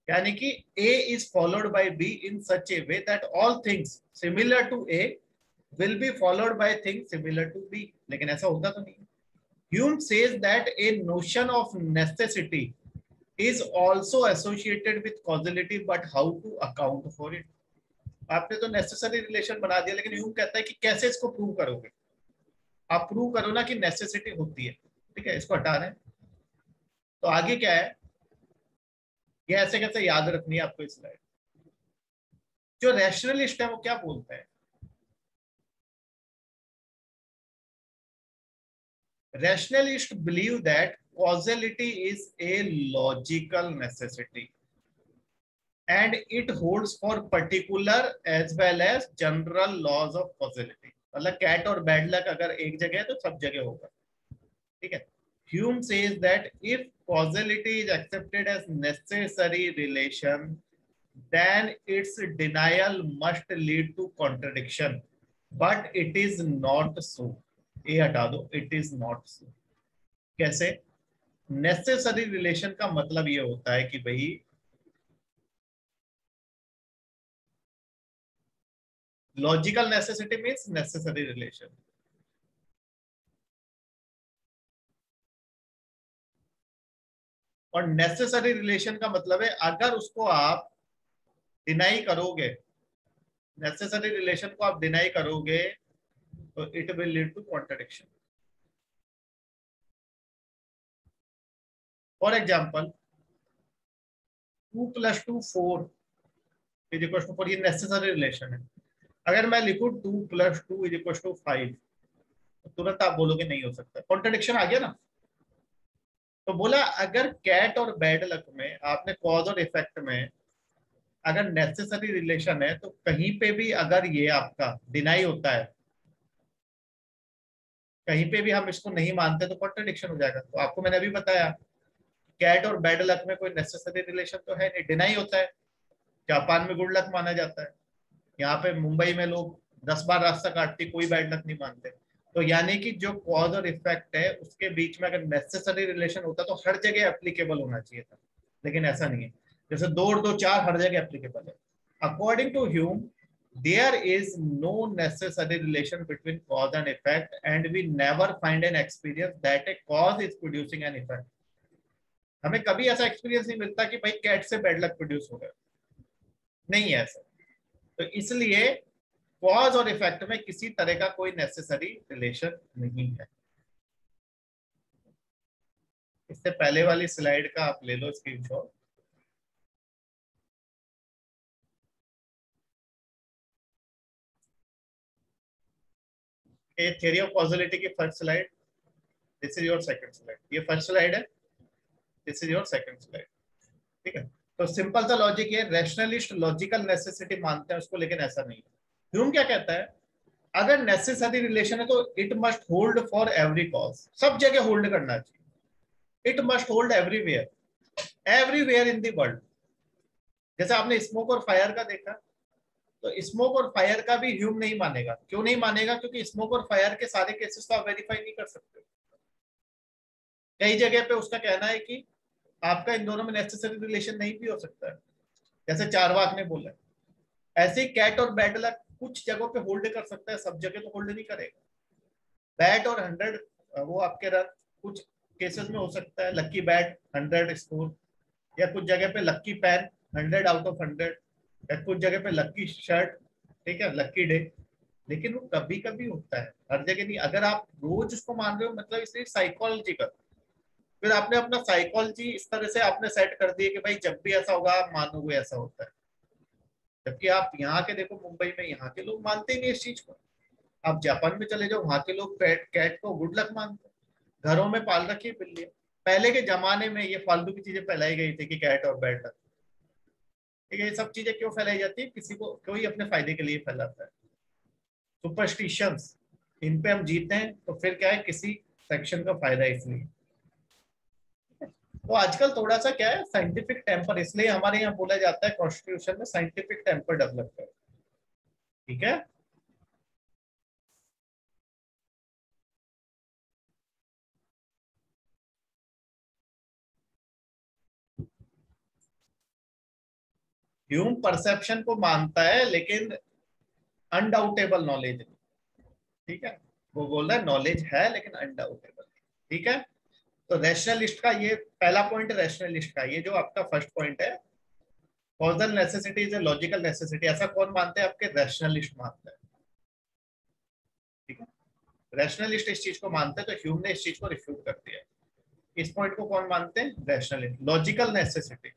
यानी कि A is followed by B in such a way that all things similar to A will be followed by things similar to B। लेकिन ऐसा होता तो नहीं, Hume says that a notion of necessity is also associated with causality, but how to account for it? आपने तो necessary relation बना दिया, लेकिन ह्यूम कहता है कि कैसे इसको प्रूव करोगे? आप प्रूव करो ना कि नेसेसिटी होती है, ठीक है, इसको हटा रहे हैं। तो आगे क्या है, ये ऐसे कैसे याद रखनी है आपको इस स्लाइड। जो रैशनलिस्ट है वो क्या बोलता है? Rationalists believe that causality is a logical necessity and it holds for particular as well as general laws of causality. मतलब कैट और बैड लक अगर एक जगह है तो सब जगह होगा, ठीक है। Hume says that if causality is accepted as necessary relation, then its denial must lead to contradiction, but it is not so. ये हटा दो, it is not so. कैसे? नेसेसरी रिलेशन का मतलब ये होता है कि भाई logical necessity means necessary relation, और नेसेसरी रिलेशन का मतलब है अगर उसको आप डिनाई करोगे, नेसेसरी रिलेशन को आप डिनाई करोगे तो it will lead to contradiction. For example 2 + 2 4 is equal to 4, ये नेसेसरी रिलेशन है। अगर मैं लिखूं 2 + 2 इज इक्वल टू 5, तो तुरंत आप बोलोगे नहीं हो सकता, कॉन्ट्रडिक्शन आ गया ना। तो बोला अगर कैट और बैड लक में आपने कॉज और इफेक्ट में अगर नेसेसरी रिलेशन है, तो कहीं पे भी अगर ये आपका डिनाई होता है, कहीं पे भी हम इसको नहीं मानते, तो कॉन्ट्रडिक्शन हो जाएगा। तो आपको मैंने अभी बताया कैट और बैड लक में कोई नेसेसरी रिलेशन तो है नहीं, डिनाई होता है। जापान में गुड लक माना जाता है, यहाँ पे मुंबई में लोग 10 बार रास्ता काटते कोई बैड लक नहीं मानते। तो यानी कि जो कॉज और इफेक्ट है उसके बीच में अगर नेसेसरी रिलेशन होता तो हर जगह एप्लीकेबल होना चाहिए था, लेकिन ऐसा नहीं है। जैसे 2 और 2 4 हर जगह एप्लीकेबल है। According to Hume there is no necessary relation between cause and effect, and we never find an experience that a cause is producing an effect. हमें कभी ऐसा एक्सपीरियंस नहीं मिलता कि भाई कैट से बैड लक प्रोड्यूस हो गया, नहीं है ऐसा। तो इसलिए कॉज और इफेक्ट में किसी तरह का कोई नेसेसरी रिलेशन नहीं है। इससे पहले वाली स्लाइड का आप ले लो स्क्रीनशॉट। ये थ्योरी ऑफ कॉजुअलिटी की first slide, this is your second slide. ये फर्स्ट स्लाइड है, this is your second slide, ठीक है। तो सिंपल सा लॉजिक है, रैशनलिस्ट लॉजिकल नेसेसिटी मानते हैं उसको, लेकिन ऐसा नहीं है। ह्यूम क्या कहता है, अगर नेसेसरी रिलेशन है तो it must hold for every cause, सब जगह होल्ड करना चाहिए। It must hold everywhere, everywhere in the world. जैसे आपने स्मोक और फायर का देखा, तो स्मोक और फायर का भी ह्यूम नहीं मानेगा। क्यों नहीं मानेगा? क्योंकि स्मोक और फायर के सारे केसेस तो आप वेरीफाई नहीं कर सकते। कई जगह पे उसका कहना है कि आपका इन दोनों में नेसेसरी रिलेशन नहीं भी हो सकता है, जैसे चारवाक ने बोला। ऐसे ही कैट और बैड लक कुछ जगहों पे होल्ड कर सकता है, सब जगह तो होल्ड नहीं करेगा। बैट और 100 वो आपके रन कुछ केसेस में हो सकता है, लक्की बैट 100 स्कोर, या कुछ जगह पे लक्की पैन 100 आउट ऑफ 100, या कुछ जगह पे लक्की शर्ट, ठीक है, लक्की डे। लेकिन वो कभी कभी होता है, हर जगह नहीं। अगर आप रोज उसको मान रहे हो, मतलब इसलिए साइकोलॉजी का, फिर आपने अपना साइकोलॉजी इस तरह से आपने सेट कर दी है कि भाई जब भी ऐसा होगा आप मानोगे ऐसा होता है। जबकि आप यहाँ के देखो, मुंबई में यहाँ के लोग मानते ही नहीं इस चीज को। आप जापान में चले जाओ, वहां के लोग कैट को गुड लक मानते हैं, घरों में पाल रखी है बिल्ली। पहले के जमाने में ये फालतू की चीजें फैलाई गई थी कि कैट और बैड लक, ठीक है। ये सब चीजें क्यों फैलाई जाती है? किसी को कोई अपने फायदे के लिए फैलाता है। सुपरस्टिशंस, इन पे हम जीते हैं तो फिर क्या है, किसी सेक्शन का फायदा है इसलिए। तो आजकल थोड़ा सा क्या है, साइंटिफिक टेम्पर, इसलिए हमारे यहाँ बोला जाता है कॉन्स्टिट्यूशन में साइंटिफिक टेम्पर डेवलप करो, ठीक है। ह्यूम परसेप्शन को मानता है लेकिन अनडाउटेबल नॉलेज नहीं, ठीक है। वो बोल रहा है नॉलेज है लेकिन अनडाउटेबल, ठीक है, तो रैशनलिस्ट का ये पहला पॉइंट है, रैशनलिस्ट का ये जो आपका फर्स्ट पॉइंट है, causal necessity is a logical necessity, ऐसा कौन मानते हैं? आपके रैशनलिस्ट मानते हैं। ठीक है, रैशनलिस्ट इस चीज को मानते हैं, तो ह्यूम ने इस चीज को रिफ्यूट कर दिया। इस पॉइंट को कौन मानते हैं? Rationalist. Logical necessity,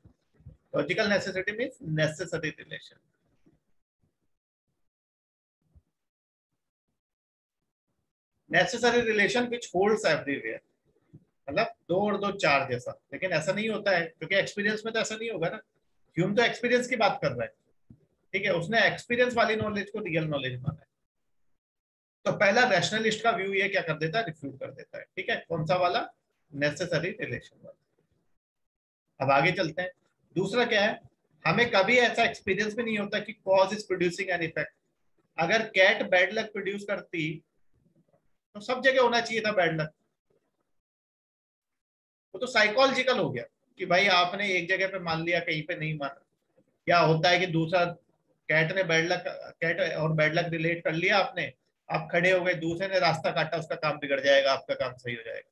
logical necessity means necessary relation. Necessary relation which holds everywhere, मतलब दो और दो चार जैसा, लेकिन ऐसा नहीं होता है क्योंकि एक्सपीरियंस में तो ऐसा नहीं होगा ना। ह्यूम तो एक्सपीरियंस की बात कर रहा है, ठीक है, उसने एक्सपीरियंस वाली नॉलेज को रियल नॉलेज माना है। तो पहला रैशनलिस्ट का व्यू ये क्या कर देता है? रिफ्यूट कर देता है। ठीक है, कौन सा वाला? नेसेसरी रिलेशन वाला। अब आगे चलते हैं। दूसरा क्या है? हमें कभी ऐसा एक्सपीरियंस भी नहीं होता कि cause is producing an effect. अगर कैट बैड लक प्रोड्यूस करती तो सब जगह होना चाहिए था बैड लक। वो तो साइकोलॉजिकल हो गया कि भाई आपने एक जगह पे मान लिया, कहीं पे नहीं माना। क्या होता है कि दूसरा कैट ने बैड लक, कैट और बैड लक रिलेट कर लिया आपने, आप खड़े हो गए, दूसरे ने रास्ता काटा, उसका काम बिगड़ जाएगा, आपका काम सही हो जाएगा।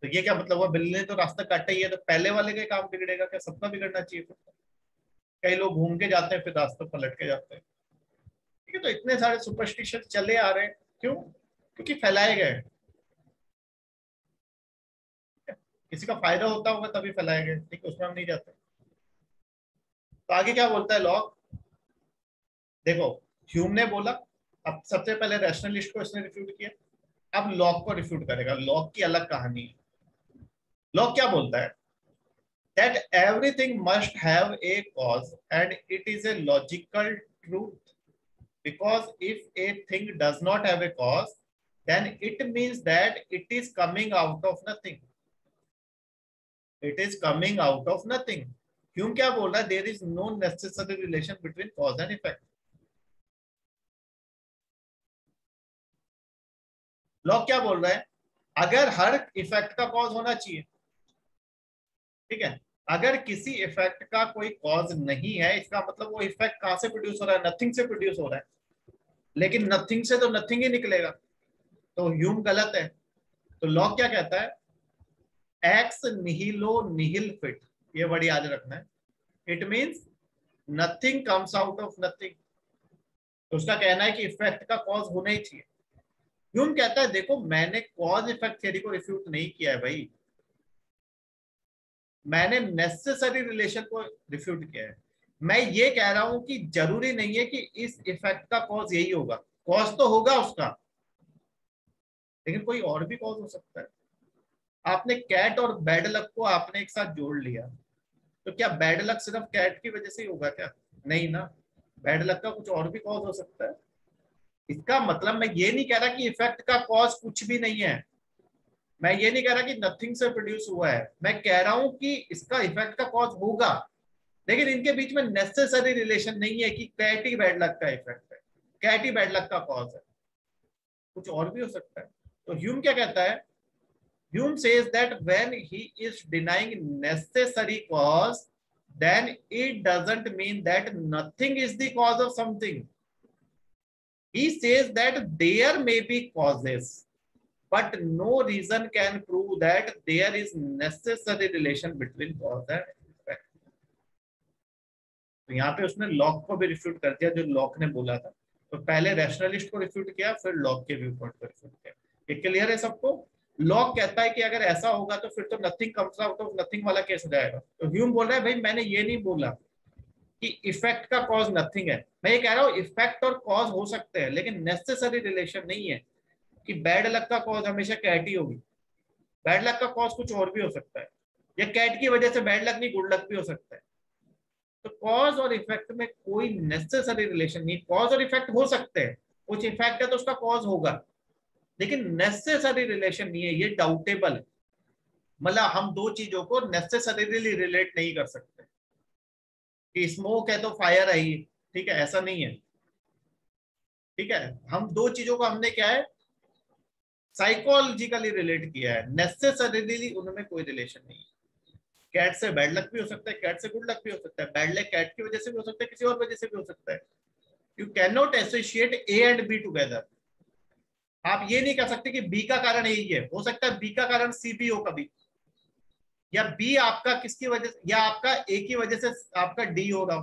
तो ये क्या मतलब हुआ? बिल्ली ने तो रास्ता काटा ही है, तो पहले वाले का काम बिगड़ेगा क्या? सबका बिगड़ना चाहिए फिर तो। कई लोग घूम के जाते हैं फिर रास्ते पलट के जाते हैं। ठीक है, तो इतने सारे सुपरस्टिशन चले आ रहे हैं, क्यों? क्योंकि फैलाए गए। किसी का फायदा होता होगा तभी फैलाए गए, ठीक है, उसमें हम नहीं जाते। तो आगे क्या बोलता है लॉ? देखो, ह्यूम ने बोला, अब सबसे पहले रैशनलिस्ट को इसने रिफ्यूट किया, अब लॉक को रिफ्यूट करेगा। लॉक की अलग कहानी है। लॉक क्या बोलता है? that everything must have a cause and it is a logical truth, because if a thing does not have a cause then it means that it is coming out of nothing, it is coming out of nothing. क्यों क्या बोल रहा है? there is no necessary relation between cause and effect. Lock क्या बोल रहा है? अगर हर इफेक्ट का कॉज होना चाहिए, ठीक है, अगर किसी इफेक्ट का कोई कॉज नहीं है, इसका मतलब वो इफेक्ट कहां से प्रोड्यूस हो रहा है? नथिंग से प्रोड्यूस हो रहा है। लेकिन नथिंग से तो नथिंग ही निकलेगा, तो ह्यूम गलत है। तो लॉ क्या कहता है? एक्स निहिलो निहिल फिट, ये वर्ड याद रखना है। It means nothing comes out of nothing. तो उसका कहना है कि इफेक्ट का कॉज होना ही चाहिए। ह्यूम कहता है देखो, मैंने कॉज इफेक्ट थ्योरी को रिफ्यूट नहीं किया है भाई, मैंने नेसेसरी रिलेशन को रिफ्यूट किया है। मैं ये कह रहा हूं कि जरूरी नहीं है कि इस इफेक्ट का कॉज यही होगा। कॉज तो होगा उसका, लेकिन कोई और भी कॉज हो सकता है। आपने कैट और बैड लक को आपने एक साथ जोड़ लिया, तो क्या बैड लक सिर्फ कैट की वजह से ही होगा क्या? नहीं ना, बैड लक का कुछ और भी कॉज हो सकता है। इसका मतलब मैं ये नहीं कह रहा कि इफेक्ट का कॉज कुछ भी नहीं है, मैं ये नहीं कह रहा कि नथिंग से प्रोड्यूस हुआ है, मैं कह रहा हूं कि इसका इफेक्ट का कॉज होगा, लेकिन इनके बीच में नेसेसरी रिलेशन नहीं है कि कैट ही बैड लक का इफेक्ट है, कैट ही बैड लक का कॉज है, कुछ और भी हो सकता है। तो ह्यूम क्या कहता है? Hume says that when he is denying necessary cause, then it doesn't mean that nothing is the cause of something. He says that there may be causes, but no reason can prove that there is necessary relation between cause and effect. तो यहाँ पे उसने lock को भी refute कर दिया जो lock ने बोला था। तो पहले रैशनलिस्ट को रिफ्यूट किया, फिर लॉक के व्यू पॉइंट को रिफ्यूट किया। ये क्लियर है सबको? लॉक कहता है कि अगर ऐसा होगा तो फिर तो nothing comes out of nothing वाला केस हो जाएगा। तो ह्यूम बोल रहा है भाई मैंने ये नहीं बोला कि इफेक्ट का कॉज नथिंग है, मैं ये कह रहा हूँ इफेक्ट और कॉज हो सकते हैं, लेकिन नेसेसरी रिलेशन नहीं है कि बैड लक का कॉज हमेशा कैट ही होगी। बैड लक का कॉज कुछ और भी हो सकता है, या कैट की वजह से बैड लक नहीं गुड लक भी हो सकता है। तो कॉज और इफेक्ट में कोई नेसेसरी रिलेशन नहीं। कॉज और इफेक्ट हो सकते हैं, कुछ इफेक्ट है तो उसका कॉज होगा, लेकिन नेसेसरी रिलेशन नहीं है, ये डाउटेबल है। मतलब हम दो चीजों को नेसेसरीली रिलेट नहीं कर सकते कि स्मोक है तो फायर है ही, ठीक है, ऐसा नहीं है। ठीक है, हम दो चीजों को हमने क्या है, साइकोलॉजिकली रिलेट किया है, नेसेसरीली उनमें कोई रिलेशन नहीं है। कैट से बैड लक भी हो सकता है, कैट से गुड लक भी हो सकता है, बैड लक कैट की वजह से भी हो सकता है, किसी और वजह से भी हो सकता है। You can not associate A and be together. आप ये नहीं कह सकते कि बी का कारण यही है, हो सकता है बी का कारण सी भी हो कभी, या बी आपका किसकी वजह से, या आपका ए की वजह से आपका डी होगा।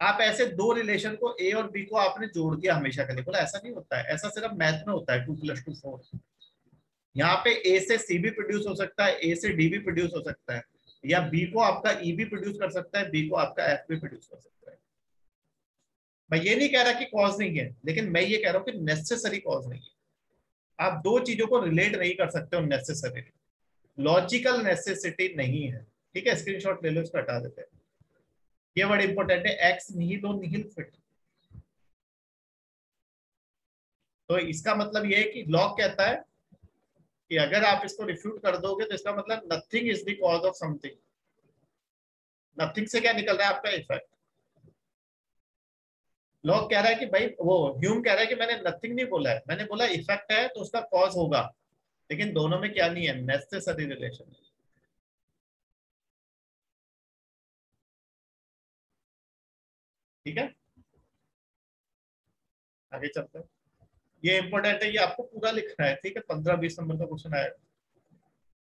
आप ऐसे दो रिलेशन को ए और बी को आपने जोड़ दिया हमेशा के लिए, बोला ऐसा नहीं होता है, ऐसा सिर्फ मैथ में होता है 2+2 4। यहाँ पे ए से सी भी प्रोड्यूस हो सकता है, ए से डी भी प्रोड्यूस हो सकता है, या बी को आपका ई भी प्रोड्यूस कर सकता है, बी को आपका एफ भी प्रोड्यूस कर सकता है। मैं ये नहीं कह रहा कि कॉज नहीं है, लेकिन मैं ये कह रहा हूँ कि नेसेसरी कॉज नहीं है। आप दो चीजों को रिलेट नहीं कर सकते हो नेसेसरी, लॉजिकल नेसेसिटी नहीं है। ठीक है, स्क्रीनशॉट ले लो, इसको हटा देते हैं। ये वर्ड इंपॉर्टेंट है, एक्स निहिलो निहिल फिट। तो इसका मतलब ये है कि लॉ कहता है कि अगर आप इसको रिफ्यूट कर दोगे तो इसका मतलब nothing is the cause of something. Nothing से क्या निकल रहा है, आपका इफेक्ट। लॉ कह रहा है कि भाई, वो ह्यूम कह रहा है कि मैंने नथिंग नहीं बोला है, मैंने बोला इफेक्ट है तो उसका कॉज होगा, लेकिन दोनों में क्या नहीं है, नेसेसरी रिलेशन। ठीक है, आगे चलते हैं। ये इंपॉर्टेंट है, ये आपको पूरा लिखना है। ठीक है, 15-20 नंबर का क्वेश्चन आएगा।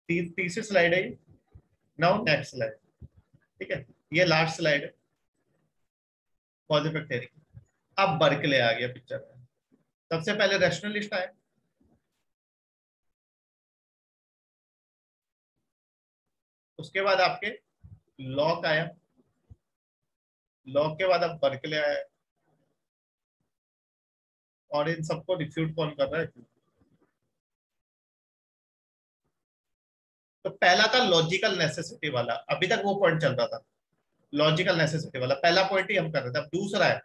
तीसरी स्लाइड है ये। Now next slide. ठीक है, ये लास्ट स्लाइड है, कॉज इफेक्ट थ्योरी। अब बर्कले आ गया पिक्चर में। सबसे पहले रैशनलिस्ट आए, उसके बाद आपके लॉक आया, लॉक के बाद अब बर्कले आया, और इन सबको रिफ्यूट कौन कर रहा है। तो पहला था लॉजिकल नेसेसिटी वाला, अभी तक वो पॉइंट चल रहा था, लॉजिकल नेसेसिटी वाला पहला पॉइंट ही हम कर रहे थे। अब दूसरा है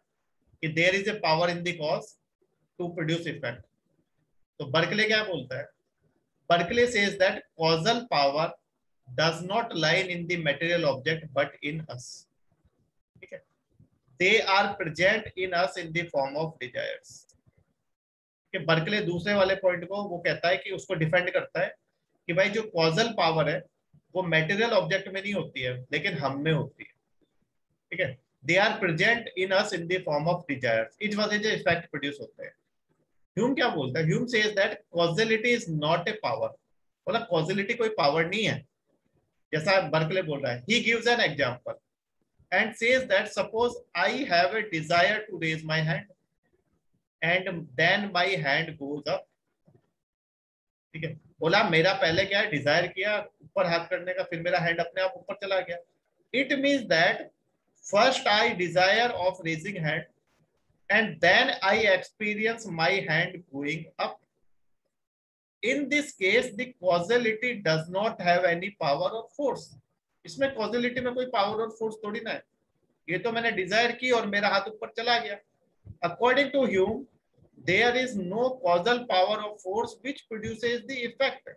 कि there is a power in the cause to produce effect. तो बर्कले क्या बोलता है, Berkeley says that causal power does not line in the material object but in us. ठीक है, they are present in us in the form of desires. कि Berkeley दूसरे वाले point को वो कहता है कि उसको डिफेंड करता है कि भाई जो कॉजल पावर है वो मेटेरियल ऑब्जेक्ट में नहीं होती है, लेकिन हम में होती है। ठीक है, they are present in us in the form of desires, इस वजह से इफेक्ट प्रोड्यूस होते हैं। ह्यूम क्या बोलता है, Hume says that causality is not a power. बोला कॉजलिटी कोई पावर नहीं है, जैसा बर्कले बोल रहा है। He gives an example and says that suppose I have a desire to raise my hand and then my hand goes up. ठीक है, बोला मेरा पहले क्या है, डिजायर किया ऊपर हाथ करने का, फिर मेरा हैंड अपने आप ऊपर चला गया। It means that first I desire of raising hand and then I experience my hand going up. In this case the causality does not have any power और फोर्स। इसमें कॉजलिटी में कोई पावर और फोर्स थोड़ी ना है, ये तो मैंने डिजायर की और मेरा हाथ ऊपर चला गया। According to Hume there is no causal power or force which produces the effect।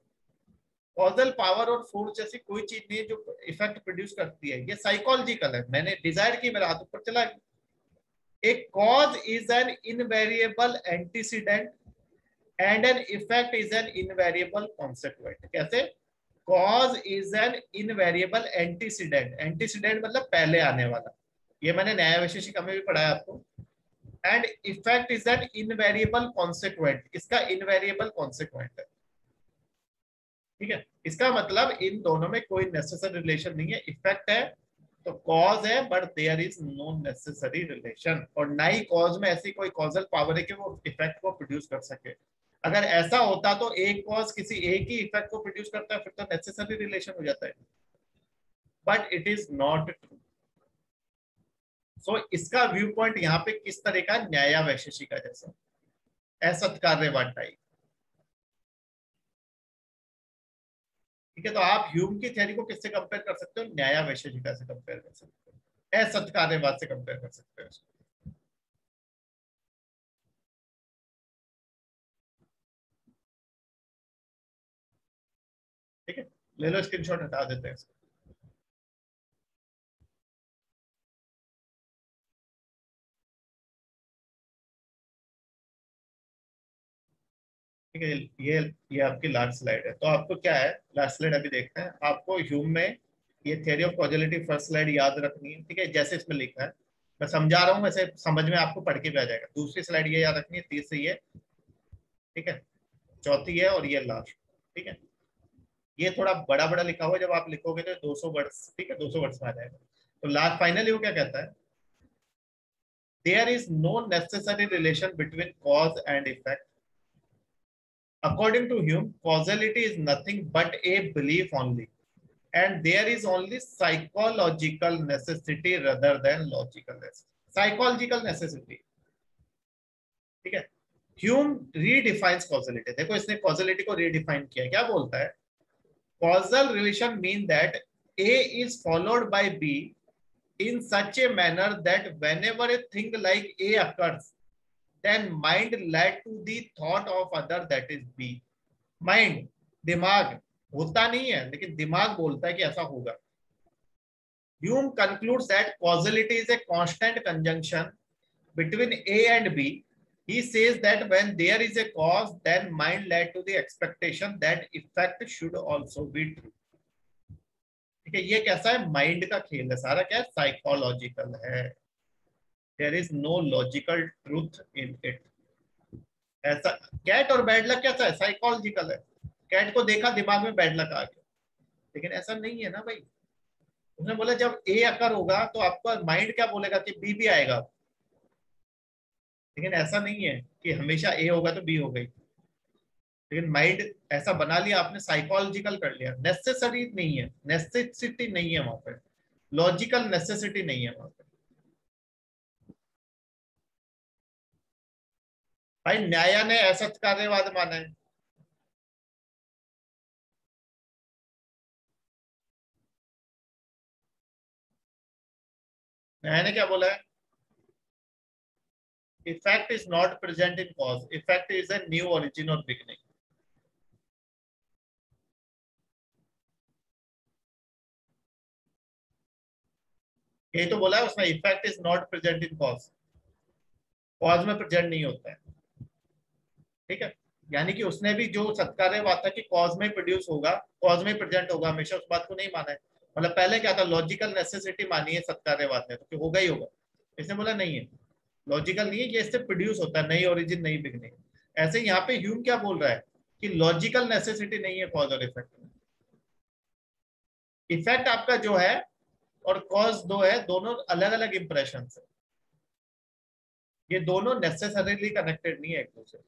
Causal power और फोर्स जैसी कोई चीज नहीं है जो इफेक्ट प्रोड्यूस करती है, ये साइकोलॉजिकल है। मैंने डिजायर की, मेरा हाथ ऊपर चला गया। एक cause is an invariable antecedent and an effect is an invariable consequent. कैसे, cause is an invariable antecedent, antecedent मतलब पहले आने वाला, ये मैंने न्याय वैशेषिका में भी पढ़ाया आपको। And effect is an invariable consequent, इसका इनवेरिएबल कॉन्सिक्वेंट है। ठीक है, इसका मतलब इन दोनों में कोई नेसेसरी रिलेशन नहीं है। इफेक्ट है तो कॉज है, but there is no necessary relation, और ना ही कॉज में ऐसी कोई कॉजल पावर है कि वो इफेक्ट को प्रोड्यूस कर सके। अगर ऐसा होता तो एक कॉज किसी एक ही इफेक्ट को प्रोड्यूस करता है, फिर तो नेसेसरी रिलेशन हो जाता है, but it is not true. So इसका व्यू पॉइंट यहाँ पे किस तरह का, न्याय वैशेषिका जैसा, असत्कार्यवाद टाइप। ठीक है, तो आप ह्यूम की थ्योरी को किससे कंपेयर कर सकते हो, न्याय वैशेषिका से कंपेयर कर सकते हो, असत्कार्यवाद से कंपेयर कर सकते हो। ठीक है, ले लो स्क्रीनशॉट, हटा देते हैं इसको। ठीक है, ये आपकी लास्ट स्लाइड है। तो आपको क्या है, लास्ट स्लाइड अभी देखते हैं। आपको ह्यूम में ये theory of causality first slide याद रखनी है। ठीक है, जैसे इसमें लिखा है, मैं समझा रहा हूँ, वैसे समझ में आपको पढ़ के भी आ जाएगा। दूसरी स्लाइड ये याद रखनी है, तीसरी ये ठीक है, चौथी है और ये लास्ट। ठीक है, ये थोड़ा बड़ा बड़ा लिखा हुआ है, जब आप लिखोगे तो 200 वर्ड्स, ठीक है 200 वर्ड्स में आ जाएगा। तो लास्ट फाइनली वो क्या कहता है, there is no necessary relation between cause and effect. According to Hume causality is nothing but a belief only, and there is only psychological necessity rather than logical necessity, psychological necessity। ठीक है, Hume redefines causality, देखो इसने causality को redefine किया, क्या बोलता है, causal relation mean that A is followed by B in such a manner that whenever a thing like A occurs, then mind led to the thought of other that is B। Mind, दिमाग होता नहीं है लेकिन दिमाग बोलता है कि ऐसा होगा। Hume concludes that causality is a constant conjunction between A and B. He says that when there is a cause, then mind led to the expectation that effect should also be true। ठीक है, ये कैसा है, mind का खेल है सारा, क्या है, साइकोलॉजिकल है। There is no logical truth in it. ऐसा कैट और बैड लक कैसा है, साइकोलॉजिकल है। कैट को देखा, दिमाग में बैड लक आ गया, लेकिन ऐसा नहीं है ना भाई। उसने बोला जब ए अकर होगा तो आपका माइंड क्या बोलेगा कि बी भी आएगा, लेकिन ऐसा नहीं है कि हमेशा ए होगा तो बी हो गई। लेकिन माइंड ऐसा बना लिया आपने, साइकोलॉजिकल कर लिया, नेसेसरी नहीं है, नेसेसिटी नहीं है वहां पे, लॉजिकल नेसेसिटी नहीं है वहां पे। भाई न्याय ने असत कार्यवाद माना है, न्याय ने क्या बोला है, effect is not present in cause, effect is a new origin और बिगनिंग। ये तो बोला है उसने, effect is not present in cause, cause में प्रेजेंट नहीं होता है। ठीक है, यानी कि उसने भी जो सत्कार्यवाद था कि कॉज में प्रोड्यूस होगा, कॉज में प्रेजेंट होगा हमेशा, उस बात को नहीं माना है। मतलब पहले क्या था, लॉजिकल नेसेसिटी मानी है सत्कार्यवाद ने, तो कि होगा ही होगा। इसने बोला नहीं है, लॉजिकल नहीं है, ये इससे प्रोड्यूस होता है, नई ओरिजिन नई बिगनिंग। ऐसे यहाँ पे ह्यूम क्या बोल रहा है कि लॉजिकल नेसेसिटी नहीं है कॉज और इफेक्ट में। इफेक्ट आपका जो है और कॉज दो है, दोनों अलग अलग इंप्रेशन है, ये दोनों नेसेसरीली कनेक्टेड नहीं है एक दूसरे।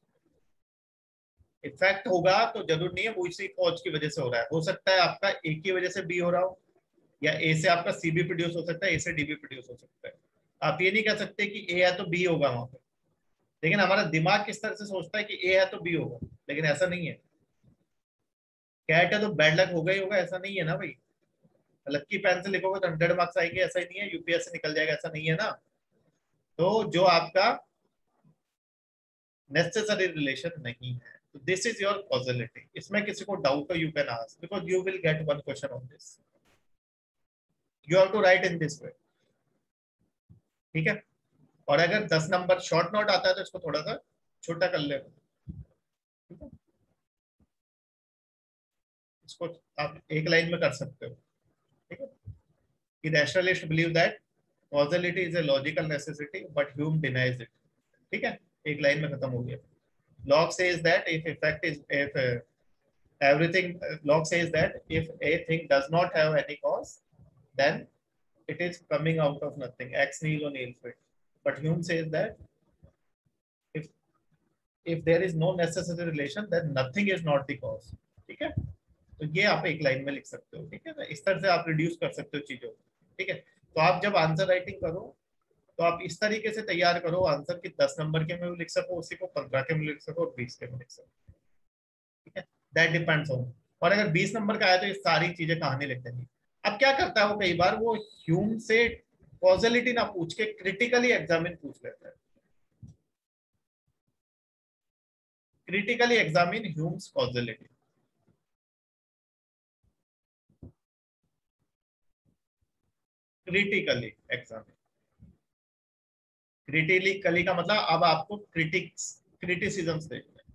इफेक्ट होगा तो जरूर नहीं है वो इसी कॉज की वजह से हो रहा है, हो सकता है आपका ए की वजह से बी हो रहा हो, या ए से आपका सी भी प्रोड्यूस हो सकता है, ए से डी भी प्रोड्यूस हो सकता है। आप ये नहीं कह सकते कि ए है तो बी होगा वहां पे। लेकिन हमारा दिमाग किस तरह से सोचता है कि ए है तो बी होगा, लेकिन ऐसा नहीं है। कैट है तो बैड लक होगा ही होगा, ऐसा नहीं है ना भाई। लक्की पेन से लिखोगे तो 100 मार्क्स आएंगे, ऐसा ही नहीं है, यूपीएससी निकल जाएगा, ऐसा नहीं है ना। तो जो आपका नेसेसरी रिलेशन नहीं है, तो दिस इज योर कॉजलिटी। इसमें किसी को डाउट हो, you can ask, because you will get one question on this, you have to write in this way. ठीक है, और अगर 10 नंबर शॉर्ट नोट आता है तो इसको थोड़ा सा छोटा कर ले। ठीक है, इसको आप एक लाइन में कर सकते हो। ठीक है, कि rationalist believe that causality is a logical necessity but Hume denies it. ठीक है, एक लाइन में खत्म हो गया। Lock says that if effect is if everything, Locke says that if a thing does not have any cause, then it is coming out of nothing, ex nihilo nihil fit। But Hume says that if there is no necessary relation, then nothing is not the cause। ठीक है, तो ये आप एक line में लिख सकते हो। ठीक है ना, इस तरह से आप रिड्यूस कर सकते हो चीजों को। ठीक है, तो आप जब आंसर राइटिंग करो तो आप इस तरीके से तैयार करो आंसर कि 10 नंबर के में भी लिख सको, उसी को 15 के में लिख सको और 20 के में लिख सको। ठीक है, दैट डिपेंड्स ऑन। और अगर 20 नंबर का आया तो ये सारी चीजें कहानी लिख देंगी। अब क्या करता है वो, कई बार वो ह्यूम से कॉजलिटी ना पूछ के क्रिटिकली एग्जामिन पूछ लेता है, critically examine Hume's causality. Critically examine, critically का मतलब अब आपको क्रिटिक्स क्रिटिसिज्म्स देखने हैं।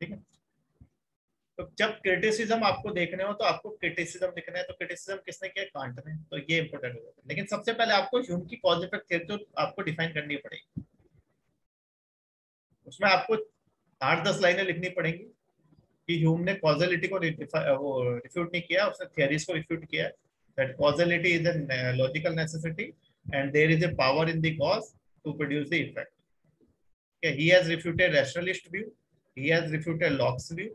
ठीक है, तो जब क्रिटिसिज्म आपको देखने हो तो आपको क्रिटिसिज्म लिखना है, तो क्रिटिसिज्म किसने किया, कांट ने, तो ये इंपॉर्टेंट हो जाता है। लेकिन सबसे पहले आपको ह्यूम की कॉज इफेक्ट थ्योरी तो आपको डिफाइन करनी पड़ेगी। उसमें आपको 8-10 लाइनें लिखनी पड़ेंगी कि ह्यूम ने कॉजलिटी को रिफ्यूट नहीं किया, उसने थियरीज को रिफ्यूट किया that causality is a logical necessity and there is a power in the cause to produce the effect. He has refuted rationalist view, he has refuted Locke's view,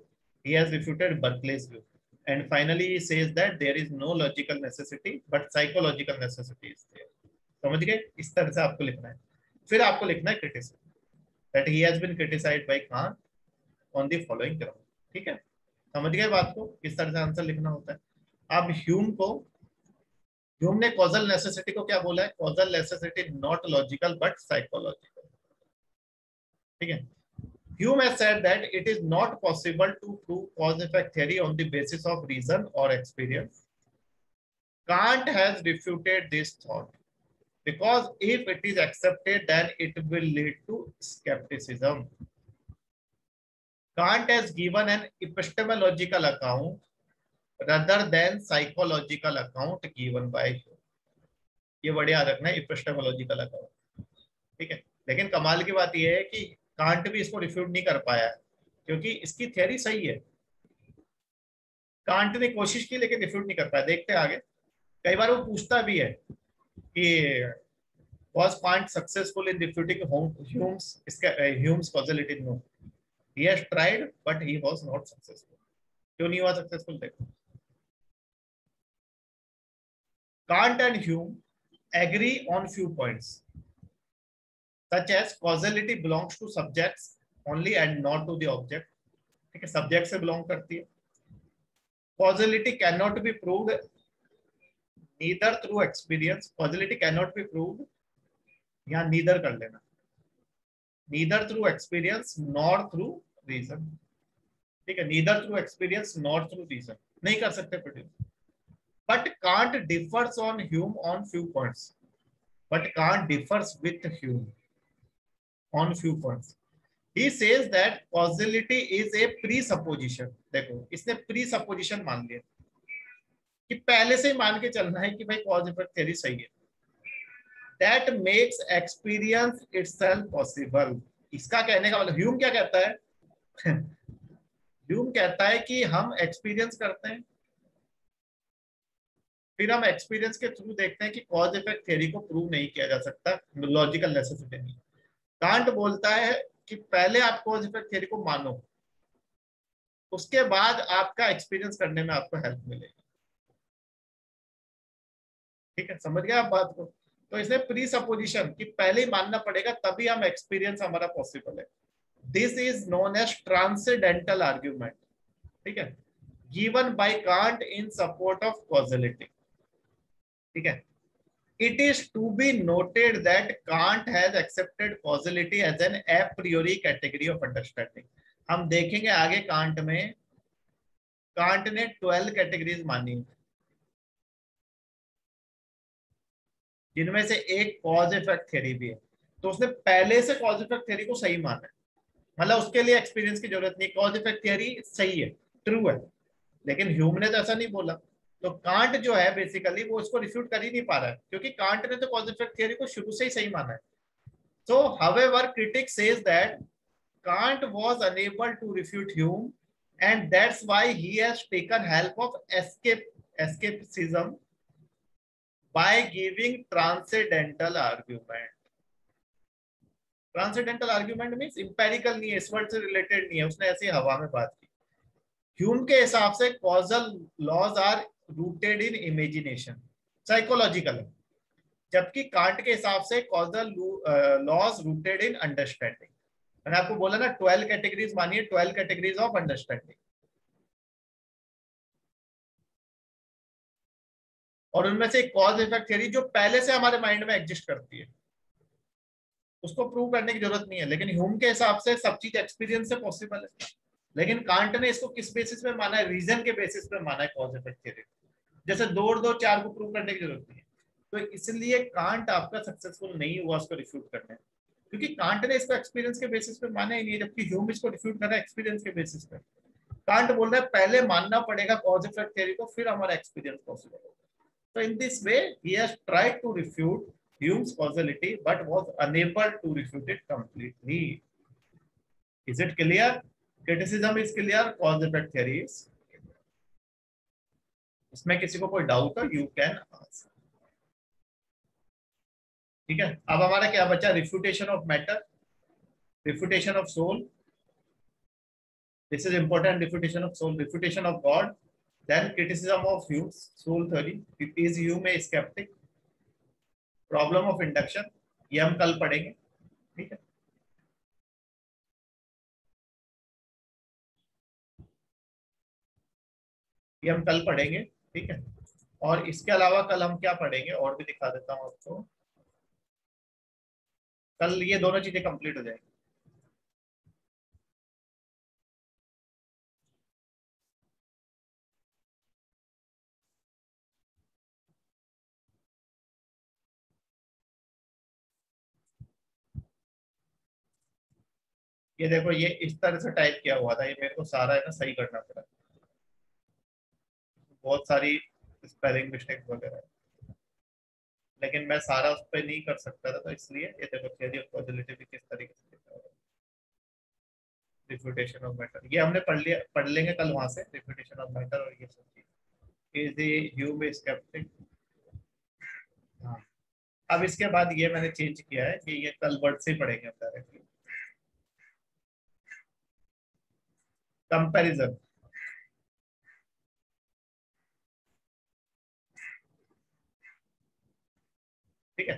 he has refuted Berkeley's view, and finally he says that there is no logical necessity but psychological necessity is there. समझ गए? इस तरह से आपको लिखना है. फिर आपको लिखना है criticism, that he has been criticized by Kant on the following ground. ठीक है, समझ गए बात को किस तरह से आंसर लिखना होता है. अब ह्यूम ने कॉजल नेसेसिटी को क्या बोला है? Causal necessity not logical but psychological. ठीक है. Hume has said that it is not possible to prove cause-effect theory on the basis of reason or experience. Kant has refuted this thought because if it is accepted, then it will lead to skepticism. Kant has given an epistemological account rather than psychological account given by Hume. ये बड़े याद रखना है, epistemological account. ठीक है. लेकिन कमाल की बात यह है कि कांट भी इसको रिफ्यूट नहीं कर पाया क्योंकि इसकी थ्योरी सही है. कांट ने कोशिश की लेकिन रिफ्यूट नहीं कर पाया. देखते हैं आगे. कई बार वो पूछता भी है कि was Kant successful in refuting Hume's causality? No. He has tried but he was not successful. क्यों नहीं हुआ सक्सेसफुल? देखो. Kant and Hume agree on few points such as causality belongs to subjects only and not to the object. ठीक है, subject से belong करती है. Causality cannot be proved neither through experience. Causality cannot be proved, यहाँ neither कर लेना, neither through experience nor through reason. ठीक है, neither through experience nor through reason नहीं कर सकते produce. But Kant differs on Hume on few points. But Kant differs with Hume on few points. He says that causality is a presupposition. देखो, इसने presupposition मान लिया कि पहले से ही मान के चलना है कि भाई cause effect theory सही है. That makes experience itself possible. इसका कहने का मतलब ह्यूम क्या कहता है? ह्यूम कहता है कि हम एक्सपीरियंस करते हैं, फिर हम एक्सपीरियंस के थ्रू देखते हैं कि कॉज इफेक्ट थ्योरी को प्रूव नहीं किया जा सकता, लॉजिकल नेसेसिटी नहीं. कांट बोलता है कि पहले आप कॉज इफेक्ट थ्योरी को मानो, उसके बाद आपका एक्सपीरियंस करने में आपको हेल्प मिलेगी. ठीक है, समझ गए आप बात को? तो इसने प्री सपोजिशन कि पहले ही मानना पड़ेगा तभी हम एक्सपीरियंस हमारा पॉसिबल है. This is known as transcendental argument. ठीक है, given by Kant in support of causality. ठीक है. It is to be noted that Kant has accepted causality as an a priori category of understanding. हम देखेंगे आगे can't में, can't ने 12 categories मानी जिनमें से एक कॉज इफेक्ट थ्योरी भी है. तो उसने पहले से कॉज इफेक्ट थ्योरी को सही माना है, मतलब उसके लिए एक्सपीरियंस की जरूरत नहीं. कॉज इफेक्ट थ्योरी सही है, ट्रू है, लेकिन ह्यूम ने तो ऐसा नहीं बोला. तो कांट जो है बेसिकली वो इसको रिफ्यूट कर ही नहीं पा रहा है क्योंकि कांट ने तो कॉज इफेक्ट थ्योरी को शुरू से ही सही माना है. So however critic says that Kant was unable to refute Hume and that's why he has taken help of escapism by giving transcendental argument. Transcendental argument means empirical नहीं है, इस word से रिलेटेड नहीं है, उसने ऐसी हवा में बात की. ह्यूम के हिसाब से causal laws are rooted in imagination, psychological है, जबकि कांट के हिसाब से causal laws rooted in understanding. मैंने आपको बोला ना 12 कैटेगरीज मानिए, 12 कैटेगरीज ऑफ अंडरस्टैंडिंग. और उनमें से कॉज इफेक्ट थ्योरी जो पहले से हमारे माइंड में एग्जिस्ट करती है, उसको प्रूव करने की जरूरत नहीं है. लेकिन ह्यूम के हिसाब से सब चीज एक्सपीरियंस से पॉसिबल है. लेकिन कांट ने इसको किस बेसिस पे माना है? रीजन के बेसिस पे माना है कॉज इफेक्ट थ्योरी. जैसे 2 और 2 4 को प्रूव करने की जरूरत नहीं है. तो इसलिए कांट आपका सक्सेसफुल नहीं हुआ उसको रिफ्यूट करने में, क्योंकि कांट ने इसको एक्सपीरियंस के बेसिस पे माना ही नहीं है, जबकि ह्यूम इसको रिफ्यूट कर रहा है एक्सपीरियंस के बेसिस पे. कांट बोल रहा है पहले मानना पड़ेगा कॉज इफेक्ट थ्योरी को, फिर हमारा एक्सपीरियंस पॉसिबल होगा. So in this way, he has tried to refute Hume's causality, but was unable to refute it completely. Is it clear? Criticism is clear. Cause effect theory is. इसमें किसी को कोई doubt हो, you can answer. ठीक है, अब हमारा क्या बचा? Refutation of matter, refutation of soul. This is important. Refutation of soul, refutation of God, then criticism of Hume's soul theory. Is Hume a sceptic, problem of induction, ये हम कल पढ़ेंगे. ठीक है, ये हम कल पढ़ेंगे. ठीक है, और इसके अलावा कल हम क्या पढ़ेंगे और भी दिखा देता हूँ आपको. कल ये दोनों चीजें कंप्लीट हो जाएंगी. ये देखो, ये इस तरह से टाइप किया हुआ था, ये मेरे को सारा है ना सही करना पड़ा. बहुत सारी स्पेलिंग मिस्टेक वगैरह, लेकिन मैं सारा उस पर नहीं कर सकता था, तो इसलिए ये देखो थियरी ऑफ कॉजलिटी भी किस तरीके से लिखा हुआ है. रिफ्यूटेशन ऑफ मैटर ये हमने पढ़ लिया, पढ़ लेंगे कल वहां से. रिफ्यूटेशन ऑफ मैटर और ये सब चीज. Is the Hume sceptic. हाँ, अब इसके बाद ये मैंने चेंज किया है कि ये कल वर्ड से ही पढ़ेंगे हम डायरेक्टली. कंपैरिजन. ठीक है,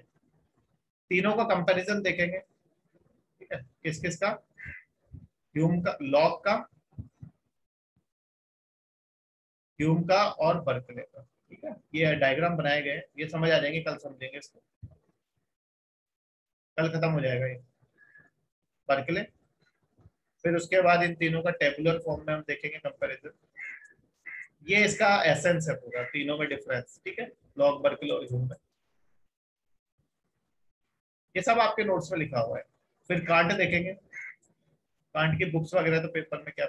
तीनों का कंपैरिजन देखेंगे. ठीक है, किस किस का? ह्यूम का, लॉक का, ह्यूम का और बर्कले का. ठीक है, ये डायग्राम बनाए गए, ये समझ आ जाएंगे, कल समझेंगे इसको. कल खत्म हो जाएगा ये बर्कले. फिर उसके बाद इन तीनों का टेबुलर फॉर्म में हम देखेंगे कंपैरिजन. ये इसका एसेंस है पूरा, तीनों में डिफरेंस. ठीक है, लॉक, बर्कले और ह्यूम में. ये सब आपके नोट्स में लिखा हुआ है. फिर कांट देखेंगे. कांट की बुक्स वगैरह तो पेपर में क्या,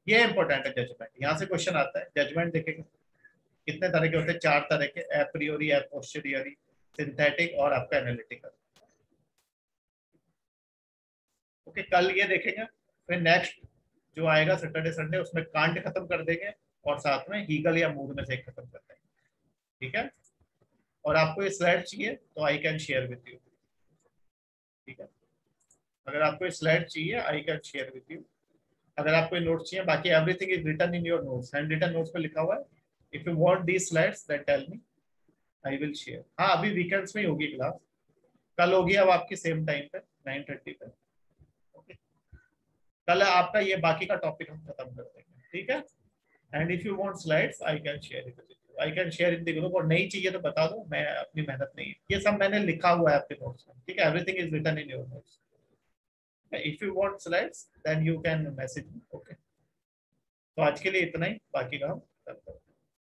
ये इंपॉर्टेंट है. जजमेंट, यहाँ से क्वेश्चन आता है. जजमेंट देखेंगे. कितने तरह के होते हैं? 4 तरह के. एप्रियोरी, एपोस्टेरियरी, सिंथेटिक और आपका एनालिटिकल. ओके, कल ये देखेंगे. फिर नेक्स्ट जो आएगा सैटरडे संडे, उसमें कांट खत्म कर देंगे और साथ में हीगल या मूर में से एक खत्म कर देंगे. ठीक है, और आपको ये स्लाइड चाहिए तो I can share with you. ठीक है, अगर आपको ये स्लाइड चाहिए I can share with you. अगर आपको नोट्स चाहिए, बाकी everything is written in your notes, hand written notes पे लिखा हुआ है. If you want these slides then tell me, I will share. हाँ, अभी वीकेंड्स में ही होगी क्लास. कल होगी अब आपकी सेम टाइम पे 9:30 पे. ओके, कल आपका ये बाकी का टॉपिक हम खत्म कर देंगे. ठीक है, and if you want slides I can share it with you. I can share in the group. और नहीं चाहिए तो बता दो, मैं अपनी मेहनत नहीं है, ये सब मैंने लिखा हुआ है आपके नोट्स में. ठीक है, everything is written in your notes. If you want slides then you can message me. Okay, तो आज के लिए इतना ही, बाकी का हम करते हैं.